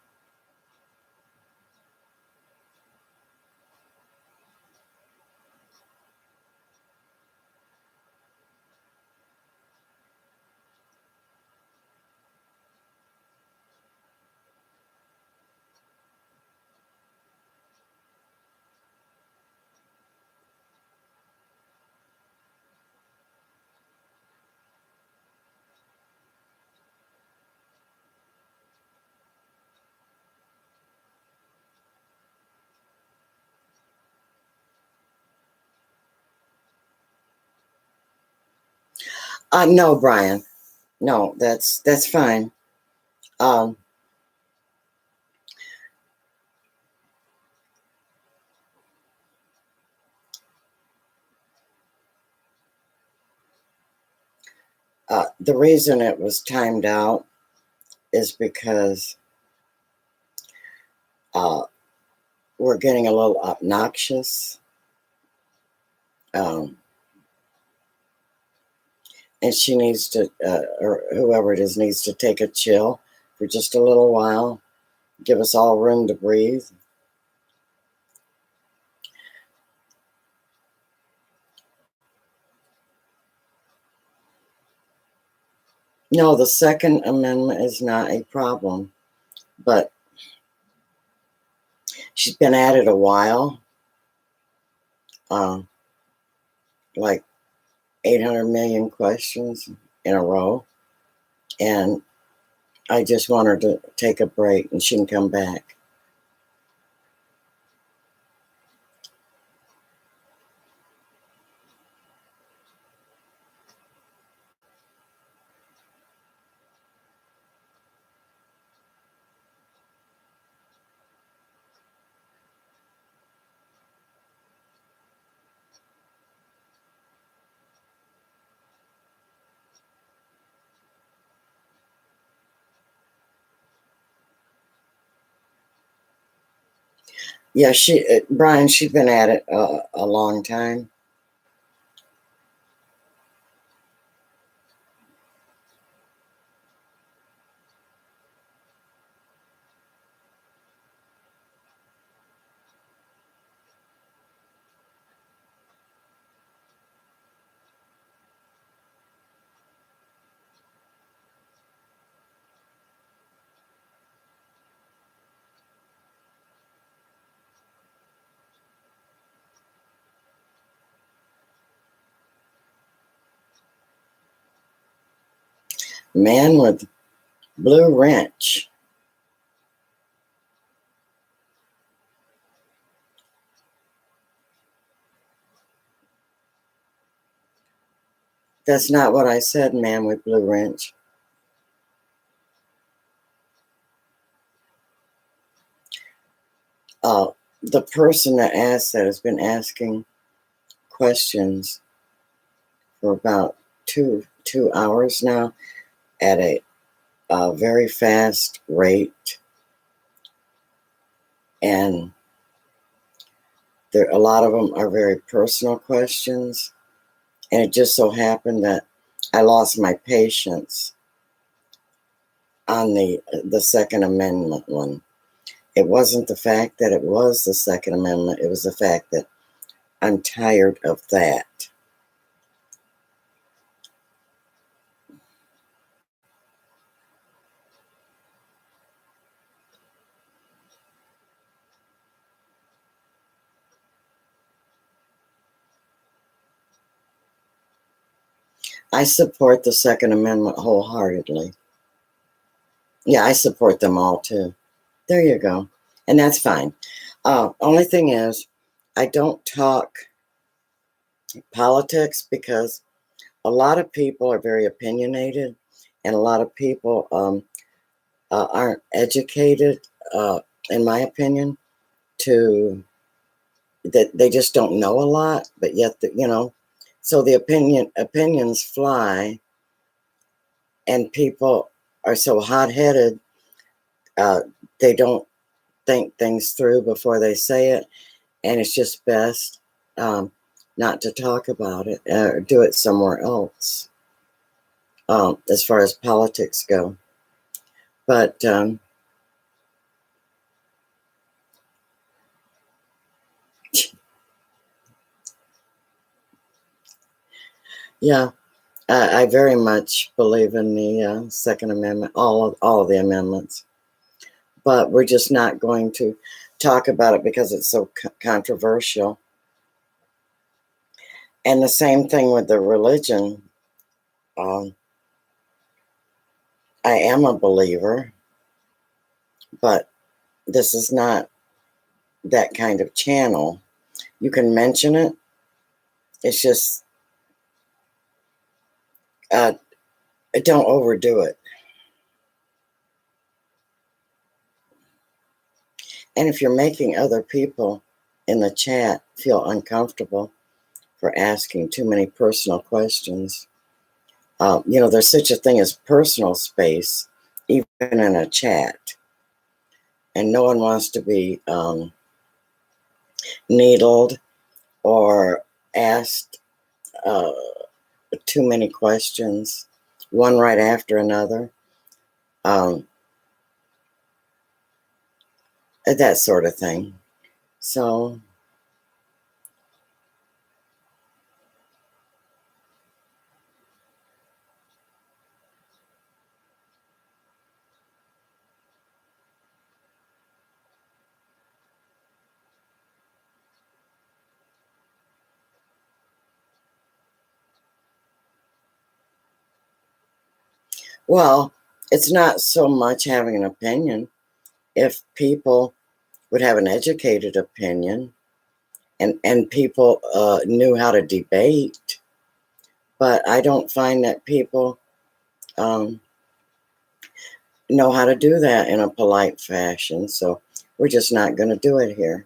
No, Brian. No, that's fine. Um, the reason it was timed out is because uh, we're getting a little obnoxious, um, and she needs to, or whoever it is, needs to take a chill for just a little while, give us all room to breathe. No, the Second Amendment is not a problem, but she's been at it a while, uh, like 800 million questions in a row, and I just want her to take a break and she can come back. Yeah, Brian, she's been at it a long time. Man with blue wrench. That's not what I said, man with blue wrench. Uh, the person that asked that has been asking questions for about two hours now at a very fast rate, and a lot of them are very personal questions. And it just so happened that I lost my patience on the Second Amendment one. It wasn't the fact that it was the Second Amendment. It was the fact that I'm tired of that. I support the Second Amendment wholeheartedly. Yeah, I support them all too. There you go. And that's fine. Only thing is, I don't talk politics because a lot of people are very opinionated and a lot of people aren't educated, in my opinion, to that they just don't know a lot, but yet, so the opinions fly and people are so hot-headed, uh, they don't think things through before they say it, and it's just best not to talk about it or do it somewhere else, as far as politics go. But yeah, I very much believe in the Second Amendment, all of the amendments, but we're just not going to talk about it because it's so controversial. And the same thing with the religion. Um, I am a believer, but this is not that kind of channel. You can mention it. It's just uh, don't overdo it. And if you're making other people in the chat feel uncomfortable for asking too many personal questions, there's such a thing as personal space, even in a chat. And no one wants to be needled or asked too many questions, one right after another. That sort of thing. So, well, it's not so much having an opinion. If people would have an educated opinion and people knew how to debate, but I don't find that people um, know how to do that in a polite fashion. So we're just not going to do it here.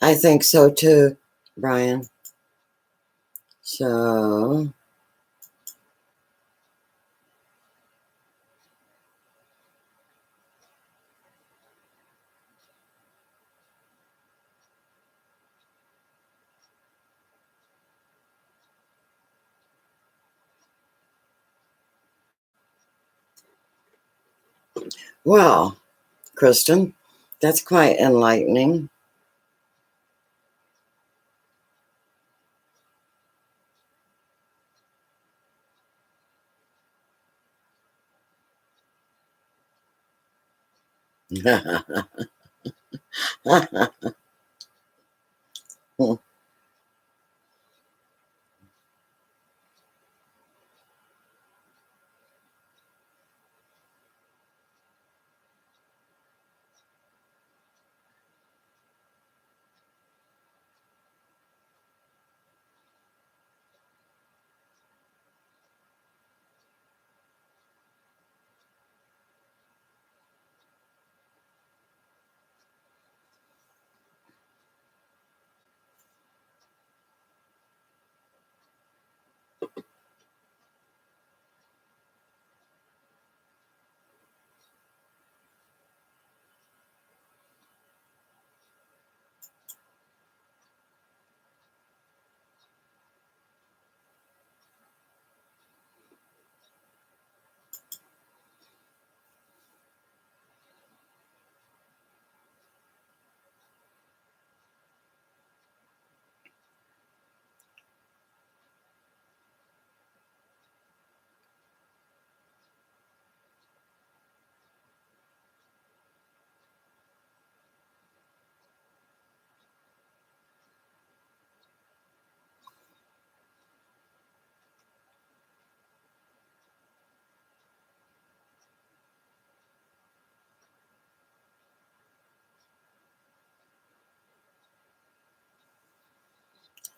I think so too, Brian. So, well, Kristen, that's quite enlightening.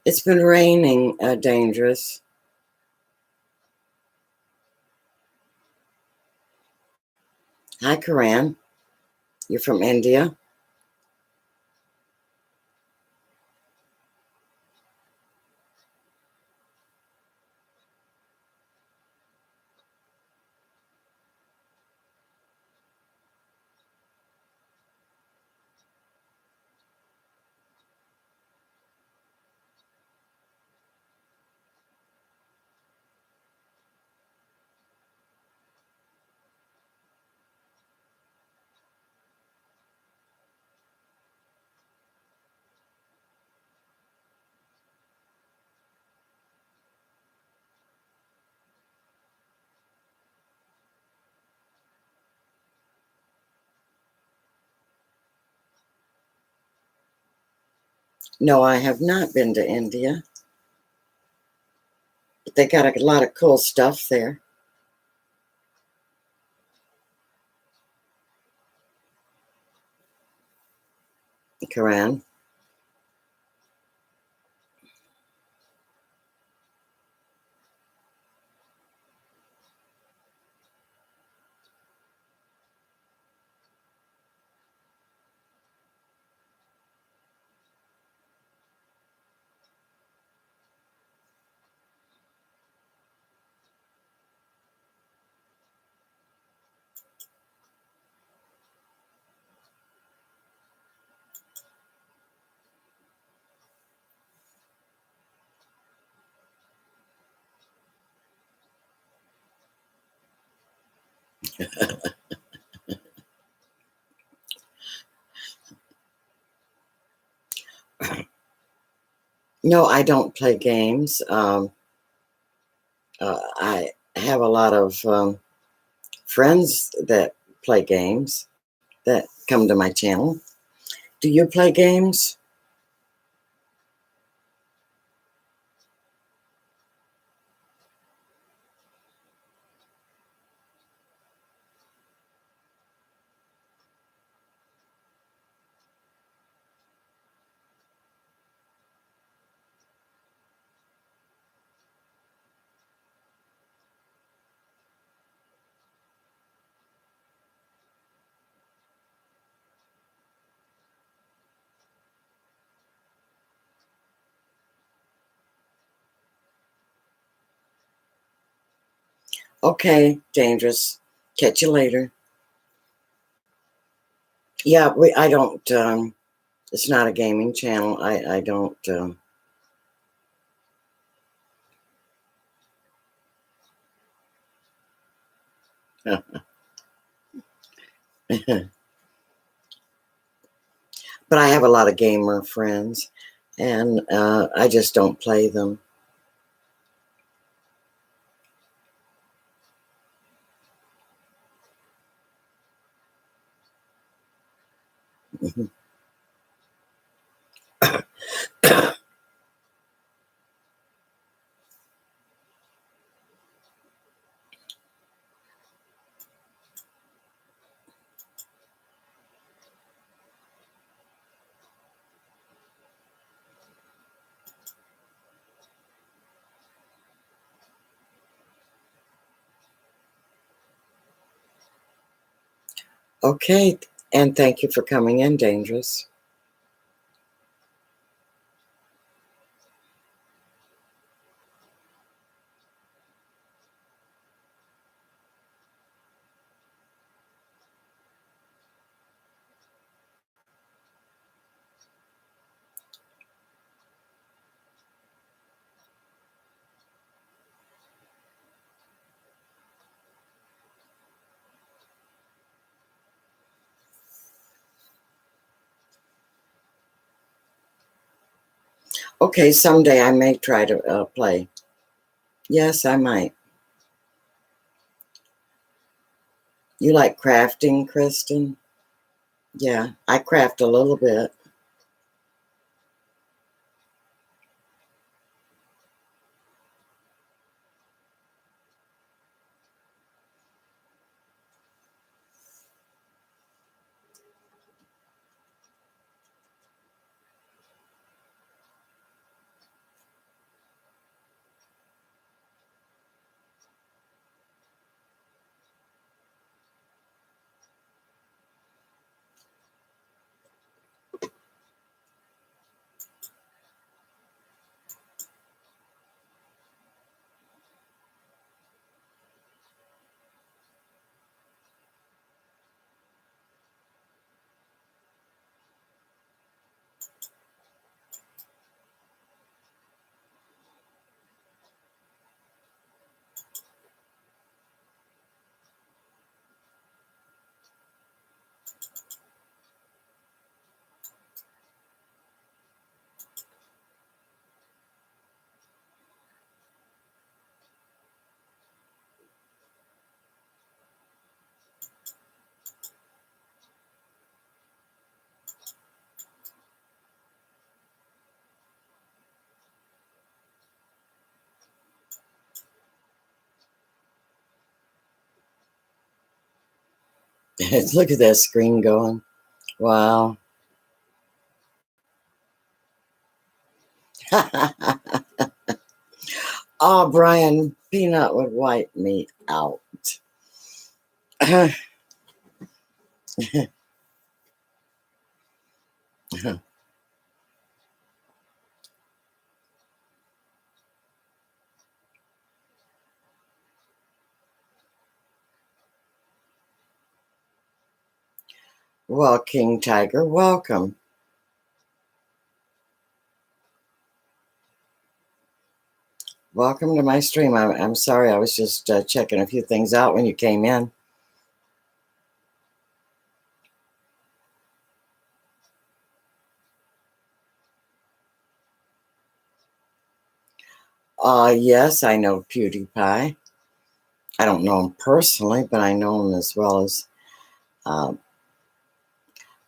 It's been raining, Dangerous. Hi, Karan. You're from India? No, I have not been to India, but they got a lot of cool stuff there, Karan. No, I don't play games. I have a lot of friends that play games that come to my channel. Do you play games? Okay, Dangerous. Catch you later. Yeah, I don't. It's not a gaming channel. I don't. But I have a lot of gamer friends, and I just don't play them. Okay, and thank you for coming in, Dangerous. Okay, someday I may try to play. Yes, I might. You like crafting, Kristen? Yeah, I craft a little bit. Look at that screen going. Wow. Oh, Brian, Peanut would wipe me out. Well, King Tiger, welcome. Welcome to my stream. I'm sorry, I was just checking a few things out when you came in. Yes, I know PewDiePie. I don't know him personally, but I know him as well as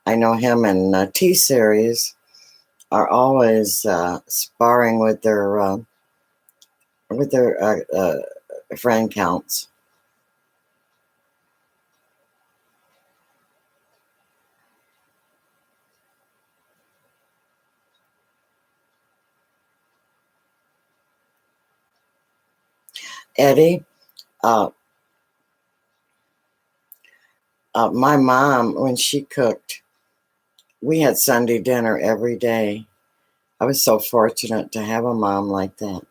I know him and T-Series are always sparring with their friend counts. Eddie, uh, my mom, when she cooked, we had Sunday dinner every day. I was so fortunate to have a mom like that.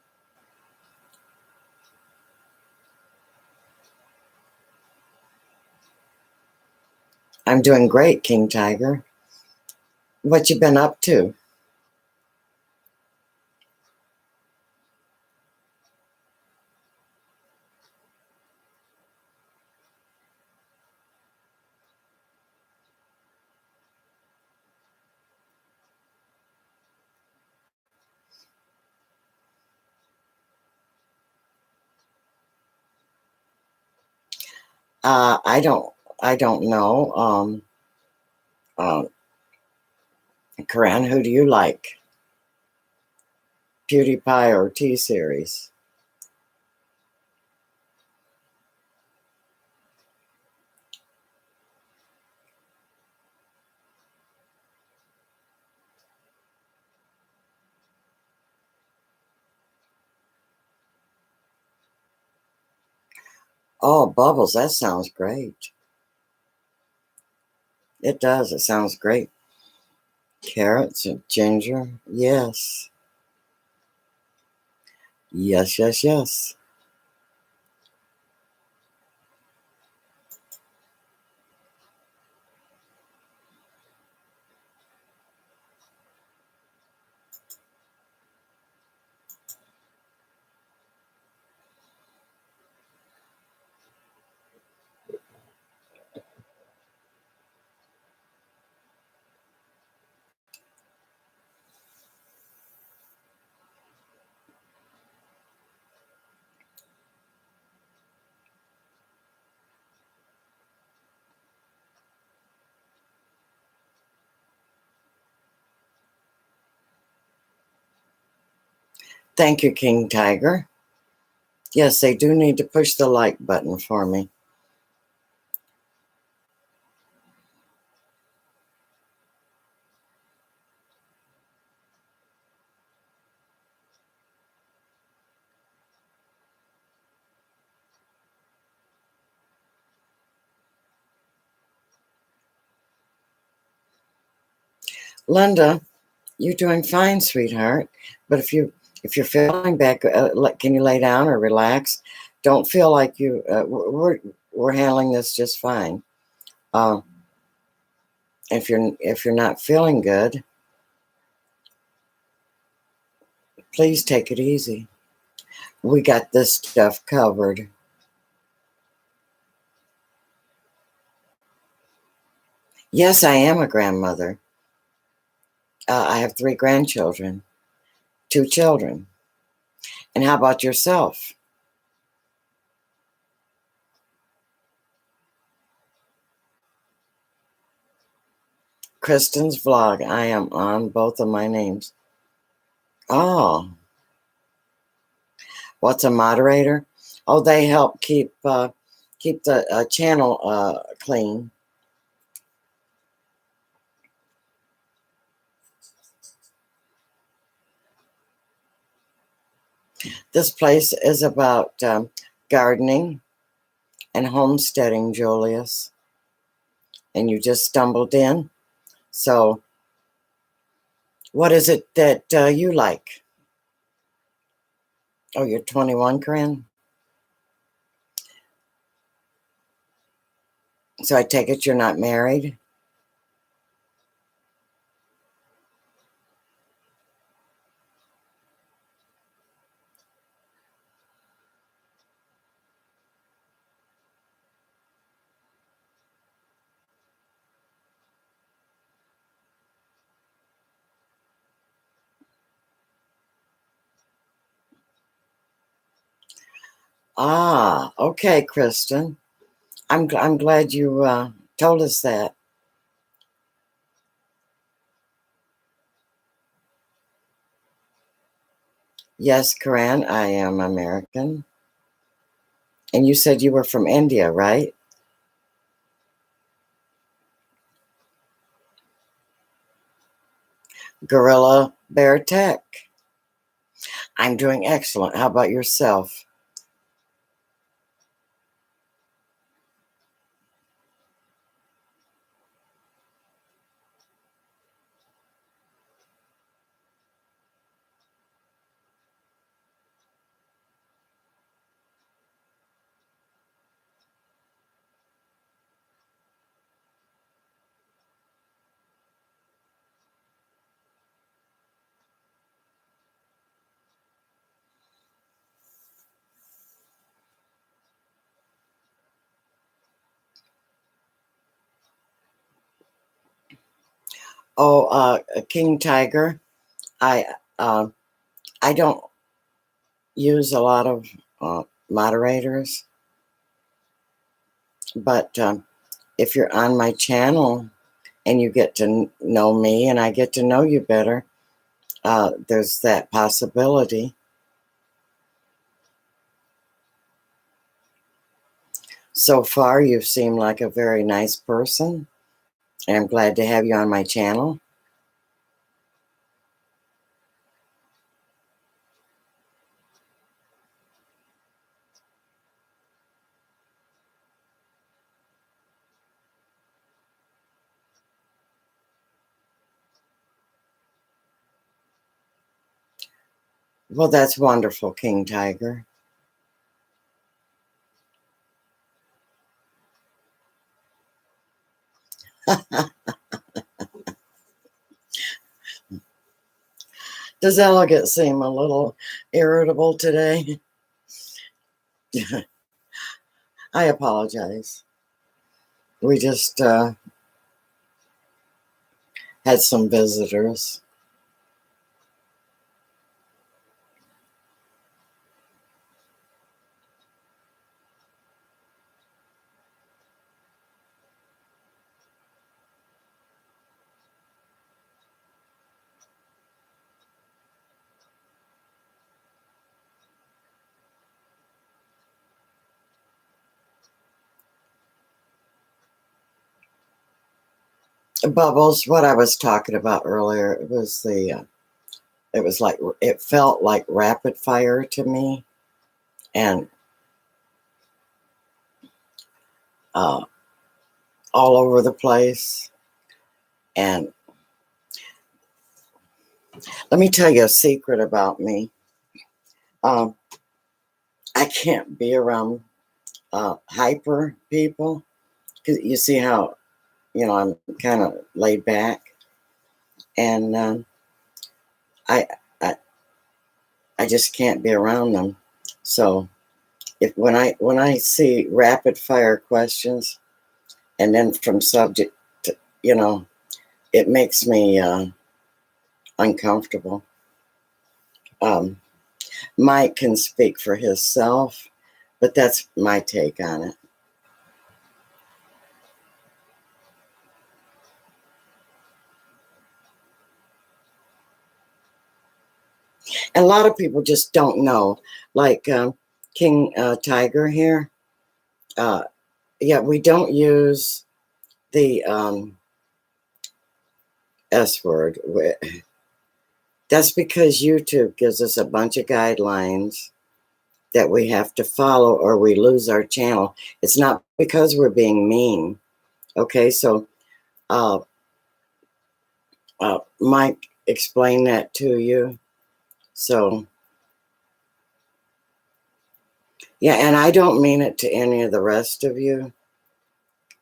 I'm doing great, King Tiger. What you been up to? I don't know. Uh, Karan, who do you like? PewDiePie or T-Series? Oh, Bubbles, that sounds great. It does. It sounds great. Carrots and ginger. Yes. Yes, yes, yes. Thank you, King Tiger. Yes, they do need to push the like button for me. Linda, you're doing fine, sweetheart. But if you're feeling back, can you lay down or relax? Don't feel like you. We're handling this just fine. Uh, if you're not feeling good, please take it easy. We got this stuff covered. Yes, I am a grandmother. I have 3 grandchildren, 2 children. And how about yourself? Kristen's vlog. I am on both of my names. Oh, what's a moderator? Oh, they help keep the channel clean. This place is about gardening and homesteading, Julius. And you just stumbled in. So, what is it that you like? Oh, you're 21, Corinne? So I take it you're not married? Ah, okay, Kristen. I'm glad you told us that. Yes, Corinne, I am American. And you said you were from India, right? Gorilla Bear Tech. I'm doing excellent. How about yourself? Oh, King Tiger. I uh, I don't use a lot of moderators, but if you're on my channel and you get to know me and I get to know you better, there's that possibility. So far, you seem like a very nice person, and I'm glad to have you on my channel. Well, that's wonderful, King Tiger. Does Elegant seem a little irritable today? I apologize. We just had some visitors. Bubbles, what I was talking about earlier, it was it was like, it felt like rapid fire to me. And uh, all over the place. And let me tell you a secret about me. Um, I can't be around hyper people because you see how, I'm kind of laid back. And I, I I just can't be around them. So if when I see rapid fire questions and then from subject to, it makes me uncomfortable. Um, Mike can speak for himself, but that's my take on it. And a lot of people just don't know, like King Tiger here. Uh, yeah, we don't use the S word That's because YouTube gives us a bunch of guidelines that we have to follow or we lose our channel. It's not because we're being mean. Okay, so uh, Mike explained that to you. So, yeah, and I don't mean it to any of the rest of you.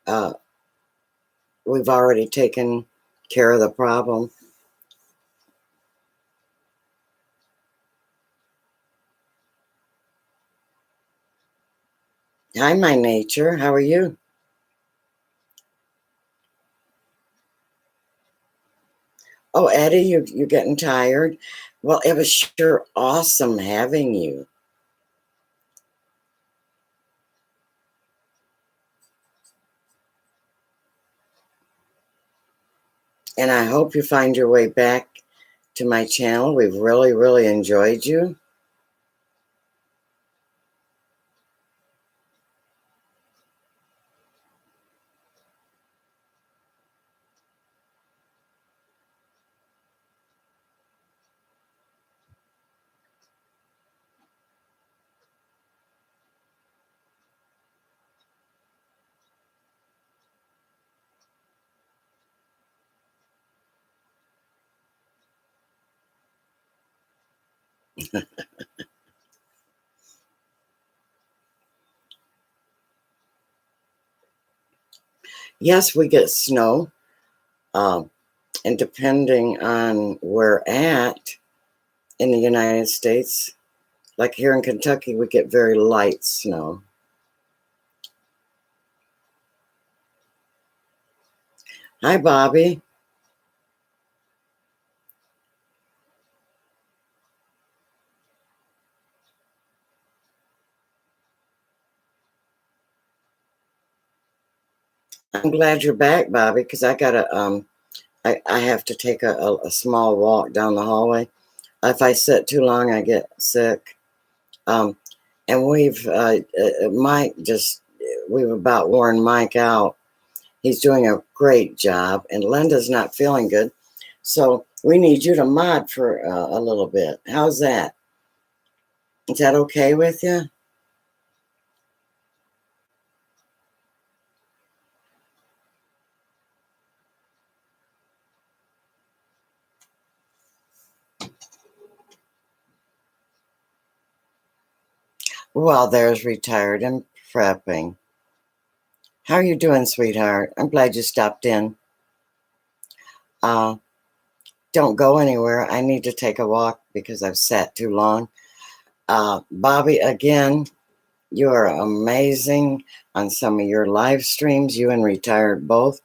Uh, we've already taken care of the problem. Hi, my nature. How are you? Oh, Eddie, you're getting tired? Well, it was sure awesome having you. And I hope you find your way back to my channel. We've really, really enjoyed you. Yes, we get snow. Um, and depending on where at in the United States, like here in Kentucky, we get very light snow. Hi, Bobby. I'm glad you're back, Bobby, because I have to take a small walk down the hallway. If I sit too long, I get sick. Um, and Mike we've about worn Mike out. He's doing a great job, and Linda's not feeling good. So we need you to mod for a little bit. How's that? Is that okay with you? Well, there's retired and prepping. How are you doing, sweetheart? I'm glad you stopped in. Uh, don't go anywhere. I need to take a walk because I've sat too long. Bobby, again, you are amazing on some of your live streams, you and retired both.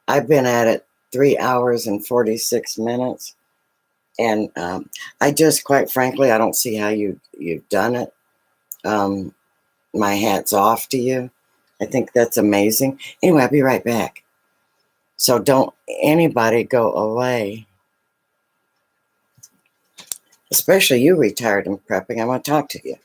I've been at it 3 hours and 46 minutes. And I just, quite frankly, I don't see how you've done it. Um, my hat's off to you. I think that's amazing. Anyway, I'll be right back. So don't anybody go away, especially you retired and prepping. I want to talk to you.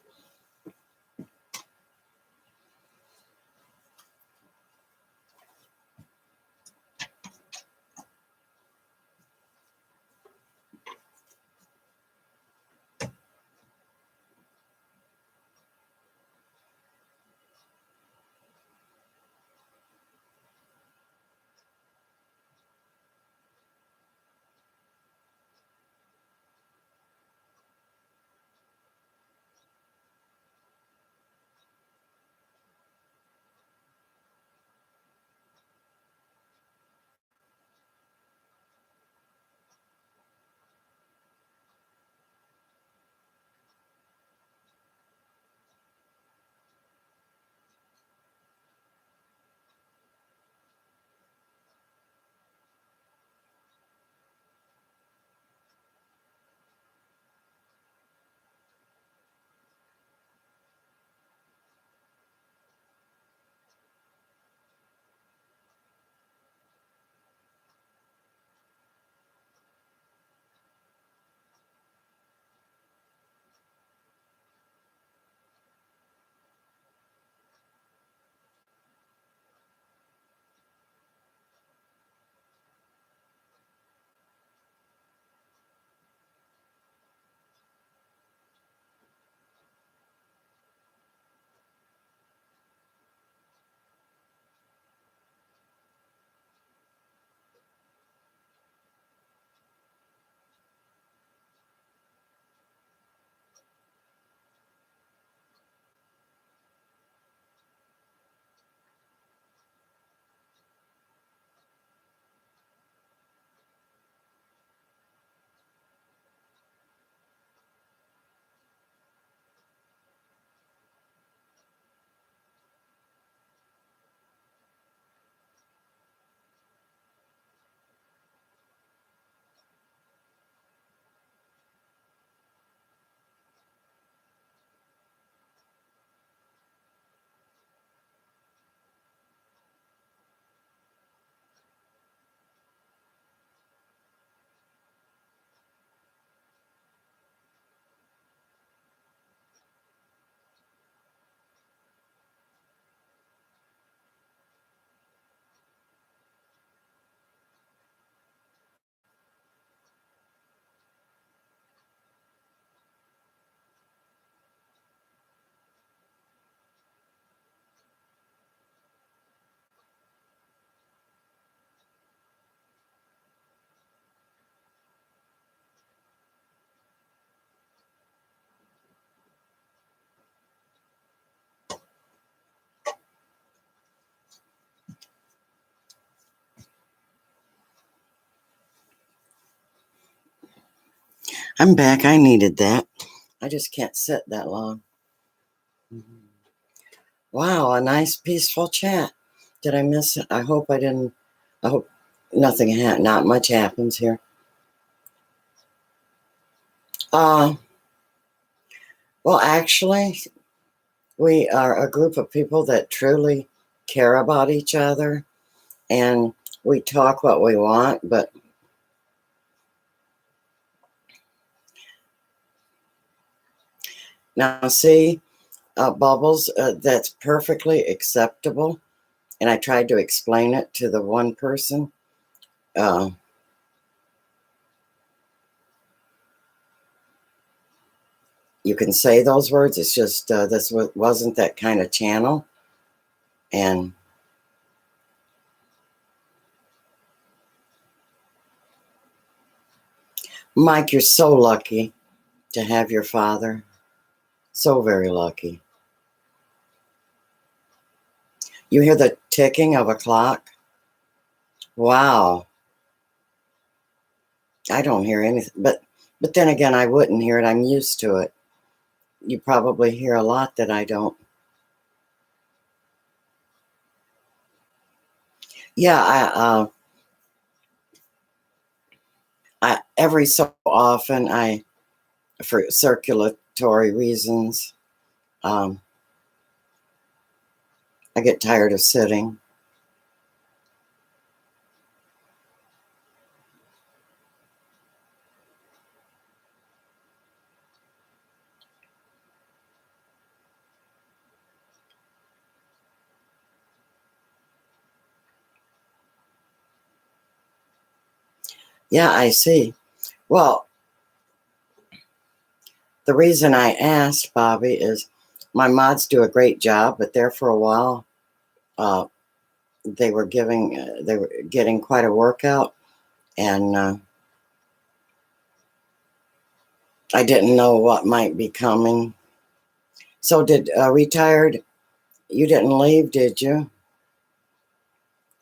I'm back. I needed that. I just can't sit that long. Wow, a nice peaceful chat. Did I miss it? I hope I didn't. I hope nothing not much happens here. Well, actually, we are a group of people that truly care about each other, and we talk what we want, but now see, Bubbles, that's perfectly acceptable. And I tried to explain it to the one person. Uh, you can say those words. It's just this wasn't that kind of channel. And Mike, you're so lucky to have your father. So very lucky. You hear the ticking of a clock? Wow. I don't hear anything. But then again, I wouldn't hear it. I'm used to it. You probably hear a lot that I don't. Yeah, every so often, for circulatory reasons, um, I get tired of sitting. Yeah, I see. Well, the reason I asked, Bobby, is my mods do a great job, but there for a while, uh, they were getting quite a workout, and I didn't know what might be coming. So, did retired? You didn't leave, did you?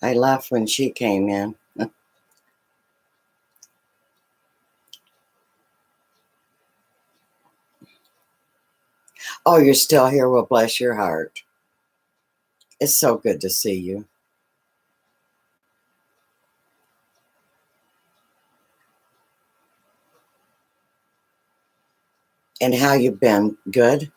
I left when she came in. Oh, you're still here. Well, bless your heart. It's so good to see you. And how you been? Good?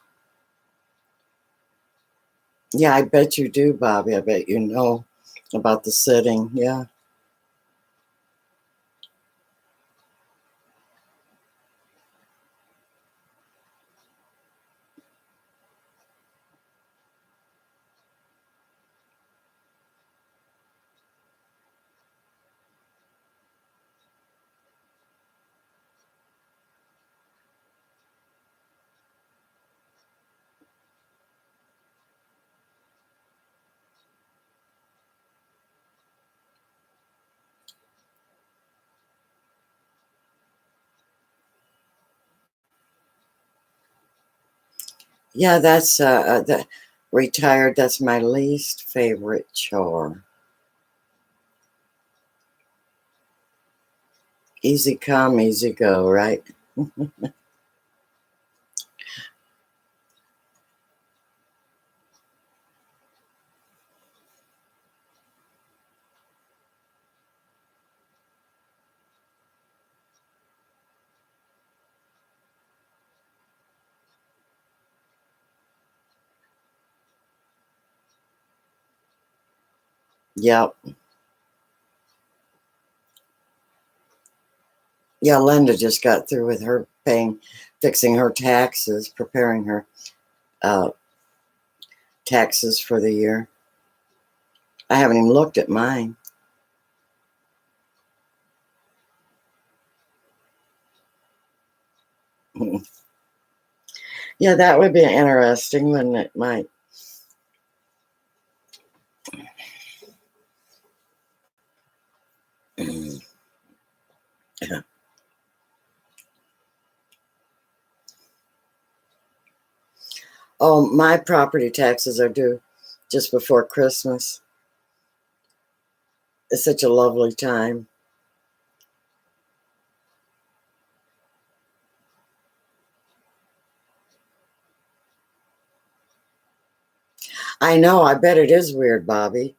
Yeah, I bet you do, Bobby. I bet you know about the sitting. Yeah. Yeah, that's retired. That's my least favorite chore. Easy come, easy go, right? Yep. Yeah, Linda just got through with her fixing her taxes, preparing her uh, taxes for the year. I haven't even looked at mine. Yeah, that would be interesting, wouldn't it, Mike? Oh, my property taxes are due just before Christmas. It's such a lovely time. I know, I bet it is weird, Bobby.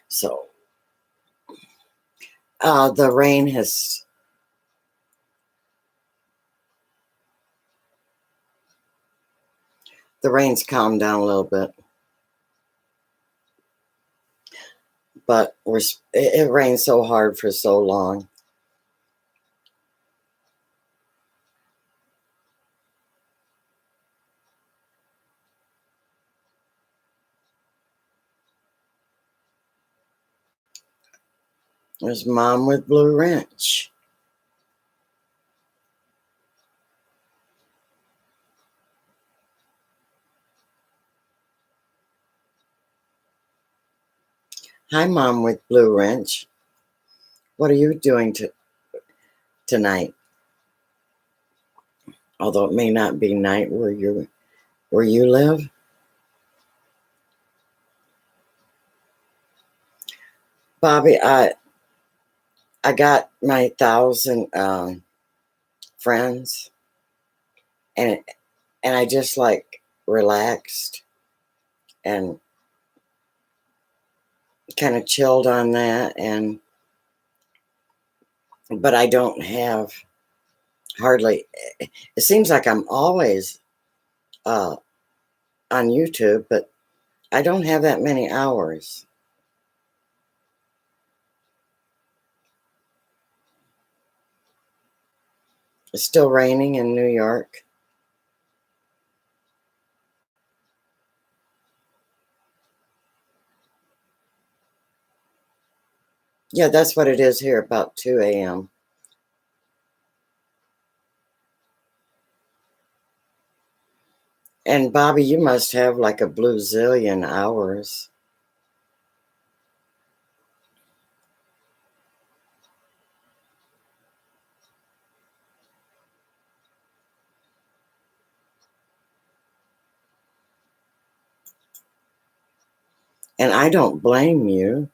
So, the rain has, the rain's calmed down a little bit, but it rained so hard for so long. There's Mom with Blue Wrench. Hi, Mom with Blue Wrench. What are you doing tonight? Although it may not be night where you live. Bobby, I got my 1,000 friends, and I just like relaxed and kind of chilled on that, and but I don't have hardly. It seems like I'm always on YouTube, but I don't have that many hours. It's still raining in New York. Yeah, that's what it is here, about 2 a.m. And Bobby, you must have like a blue zillion hours. And I don't blame you.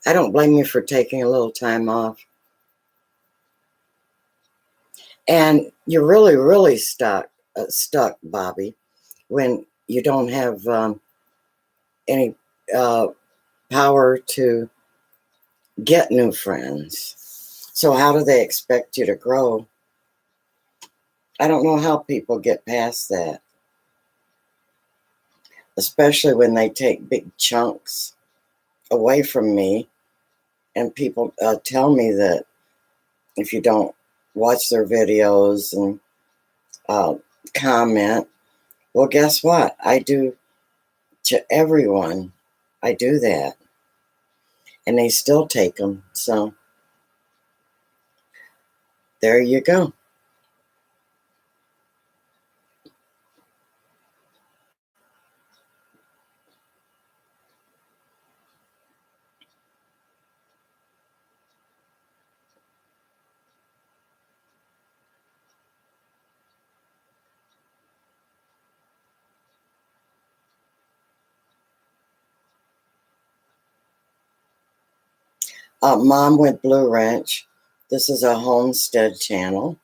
I don't blame you for taking a little time off. And you're really, really stuck, Bobby, when you don't have any uh, power to get new friends. So how do they expect you to grow? I don't know how people get past that, especially when they take big chunks away from me. And people tell me that if you don't watch their videos and uh, comment, well, guess what? I do to everyone. I do that. And they still take them. So there you go. Mom with Blue Wrench. This is a Homestead channel.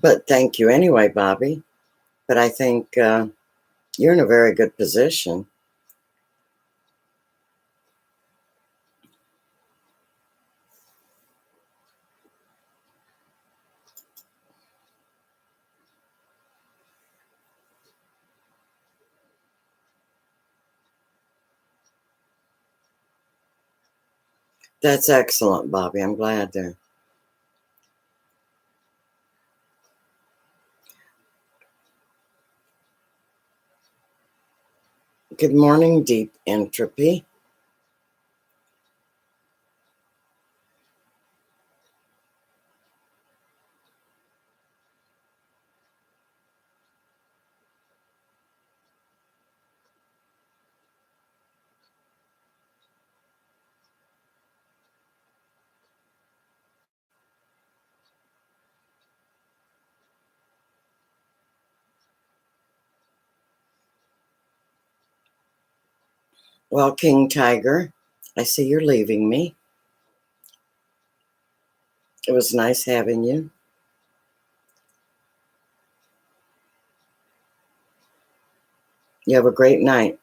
But thank you anyway, Bobby. But I think you're in a very good position. That's excellent, Bobby. I'm glad to. Good morning, Deep Entropy. Well, King Tiger, I see you're leaving me. It was nice having you. You have a great night.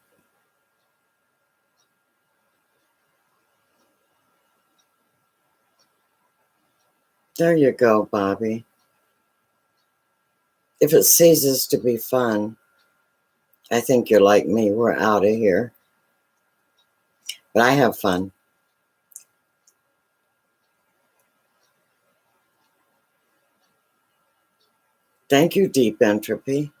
There you go, Bobby. If it ceases to be fun, I think you're like me. We're out of here. But I have fun. Thank you, Deep Entropy.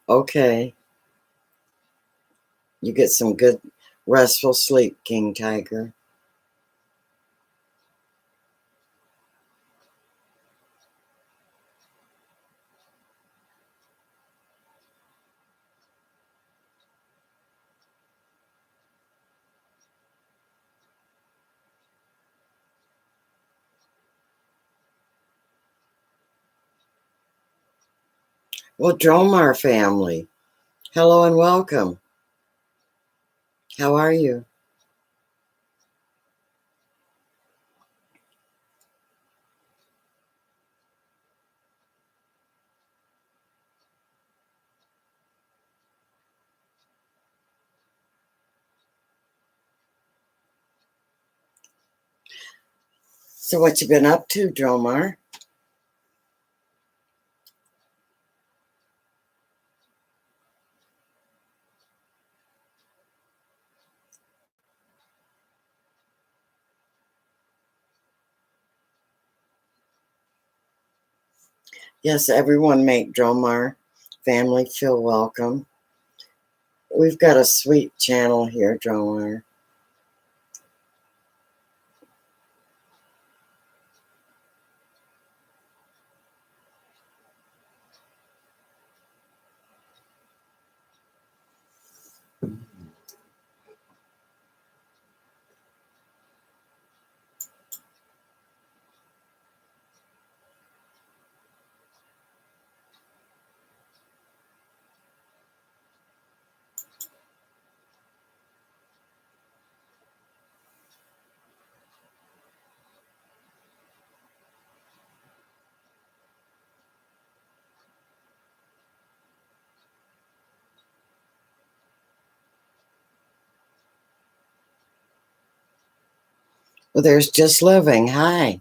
Okay. You get some good, restful sleep, King Tiger. Well, Dromar family, hello and welcome. How are you? So what you been up to, Dromar? Yes, everyone make Dromar family feel welcome. We've got a sweet channel here, Dromar. Well, there's Just Living. Hi.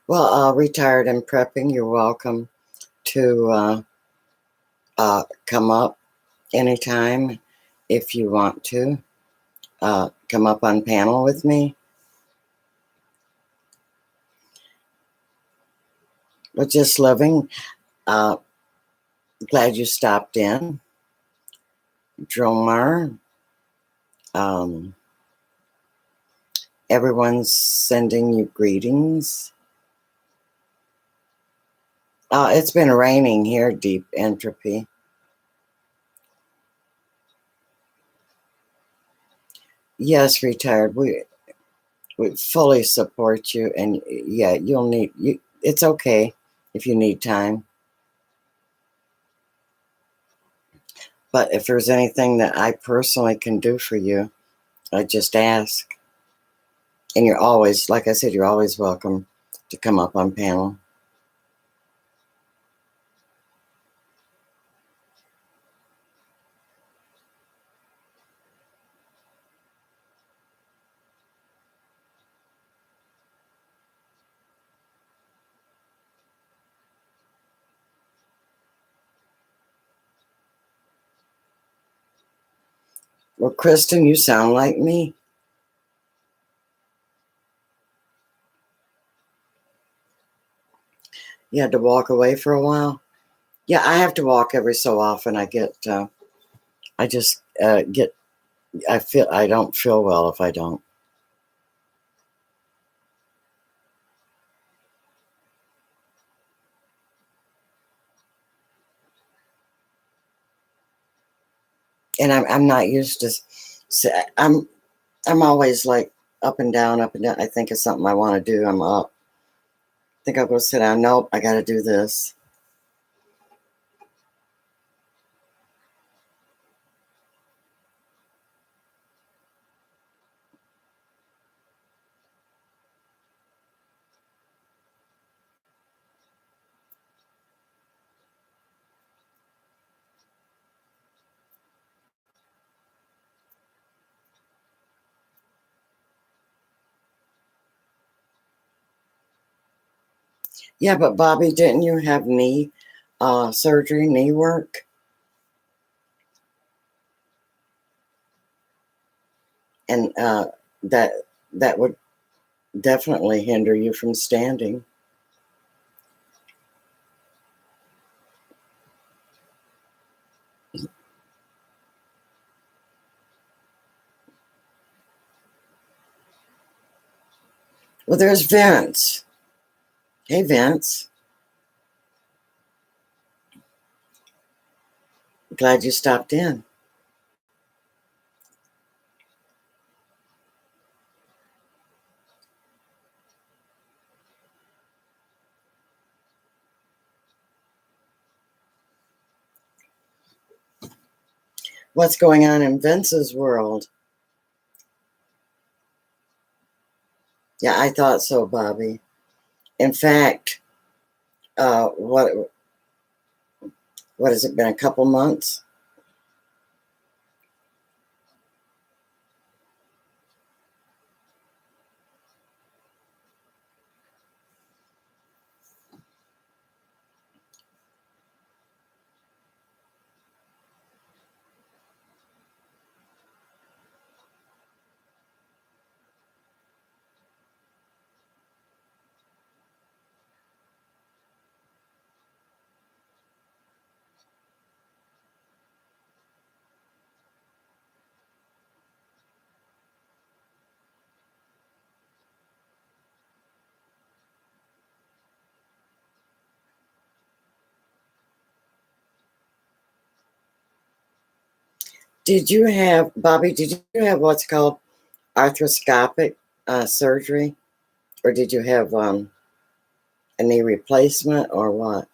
Well, retired and prepping, you're welcome to come up anytime if you want to. Come up on panel with me. But Just Living, Glad you stopped in. Dromar. Um, Everyone's sending you greetings. It's been raining here, Deep Entropy. Yes, Retired. We fully support you, and yeah, you'll need you. It's okay if you need time. But if there's anything that I personally can do for you, I just ask. And you're always, like I said, you're always welcome to come up on panel. Well, Kristen, you sound like me. You had to walk away for a while. Yeah, I have to walk every so often. I just get, I don't feel well if I don't. And I'm not used to, I'm always like up and down, up and down. I think it's something I want to do. I'm up. I think I'll go sit down. Nope, I got to do this. Yeah, but Bobby, didn't you have knee surgery, knee work? And that that would definitely hinder you from standing. Well, there's Vince. Hey, Vince. Glad you stopped in. What's going on in Vince's world? Yeah, I thought so, Bobby. In fact, what has it been? A couple months? Did you have, Bobby? Did you have what's called arthroscopic surgery, or did you have a knee replacement, or what?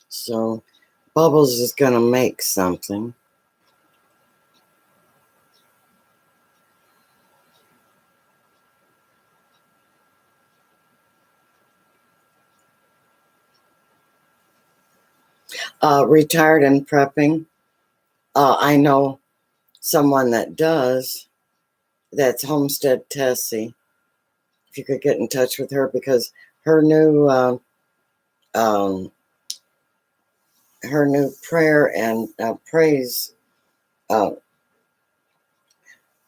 So, Bubbles is going to make something. Retired and prepping. I know someone that does. That's Homestead Tessie. If you could get in touch with her, because her new um, prayer and praise uh,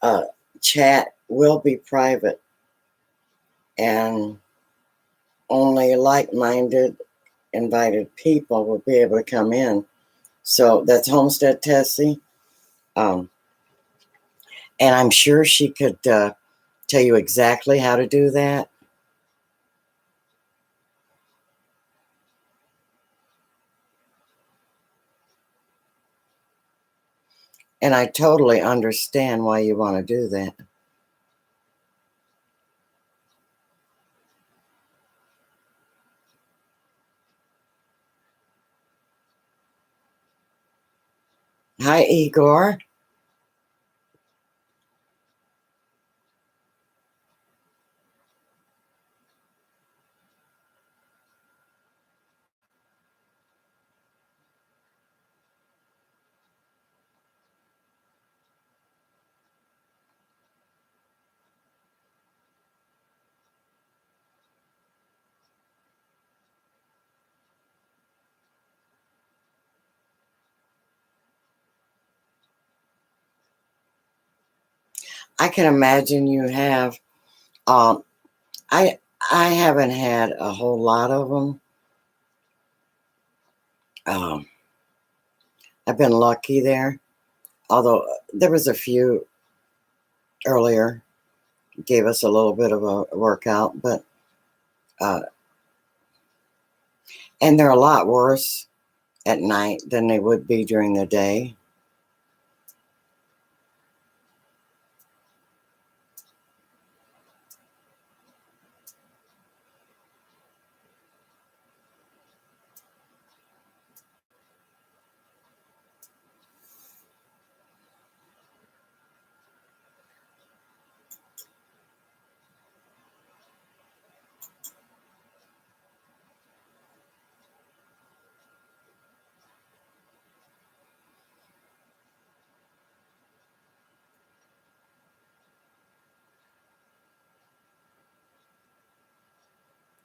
uh, chat will be private, and only like-minded invited people will be able to come in. So that's Homestead Tessie. Um, and I'm sure she could tell you exactly how to do that. And I totally understand why you want to do that. Hi, Igor. I can imagine you have. Um, I haven't had a whole lot of them. I've been lucky there, although there was a few earlier, gave us a little bit of a workout, but uh, and they're a lot worse at night than they would be during the day.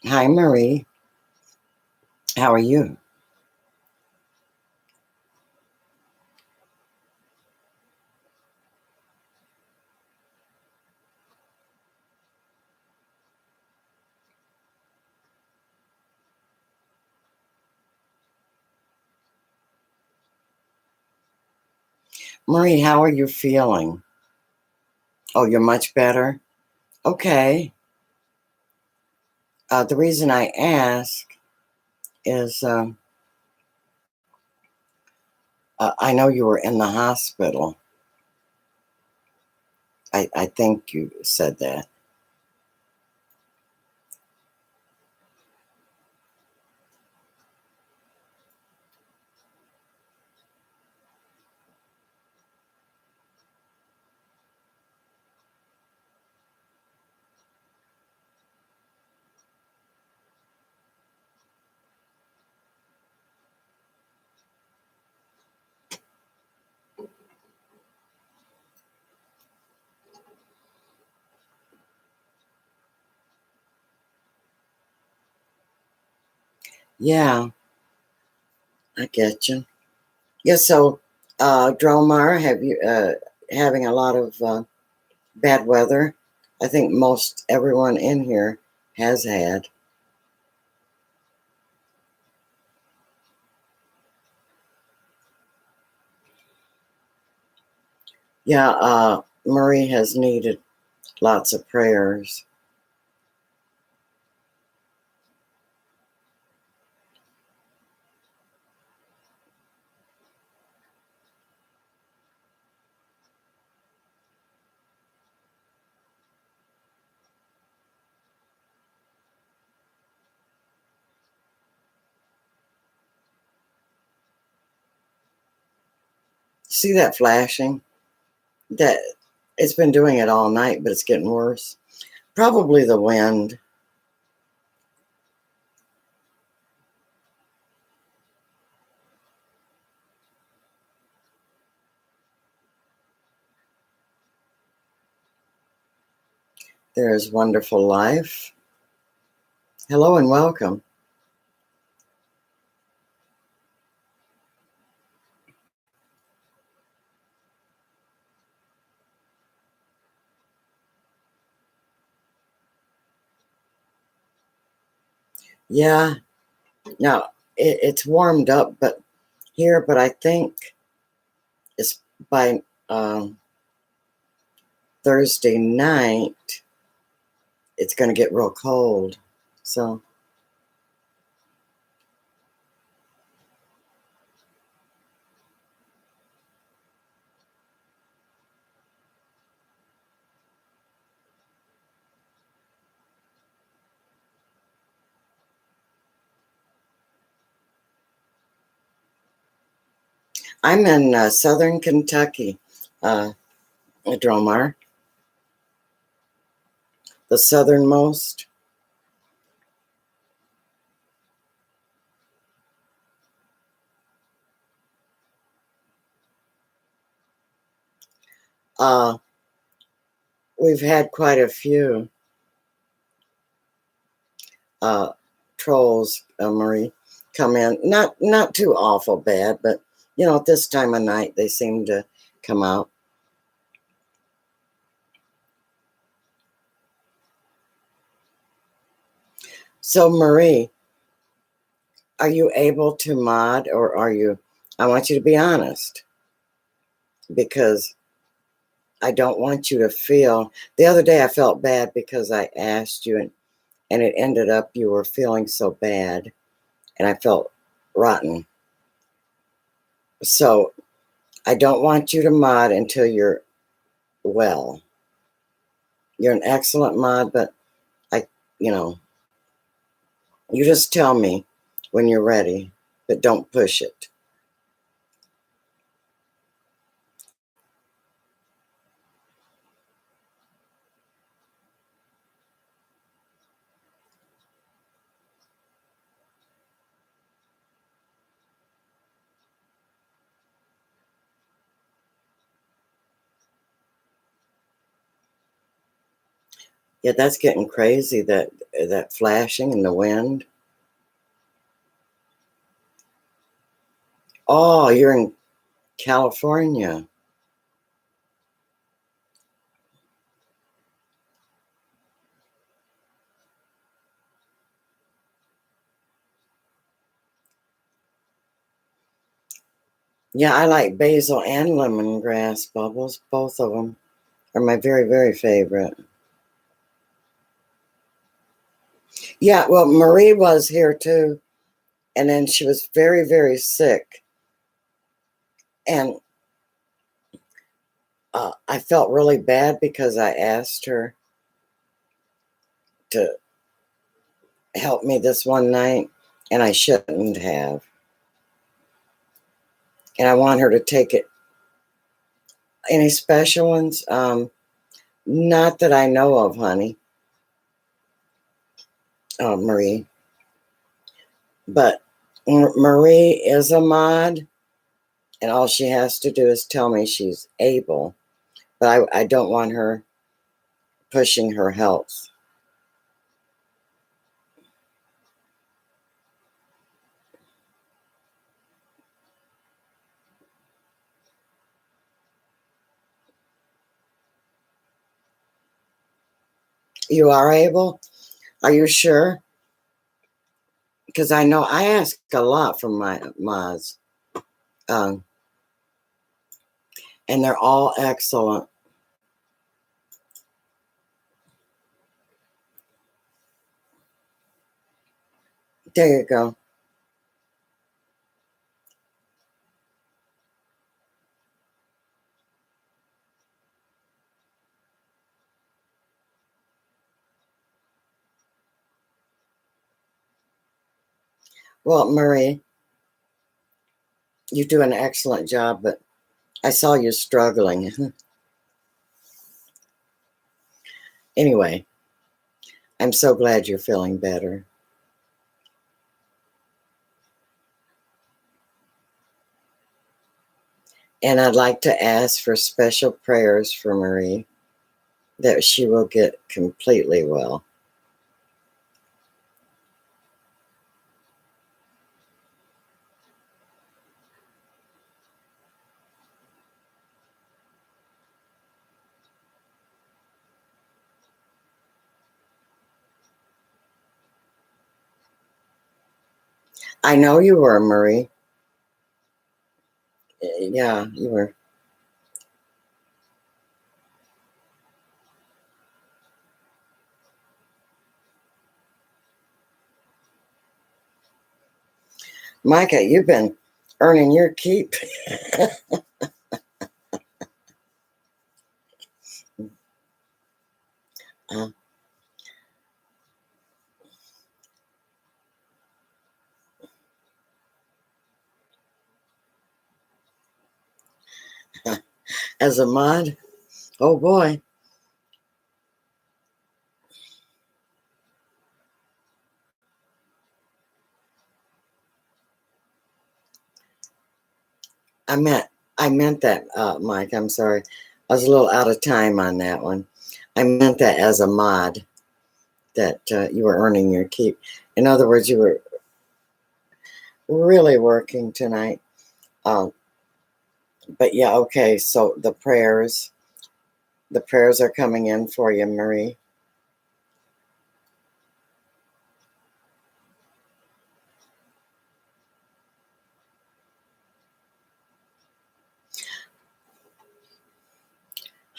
Hi, Marie. How are you? Marie, how are you feeling? Oh, you're much better? Okay. The reason I ask is I know you were in the hospital. I think you said that. Yeah, I get you. Yeah, so Dromar, have you having a lot of bad weather? I think most everyone in here has had. Yeah, Marie has needed lots of prayers. See that flashing? That it's been doing it all night, but it's getting worse. Probably the wind. There is wonderful life. Hello and welcome. Yeah, now it's warmed up, but I think it's by Thursday night, it's going to get real cold. So I'm in southern Kentucky, Dromar, the southernmost. Uh, we've had quite a few trolls, Marie, come in. Not too awful bad, but at this time of night they seem to come out. So Marie, are you able to mod, or are you? I want you to be honest, because I don't want you to feel. The other day I felt bad because I asked you, and it ended up you were feeling so bad, and I felt rotten. So I don't want you to mod until you're well. You're an excellent mod, but I, you know, you just tell me when you're ready, but don't push it. Yeah, that's getting crazy, that flashing in the wind. Oh, you're in California. Yeah, I like basil and lemongrass bubbles. Both of them are my very, very favorite. Yeah, well, Marie was here too, and then she was very, very sick. And I felt really bad because I asked her to help me this one night, and I shouldn't have. And I want her to take it. Any special ones? Not that I know of, honey, Marie. But Marie is a mod, and all she has to do is tell me she's able. But I don't want her pushing her health. You are able? Are you sure? Because I know I ask a lot from my mods, um, and they're all excellent. There you go. Well, Marie, you do an excellent job, but I saw you struggling. Anyway, I'm so glad you're feeling better. And I'd like to ask for special prayers for Marie. that she will get completely well. I know you were, Marie. Yeah, you were. Micah, you've been earning your keep. uh, as a mod. Oh boy. I meant I meant that, Mike. I'm sorry. I was a little out of time on that one. I meant that as a mod, that you were earning your keep. In other words, you were really working tonight. Um, but yeah, okay. So the prayers are coming in for you, Marie.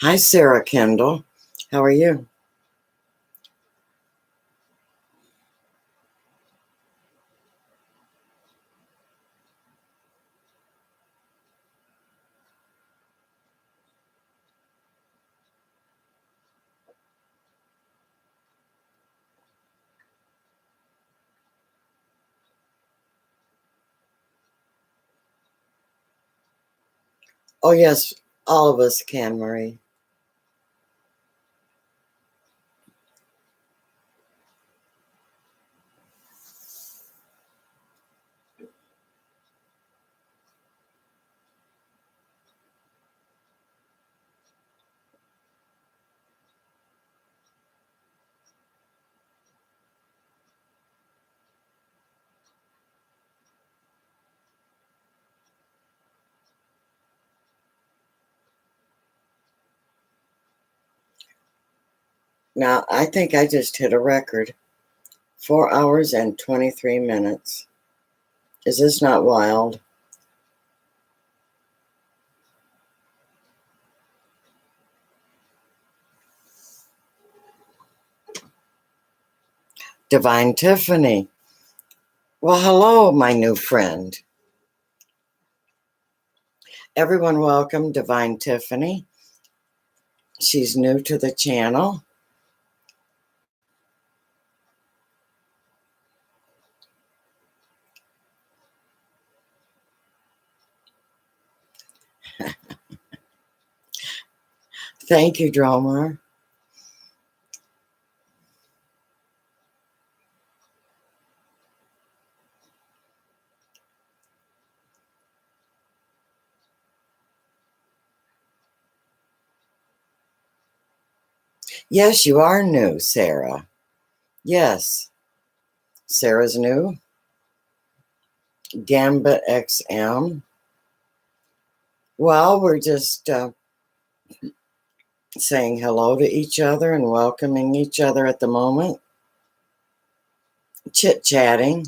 Hi, Sarah Kendall. How are you? Oh yes, all of us can, Marie. Now, I think I just hit a record. 4 hours and 23 minutes. Is this not wild? Divine Tiffany. Well, hello, my new friend. Everyone, welcome Divine Tiffany. She's new to the channel. Thank you, Dromar. Yes, you are new, Sarah. Yes, Sarah's new. Gambit XM. Well, we're just saying hello to each other and welcoming each other at the moment. Chit-chatting.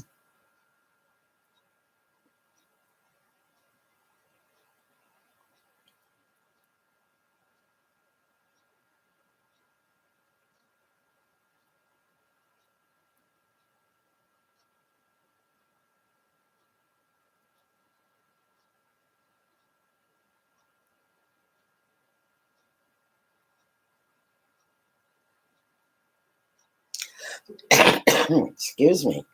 Excuse me.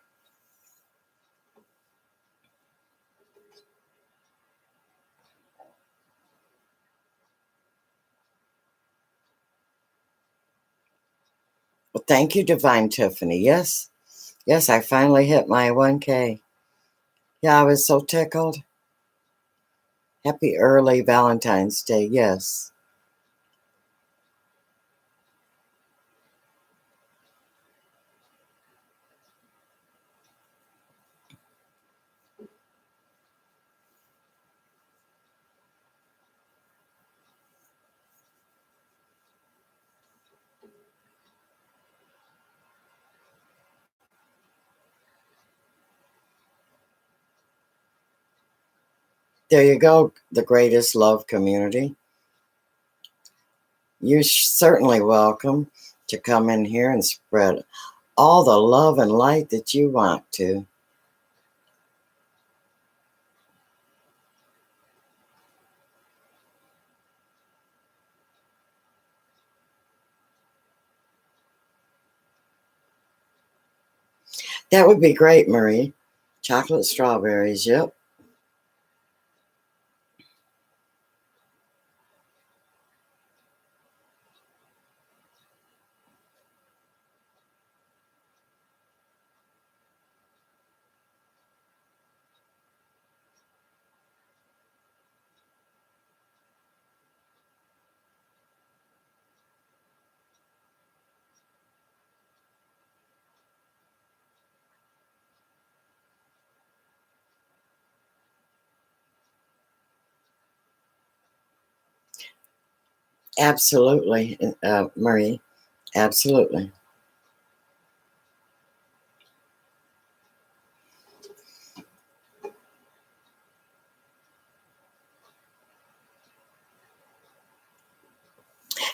Well, thank you, Divine Tiffany. Yes, yes, I finally hit my 1K. Yeah, I was so tickled. Happy early Valentine's Day. Yes. There you go, the greatest love community. You're certainly welcome to come in here and spread all the love and light that you want to. That would be great, Marie. Chocolate strawberries, yep. Absolutely, Marie. Absolutely.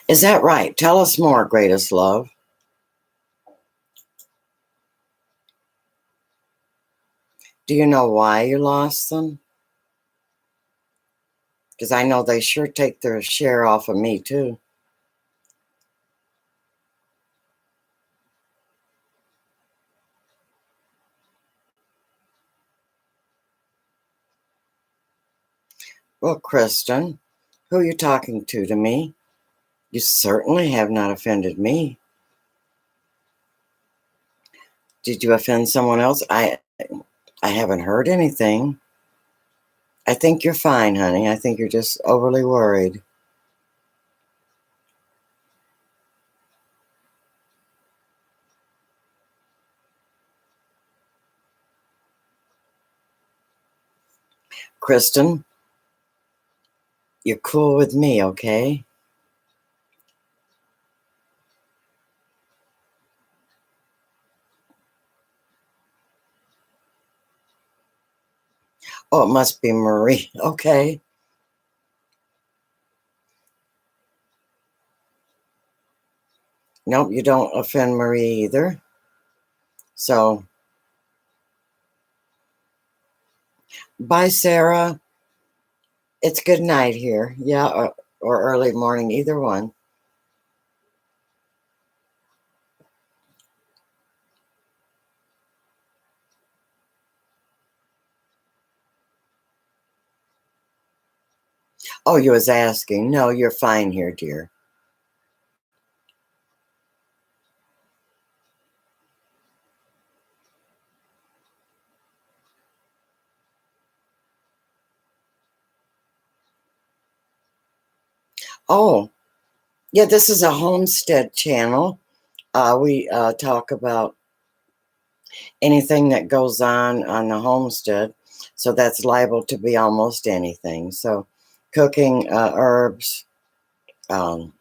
Is that right? Tell us more, greatest love. Do you know why you lost them? Because I know they sure take their share off of me, too. Well, Kristen, who are you talking to me? You certainly have not offended me. Did you offend someone else? I haven't heard anything. I think you're fine, honey. I think you're just overly worried. Kristen, you're cool with me, okay? Oh, it must be Marie. Okay. Nope, you don't offend Marie either. So, bye, Sarah. It's good night here. Yeah, or early morning, either one. Oh, you was asking. No, you're fine here, dear. Oh, yeah, this is a Homestead channel. We talk about anything that goes on the homestead. So that's liable to be almost anything. So cooking, herbs, um,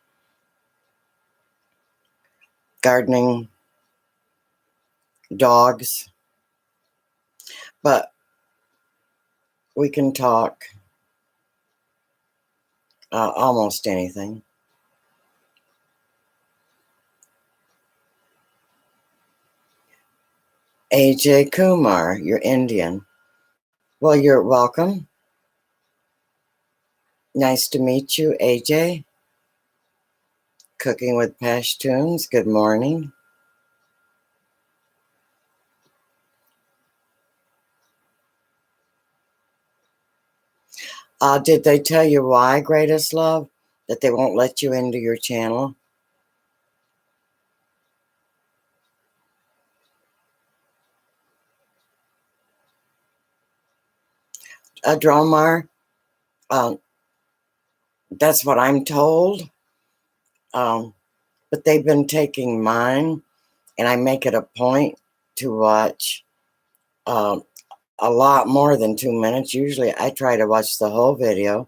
gardening, dogs. But we can talk almost anything. AJ Kumar, you're Indian. Well, you're welcome. Nice to meet you, AJ. Cooking with Pashtuns. Good morning. Did they tell you why, greatest love? That they won't let you into your channel? Dromar, um, that's what I'm told. Um, but they've been taking mine, and I make it a point to watch um, a lot more than 2 minutes. Usually I try to watch the whole video,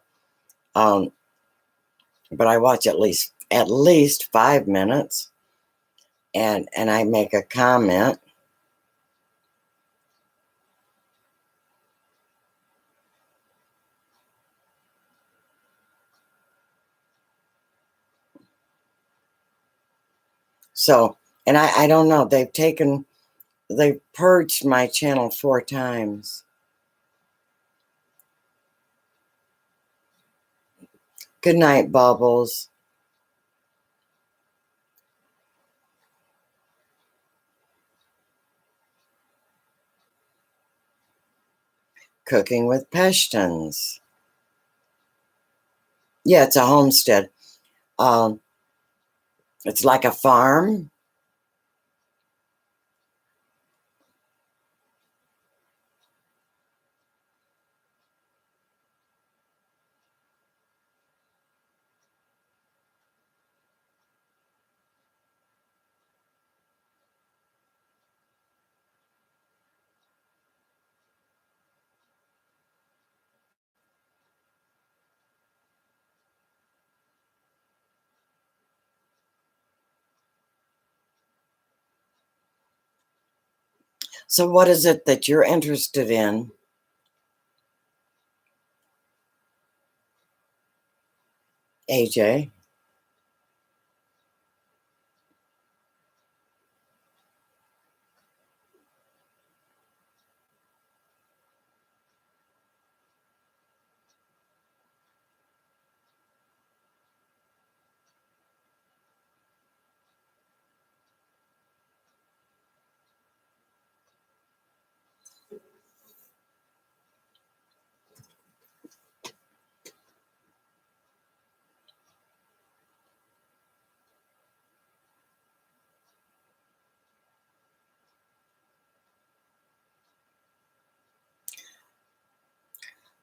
um, but I watch at least 5 minutes, and I make a comment. So, and I don't know, they've purged my channel 4 times. Good night, Bubbles. Cooking with Peshtons. Yeah, it's a homestead. Um, it's like a farm. So what is it that you're interested in, AJ?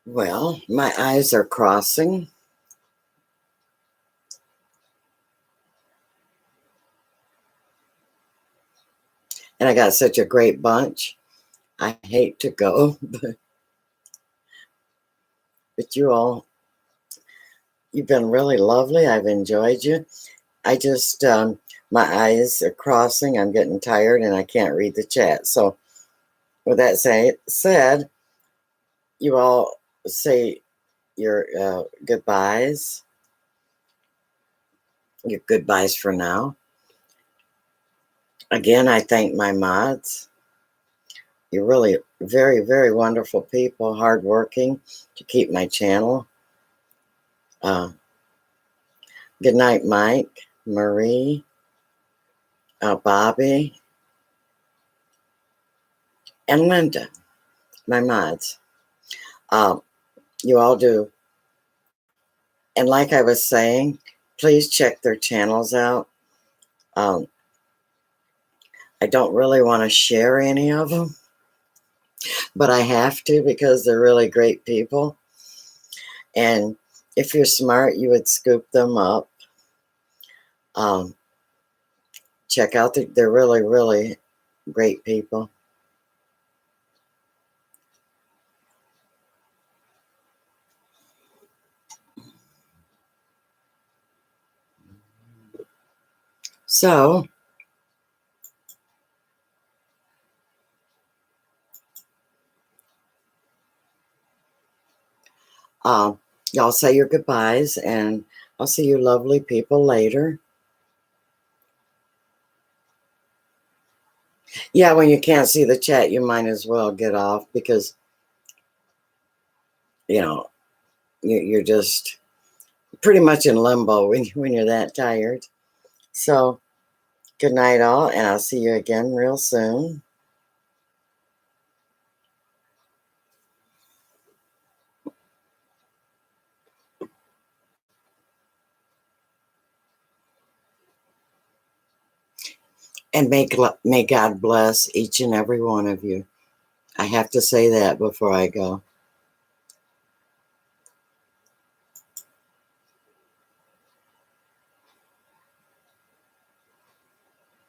Well, my eyes are crossing. And I got such a great bunch. I hate to go, but you've been really lovely. I've enjoyed you. I just, my eyes are crossing. I'm getting tired and I can't read the chat. So, with that said, you all say your goodbyes. Your goodbyes for now. Again, I thank my mods. You're really very, very wonderful people, hardworking to keep my channel. Good night, Mike, Marie, Bobby, and Linda, my mods. You all do. And like I was saying, please check their channels out. I don't really want to share any of them, but I have to because they're really great people. And if you're smart, you would scoop them up. Check out, they're really, really great people. So, y'all say your goodbyes, and I'll see you lovely people later. Yeah, when you can't see the chat, you might as well get off because, you know, you're just pretty much in limbo when you're that tired. So, good night, all, and I'll see you again real soon. And may God bless each and every one of you. I have to say that before I go.